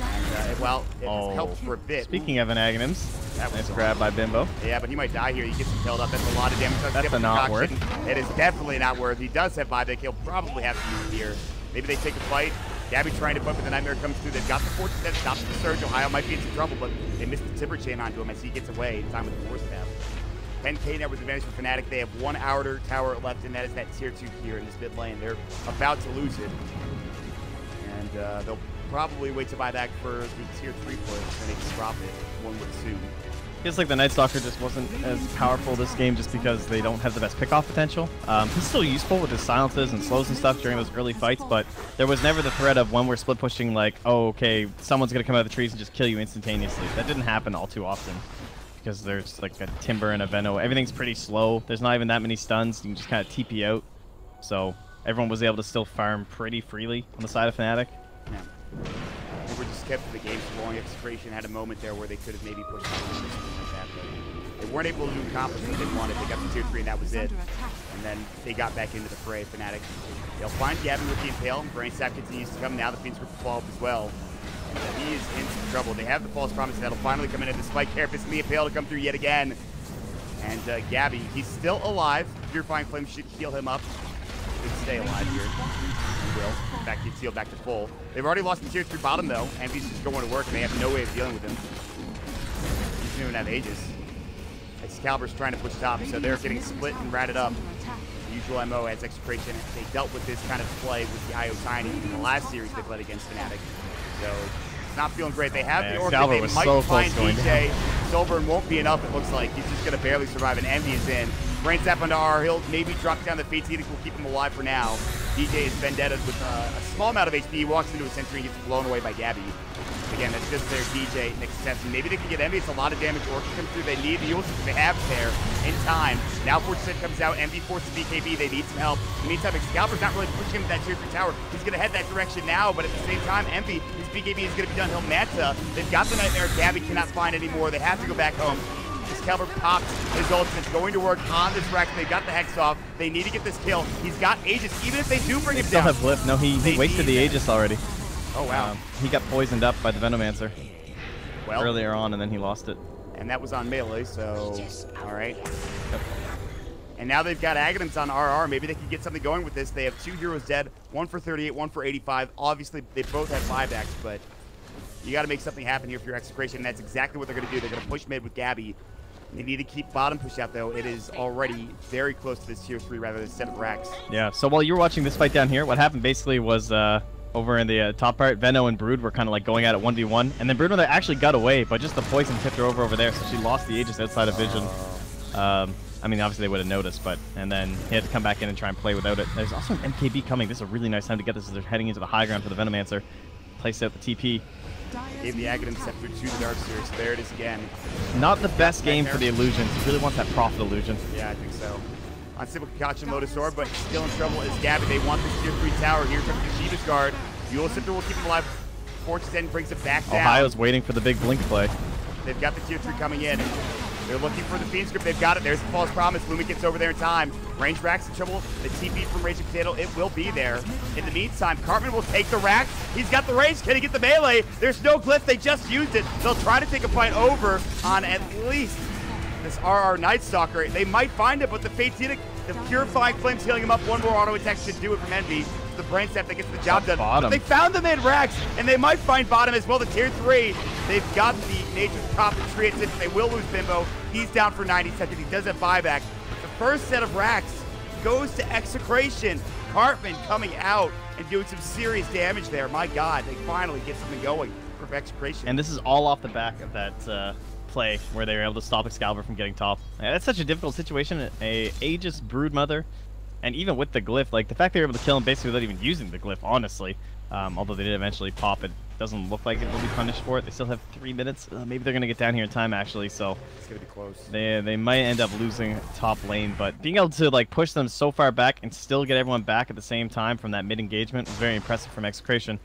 And, well, it helped for a bit. Speaking of an Aghanims, that was nice grab by Bimbo. Yeah, but he might die here. He gets him killed up. That's a lot of damage. That's a not worth. It is definitely not worth. He does have buyback. He'll probably have to use it here. Maybe they take a fight. Gabby trying to fight, but the Nightmare comes through. They've got the force that stops the surge. Ohio might be in some trouble, but they missed the Timber Chain onto him as he gets away in time with the force tap. 10k net with advantage for Fnatic. They have one outer tower left, and that is that tier 2 here in this mid lane. They're about to lose it. And they'll probably wait to buy back for the tier 3 play, and they can drop it. One would assume. Feels like the Night Stalker just wasn't as powerful this game just because they don't have the best pickoff potential. He's still useful with his silences and slows and stuff during those early fights, but there was never the threat of when we're split pushing like, oh, okay, someone's going to come out of the trees and just kill you instantaneously. That didn't happen all too often because there's like a Timber and a Veno. Everything's pretty slow. There's not even that many stuns. You can just kind of TP out. So everyone was able to still farm pretty freely on the side of Fnatic. Yeah. Nobar just kept the game flowing. Execration had a moment there where they could have maybe pushed something like that, but they weren't able to accomplish what they wanted. They got to tier 3 and that was it. And then they got back into the fray. Fnatic, they'll find Gavin with the Impale. Brainsap continues to come. Now the Fiends group will fall up as well. And he is in some trouble. They have the false promise that'll finally come in at the Spike Carapace and the Impale to come through yet again. And Gabby, he's still alive. Purifying Flame should heal him up. He should stay alive here. He will. In fact, he's healed back to full. They've already lost the tier 3 bottom though. Envy's just going to work and they have no way of dealing with him. He doesn't even have Aegis. Excalibur's trying to push top, so they're getting split and ratted up. The usual MO as Execration. They dealt with this kind of play with the IO Tiny in the last series they played against Fnatic. So it's not feeling great. They have the Orchid. They might find DJ. Silburn won't be enough, it looks like. He's just going to barely survive, and Envy is in. Brainsap onto R. He'll maybe drop down the Fates. Edict will keep him alive for now. DJ is Vendetta with a small amount of HP. He walks into a sentry and gets blown away by Gabby. Again, that's just their DJ next assassin. Maybe they can get Envy. It's a lot of damage. Orchid comes through. They need the Ultimate. They have there in time. Now Fortune comes out. Envy forces BKB. They need some help. In the meantime, Excalibur's not really pushing him to that tier 3 tower. He's going to head that direction now, but at the same time, Envy, his BKB is going to be done. He'll Manta. They've got the Nightmare. Gabby cannot find anymore. They have to go back home. Excalibur popped his ultimate. It's going to work on this Rex. They've got the Hex off. They need to get this kill. He's got Aegis. Even if they do bring him down. Still have Glyph. No, he wasted the Aegis already. Oh, wow. He got poisoned up by the Venomancer well, earlier on, and then he lost it. And that was on melee, so all right. Yep. And now they've got Aghanims on RR. Maybe they can get something going with this. They have 2 heroes dead, 1 for 38, 1 for 85. Obviously, they both have buybacks, but you got to make something happen here for your Execration, and that's exactly what they're going to do. They're going to push mid with Gabby. They need to keep bottom push out, though. It is already very close to this tier 3 rather than 7 racks. Yeah, so while you were watching this fight down here, what happened basically was over in the top part, Veno and Brood were kind of like going at it 1v1, and then Broodmother actually got away, but just the poison tipped her over there, so she lost the Aegis outside of vision. I mean, obviously they would have noticed, but, and then he had to come back in and try and play without it. There's also an MKB coming. This is a really nice time to get this as they're heading into the high ground for the Venomancer. Place out the TP. Gave the Aghanim Scepter to the Darkseer, so there it is again. Not the best game for the Illusions. He really wants that Prophet Illusion. Yeah, I think so. On Simple Concoction, Lotus Sword, but still in trouble is Gabby. They want this tier 3 tower. Here comes the Shiva's Guard. Dual Scepter will keep him alive. Fortune 10 brings it back down. Ohio's waiting for the big blink play. They've got the tier 3 coming in. They're looking for the Fiend script. They've got it. There's the False Promise. Lumi gets over there in time. Range Rack's in trouble. The TP from Raging Potato, it will be there. In the meantime, Cartman will take the Rack. He's got the range. Can he get the melee? There's no Glyph. They just used it. They'll try to take a fight over on at least this RR Night Stalker. They might find it, but the Fate's Edict, the Purifying Flames healing him up. One more auto attack should do it from Envy. The brain step that gets the job done. But they found the mid racks, and they might find bottom as well. The tier 3, they've got the Nature's Prophet Tree. They will lose Bimbo. He's down for 90 seconds. He does have buyback. The first set of racks goes to Execration. Cartman coming out and doing some serious damage there. My God, they finally get something going for Execration. And this is all off the back of that play where they were able to stop Excalibur from getting top. That's such a difficult situation. A Aegis Broodmother. And even with the Glyph, like the fact they were able to kill him basically without even using the Glyph, honestly. Although they did eventually pop it, doesn't look like it will be punished for it. They still have 3 minutes. Maybe they're going to get down here in time, actually. So it's going to be close. They might end up losing top lane. But being able to like push them so far back and still get everyone back at the same time from that mid engagement was very impressive from Execration.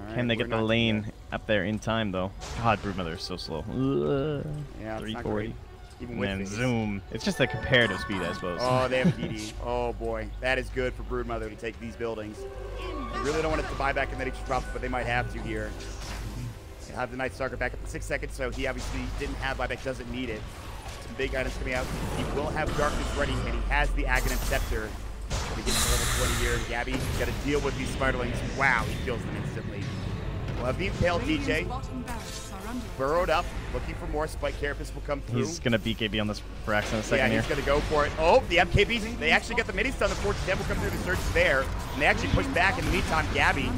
Right, can they get the lane up there in time, though? God, Broodmother is so slow. Yeah, 340. Even with and zoom. It's just a comparative speed, I suppose. Oh, they have PD. Oh, boy. That is good for Broodmother to take these buildings. Really don't want it to buy back and then extra drops, but they might have to here. They have the Night Stalker back up to 6 seconds, so he obviously didn't have buyback, doesn't need it. Some big items coming out. He will have Darkness ready, and he has the Aghanim Scepter. When he gets to level 20 here, Gabby's got to deal with these Spiderlings. Wow, he kills them instantly. We'll have the Impale DJ. Burrowed up, looking for more. Spike Carapace will come through. He's going to BKB on this Brax in a second here. Yeah, he's going to go for it. Oh, the MKBs, they actually got the mini stun. The Fortune 10 will come through. The Surge is there. And they actually push back. In the meantime, Gabby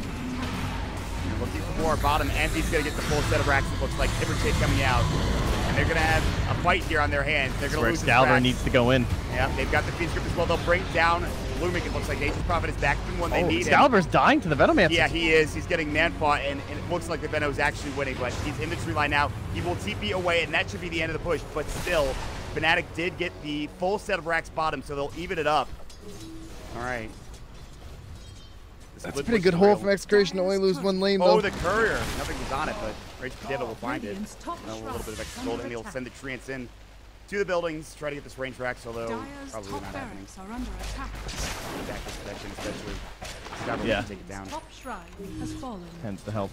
looking for more bottom. Envy's going to get the full set of racks. It looks like Timbershade coming out. And they're going to have a fight here on their hands. They're going to lose Excalibur needs to go in. Yeah, they've got the Fiend Script as well. They'll bring down Lumic. It looks like Nature's Prophet is back to them when they need him. Excalibur's dying to the Venomancer. Yeah, he is. He's getting man-fought, and it looks like the Veno's actually winning, but he's in the tree line now. He will TP away, and that should be the end of the push, but still, Fnatic did get the full set of racks bottom, so they'll even it up. All right. That's a pretty good hole from Execration to only lose 1 lane, though. Oh, the Courier. Nothing was on it, but Rage Potato will find it. A little bit of extra gold, and he'll send the Treants in to the buildings, try to get this range racks, although probably not happening. Attack this protection, especially. Yeah. Take it down. Hence the help.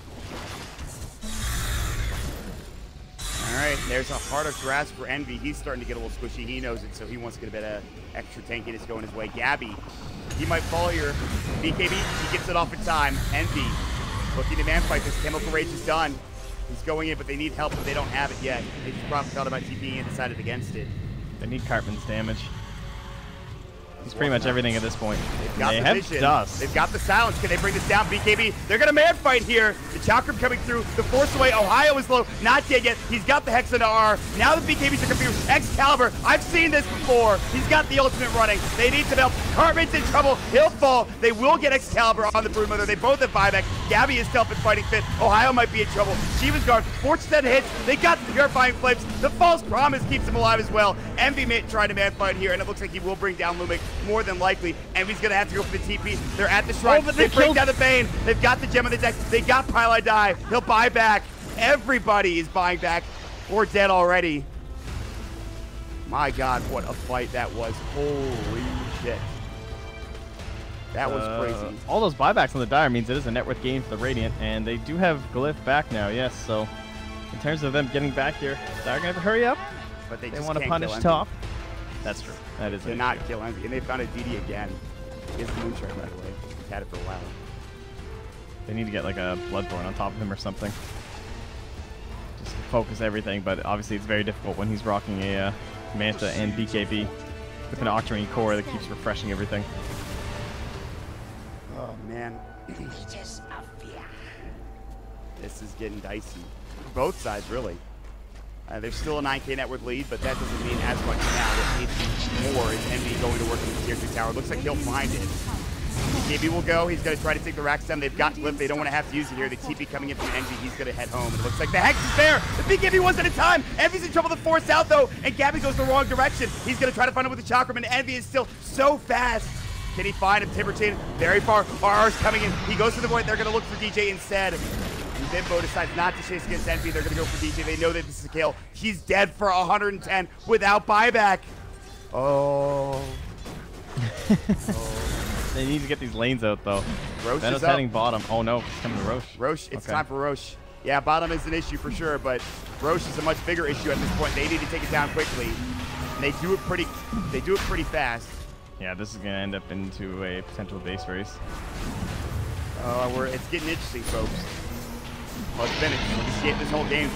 All right, there's a Heart of Grasp for Envy. He's starting to get a little squishy. He knows it, so he wants to get a bit of extra tankiness going his way. Gabby, he might fall here. BKB, he gets it off in time. Envy, looking to man fight this. Chemical Rage is done. He's going in, but they need help, but they don't have it yet. They just probably thought about TPing and decided against it. They need Cartman's damage. He's pretty much everything at this point. They've got they the have vision. dust. They've got the silence. Can they bring this down? BKB, they're going to man fight here. The Chakram coming through. The Force away. Ohio is low. Not dead yet. He's got the Hex into R. Now the BKBs are confused. Excalibur, I've seen this before. He's got the ultimate running. They need some help. Cartman's in trouble. He'll fall. They will get Excalibur on the Broodmother. They both have buyback. Gabby is still fighting fit. Ohio might be in trouble. Shiva's guard. Fortune hits. They got the Purifying Flames. The False Promise keeps him alive as well. Envy trying to man fight here, and it looks like he will bring down Lumic more than likely. Envy's going to have to go for the TP. They're at the shrine. They bring down the Bane. They've got the gem on the deck. They got Pile Die. He'll buy back. Everybody is buying back or dead already. My God, what a fight that was. Holy shit. That was crazy. All those buybacks on the Dire means it is a net worth gain for the Radiant, and they do have Glyph back now, yes. So in terms of them getting back here, Dire going to hurry up. But they want to punish Top. That's true. That is They're not kill Envy. And they found a DD again. He has the Moonshine, by the way. He's had it for a while. They need to get like a Bloodborne on top of him or something. Just focus everything, but obviously it's very difficult when he's rocking a Manta and BKB with an Octarine core that keeps refreshing everything. Oh, man. This is getting dicey. Both sides, really. There's still a 9K net worth lead, but that doesn't mean as much now. It needs more. Is Envy going to work in the tier 2 tower? Looks like he'll find it. KB will go. He's going to try to take the racks down. They've got Glyph. They don't want to have to use it here. The TP coming in from Envy. He's going to head home. It looks like the Hex is there. The BKB was at a time. Envy's in trouble to force out, though, and Gabby goes the wrong direction. He's going to try to find him with the Chakram, and Envy is still so fast. Can he find him? Timberchain very far. RR's coming in. He goes to the void. They're going to look for DJ instead. And Bimbo decides not to chase against Envy. They're going to go for DJ. They know that this is a kill. He's dead for 110 without buyback. Oh. They need to get these lanes out, though. Roche Veno's is up. heading bottom. Oh, no. It's coming to Roche. Roche, it's time for Roche. Yeah, bottom is an issue for sure, but Roche is a much bigger issue at this point. They need to take it down quickly. And they do it pretty fast. Yeah, this is going to end up into a potential base race. It's getting interesting, folks. Let's finish. Let's get this whole game.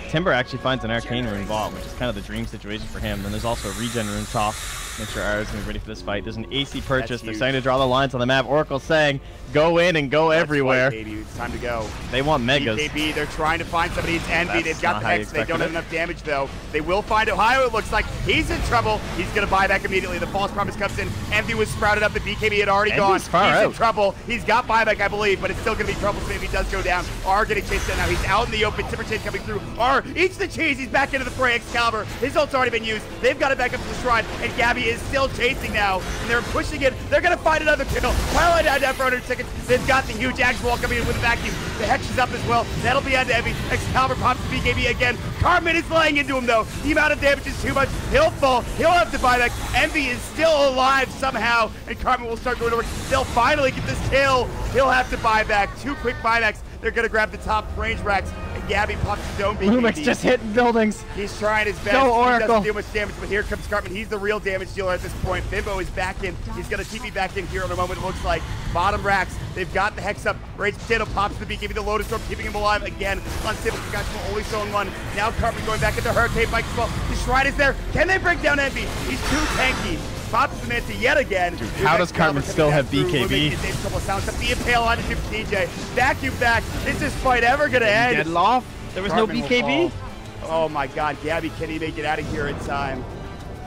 Timber actually finds an Arcane Rune bot, which is kind of the dream situation for him. Then there's also a regen rune top. Make sure Ara's going to be ready for this fight. There's an AC purchase. They're starting to draw the lines on the map. Oracle saying, go in and go everywhere. Right, baby. It's time to go. They want megas. BKB, they're trying to find somebody. It's Envy. They've got the Hex. They don't have enough damage, though. They will find Ohio, it looks like. He's in trouble. He's going to buy back immediately. The False Promise comes in. Envy was sprouted up. The BKB had already gone. He's in trouble. He's got buyback, I believe, but it's still going to be trouble if he does go down. R getting chased down now. He's out in the open. Timberchain coming through. R Excalibur eats the cheese. He's back into the fray. Excalibur, his ult's already been used. They've got it back up to the shrine, and Gabby is still chasing now, and they're pushing it. They're going to find another kill. Twilight down for 100 seconds. They've got the huge Axe wall coming in with a vacuum. The Hex is up as well. That'll be on to Envy. Excalibur pops the BKB again. Cartman is laying into him, though. The amount of damage is too much. He'll fall. He'll have to buy back. Envy is still alive somehow, and Cartman will start going to work. They'll finally get this kill. He'll have to buy back. 2 quick buybacks. They're going to grab the top range racks, and Gabby pops his own BKB. Lumix just hitting buildings. He's trying his best. Go, He Oracle. doesn't do much damage, but here comes Cartman. He's the real damage dealer at this point. Bimbo is back in. He's going to TP back in here in a moment, it looks like. Bottom racks. They've got the Hex up. Rage Potato pops the BKB, the Lotus Storm, keeping him alive again. Unstable Concussion will only show in one. Now Cartman going back into Hurricane Bike as well. The Shrine is there. Can they bring down Envy? He's too tanky. Pops the Manta yet again. Dude, how does Cartman still have BKB? The Impale on to DJ. Vacuum back. Is this fight ever going to end? Dead off? There was Cartman no will BKB? fall. Oh my god, Gabby, can he make it out of here in time?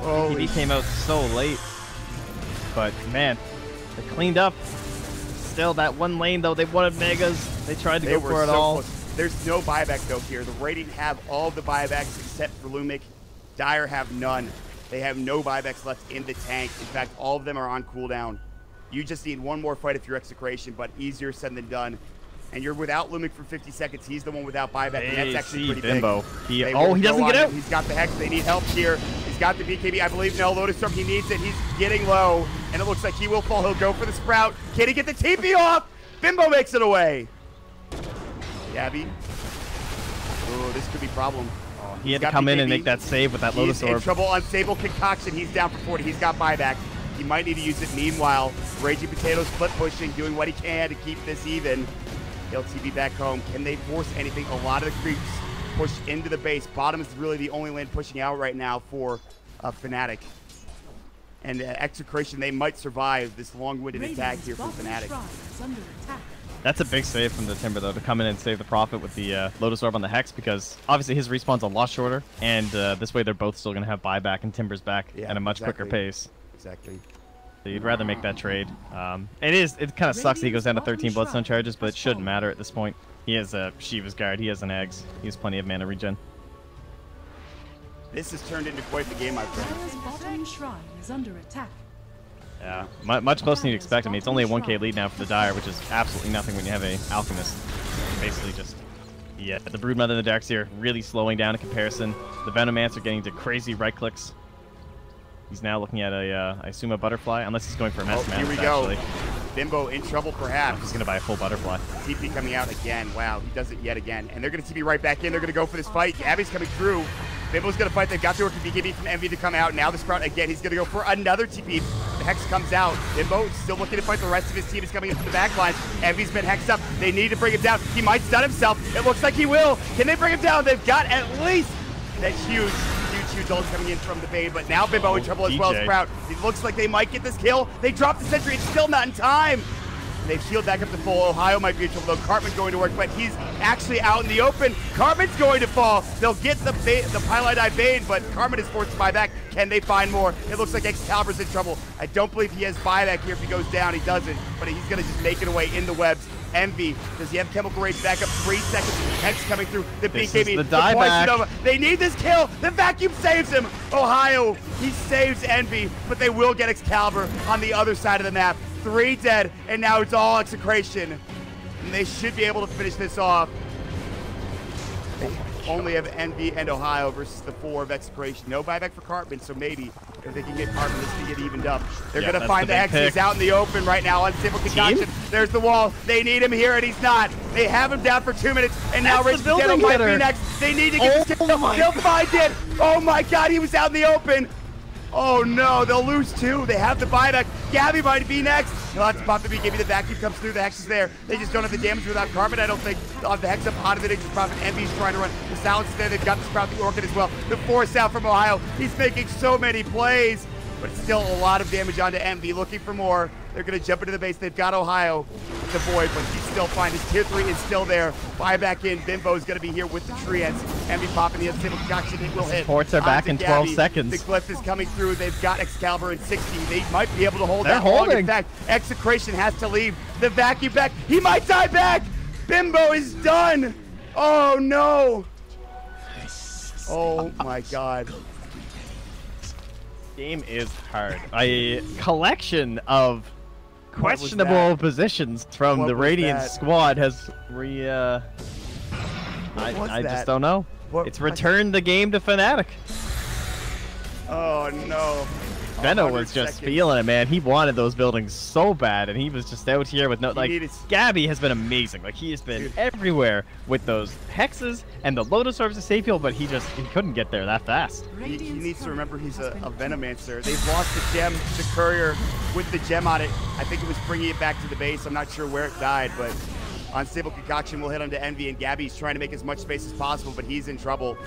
BKB came out so late. But man, they cleaned up. Still, that one lane though, they wanted megas. They tried to go for it all. Close. There's no buyback though here. The Radiant have all the buybacks except for Lumic. Dire have none. They have no buybacks left in the tank. In fact, all of them are on cooldown. You just need one more fight if you're Execration, but easier said than done. And you're without Lumic for 50 seconds. He's the one without buyback, and that's actually pretty Bimbo. big. He doesn't get out. He's got the Hex. They need help here. He's got the BKB. I believe no Lotus Storm. He needs it. He's getting low, and it looks like he will fall. He'll go for the Sprout. Can he get the TP off? Bimbo makes it away. Gabby. Oh, this could be a problem. He had to come in and make that save with that Lotus Orb. He's in trouble. Unstable Concoction. He's down for 40. He's got buyback. He might need to use it. Meanwhile, Raging Potato split pushing, doing what he can to keep this even. He'll TP back home. Can they force anything? A lot of the creeps push into the base. Bottom is really the only lane pushing out right now for Fnatic. And Execration, they might survive this long-winded attack here from Fnatic. That's a big save from the Timber, though, to come in and save the Prophet with the Lotus Orb on the Hex, because obviously his respawn's a lot shorter, and this way they're both still going to have buyback and Timber's back at a much quicker pace. Exactly. So you'd rather make that trade. It kind of sucks that he goes down to 13 Bloodstone charges, but it shouldn't matter at this point. He has a Shiva's Guard, he has an Eggs, he has plenty of mana regen. This has turned into quite the game, my friend. Dire's bottom shrine is under attack. Yeah, much closer than you'd expect. I mean, it's only a 1k lead now for the Dire, which is absolutely nothing when you have a Alchemist. Basically just, yeah, the Broodmother and the Darkseer really slowing down in comparison. The Venomancer getting to crazy right clicks. He's now looking at a, I assume a Butterfly, unless he's going for a Mass Here we actually. go. Bimbo in trouble, perhaps. He's going to buy a full Butterfly. TP coming out again. Wow, he does it yet again. And they're going to TP right back in. They're going to go for this fight. Gabby's coming through. Bimbo's going to fight. They've got to work the BKB from Envy to come out. Now the Sprout again. He's going to go for another TP. The Hex comes out. Bimbo still looking to fight. The rest of his team is coming into the back lines. Envy's been hexed up. They need to bring him down. He might stun himself. It looks like he will. Can they bring him down? They've got at least that huge ult coming in from the Bane, but now Bimbo in trouble as well as Sprout. It looks like they might get this kill. They drop the sentry. It's still not in time. They've healed back up to full. Ohio might be in trouble, though. Cartman's going to work, but he's actually out in the open. Cartman's going to fall. They'll get the Pylite Eye Bane, but Cartman is forced to buy back. Can they find more? It looks like Excalibur's in trouble. I don't believe he has buyback here if he goes down. He doesn't, but he's going to just make it away in the webs. Envy, does he have Chemical Rage back up? 3 seconds. Hex coming through. The BKB. The dieback. They need this kill. The vacuum saves him. Ohio, he saves Envy, but they will get Excalibur on the other side of the map. 3 dead, and now it's all Execration. And they should be able to finish this off. They only have Envy and Ohio versus the 4 of Execration. No buyback for Cartman, so maybe if they can get Cartman, this can get evened up. They're going to find the Hex. He's out in the open right now. Unstable Concoction. There's the wall. They need him here, and he's not. They have him down for 2 minutes, and now Rage Potato might be next. They need to get this kill. They'll find it. Oh my god, he was out in the open. Oh no, they'll lose 2. They have the buyback. Gabby might be next. He'll have to pop the BKB. The vacuum comes through. The Hex is there. They just don't have the damage without Cartman, I don't think. They'll have the Hex up out of it. It's Prophet. Envy's trying to run. The Silence is there. They've got the Sprout, the Orchid as well. The Force out from Ohio. He's making so many plays, but it's still a lot of damage onto Envy. Looking for more. They're going to jump into the base. They've got Ohio with the Void, but he's still fine. His tier 3 is still there. Buyback in. Bimbo's going to be here with the Treants. Envy popping the Unstable Concoction. It will hit. Ports are back in 12 seconds. The Glyph is coming through. They've got Excalibur in 60. They might be able to hold They're that long. holding. In fact, Execration has to leave. The vacuum back. He might die back. Bimbo is done. Oh, no. Oh my god. Game is hard. A collection of questionable positions from What the was Radiant that? squad has I just don't know. What- It's returned the game to Fnatic. Oh no. Benno 100 was just seconds. feeling it, man. He wanted those buildings so bad, and he was just out here with no like. needed- Gabby has been amazing. Like he has been everywhere with those hexes and the Lotus Orbs to save people, but he couldn't get there that fast. He needs to remember he's a Venomancer. They've lost the gem to Courier with the gem on it. I think it was bringing it back to the base. I'm not sure where it died, but Unstable Concoction will hit onto Envy, and Gabby's trying to make as much space as possible, but he's in trouble.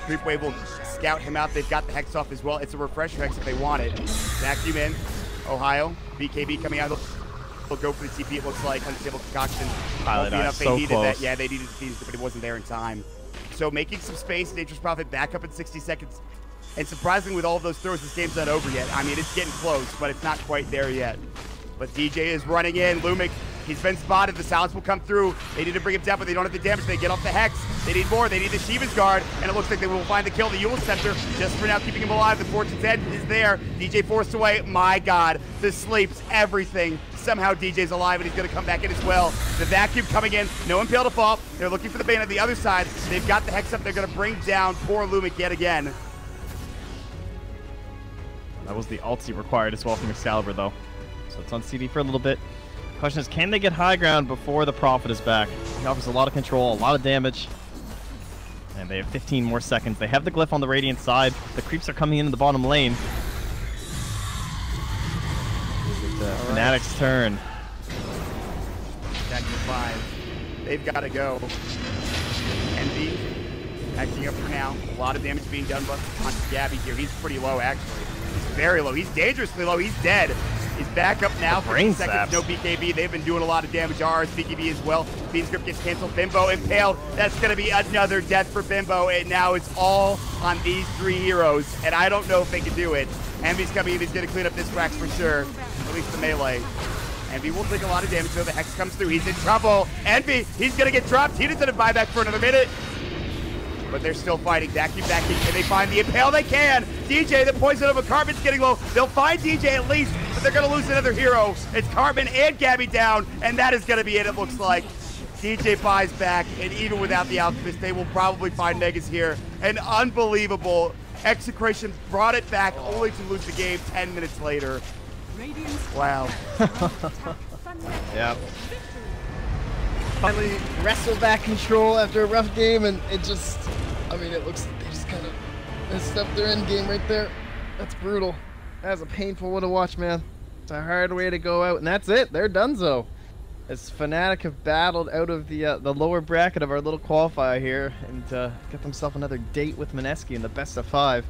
Creep Wave will scout him out. They've got the Hex off as well. It's a refresher Hex if they want it. Vacuum in. Ohio. BKB coming out. They'll go for the TP, it looks like. Unstable Concoction. Pilot Won't be eye, enough. They so needed close. that. Yeah, they needed to defuse it, but it wasn't there in time. So making some space. Nature's Prophet back up in 60 seconds. And surprisingly, with all of those throws, this game's not over yet. I mean, it's getting close, but it's not quite there yet. But DJ is running in. Lumic, he's been spotted. The silence will come through. They need to bring him down, but they don't have the damage. They get off the Hex. They need more. They need the Shiva's Guard, and it looks like they will find the kill. The Yule Scepter, just for now, keeping him alive. The Fortune's End is there. DJ forced away. My God, the sleeps, everything. Somehow DJ's alive, and he's going to come back in as well. The Vacuum coming in. No Impale to fall. They're looking for the Bane on the other side. They've got the Hex up. They're going to bring down poor Lumic yet again. That was the ulti required as well from Excalibur, though. So it's on CD for a little bit. Question is, can they get high ground before the Prophet is back? He offers a lot of control, a lot of damage. And they have 15 more seconds. They have the Glyph on the Radiant side. The creeps are coming into the bottom lane. Fnatic's turn. Back to 5. They've got to go. Envy acting up for now. A lot of damage being done on Gabby here. He's pretty low, actually. He's very low. He's dangerously low. He's dead. He's back up now for brain 15 seconds. saps. No BKB. They've been doing a lot of damage. Ours, BKB as well. Bean's Grip gets canceled. Bimbo impaled. That's going to be another death for Bimbo. And now it's all on these 3 heroes. And I don't know if they can do it. Envy's coming in. He's going to clean up this Rax for sure. At least the melee. Envy will take a lot of damage, though. The Hex comes through. He's in trouble. Envy, he's going to get dropped. He doesn't buy back for another minute. But they're still fighting. Vacuum. Can they find the Impale? They can. DJ, the poison of a Carbon's getting low. They'll find DJ at least, but they're going to lose another hero. It's Carbon and Gabby down, and that is going to be it, it looks like. DJ buys back, and even without the Alchemist, they will probably find Negas here. An unbelievable Execration brought it back only to lose the game 10 minutes later. Wow. Yep. Finally wrestled back control after a rough game, and it just, I mean, it looks like they just kind of messed up their end game right there. That's brutal. That was a painful one to watch, man. It's a hard way to go out, and that's it. They're donezo. As Fnatic have battled out of the lower bracket of our little qualifier here and get themselves another date with Mineski in the best of 5.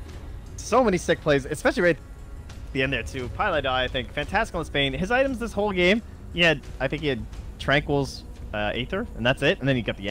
So many sick plays, especially right at the end there too. Pilot Eye, I think, fantastic on Spain. His items this whole game, I think he had Tranquil's Aether, and that's it. And then you got the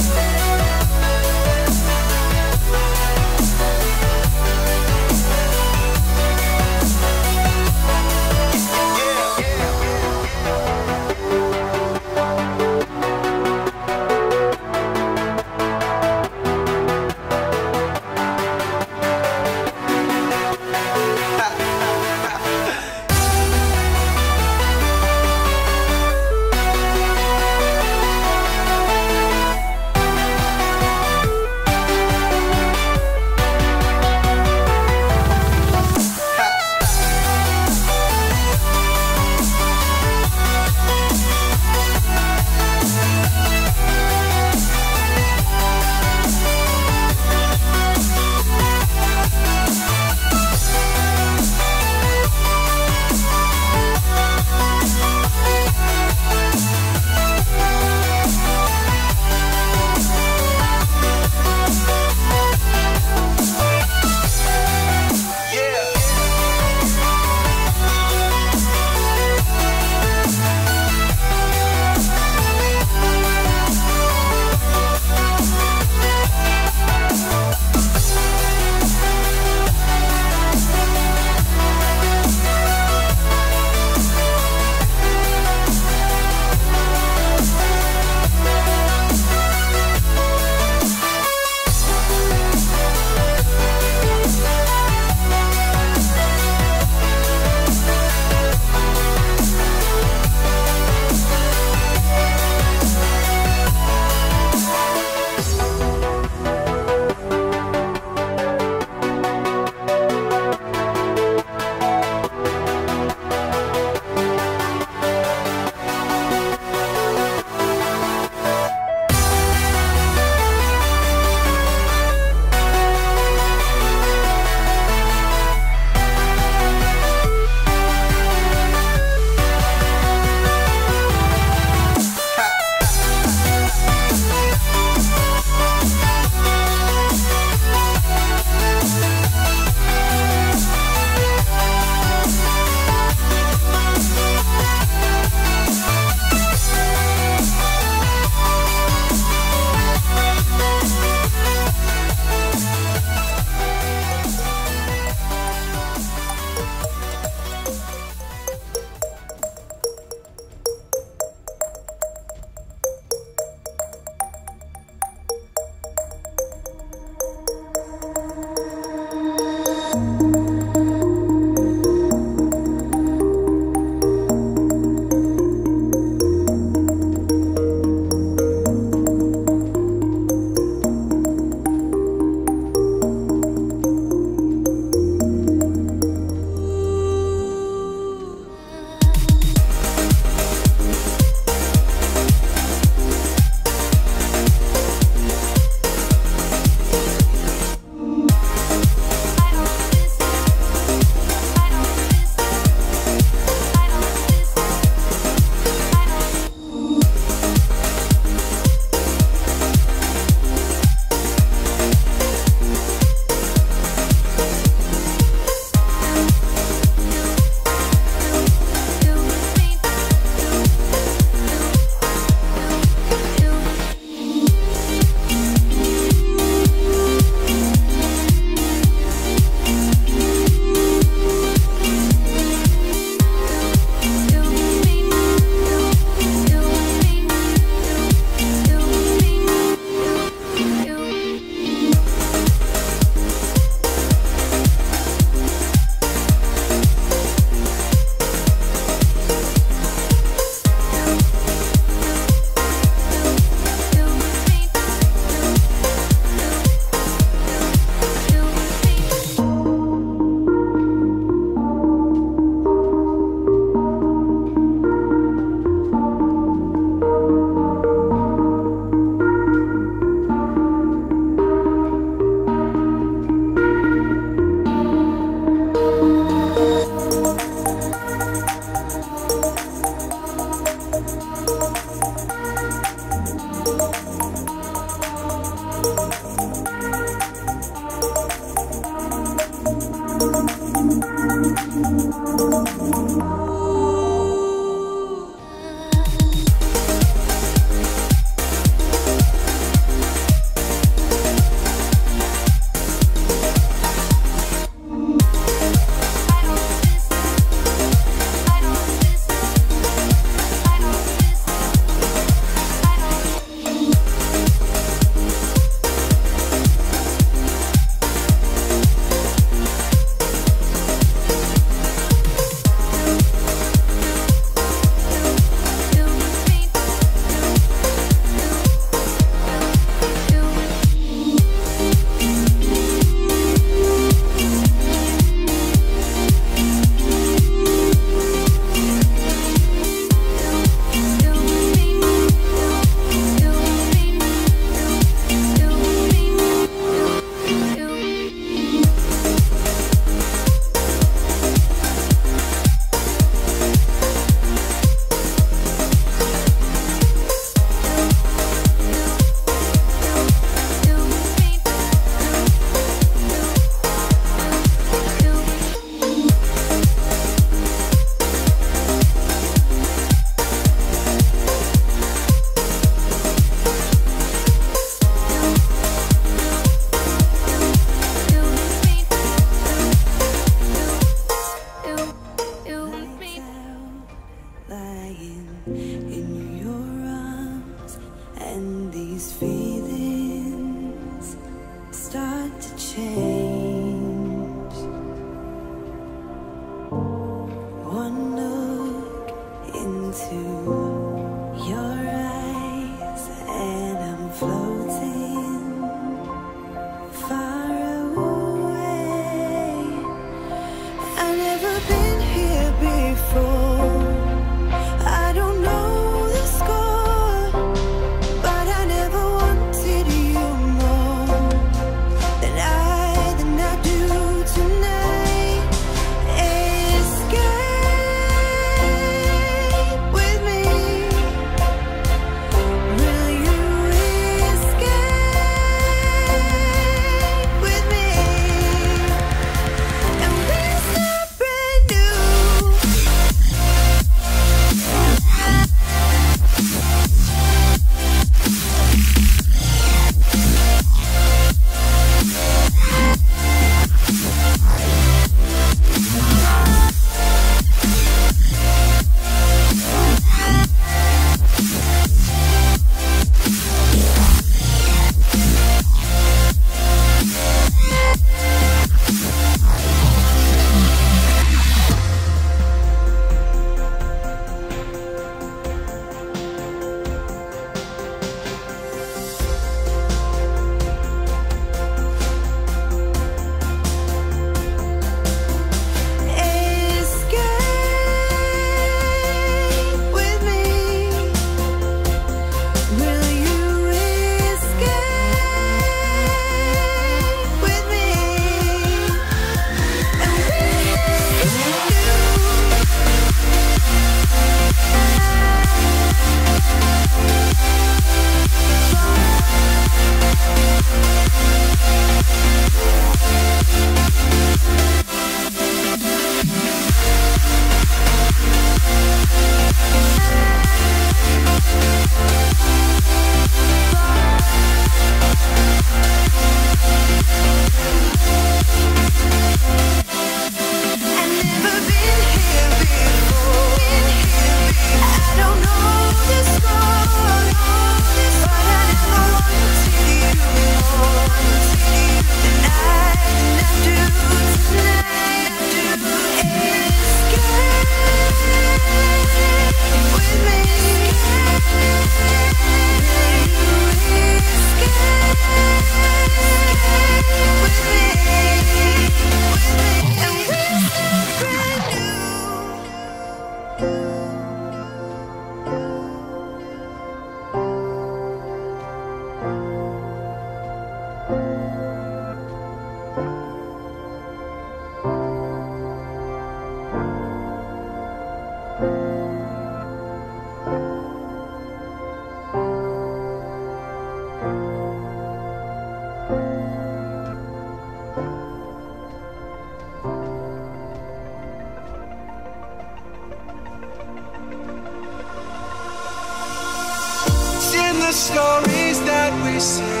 the stories that we say.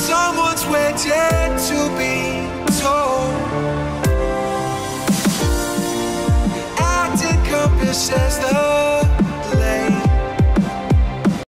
Someone's waiting to be told. Acting compassion.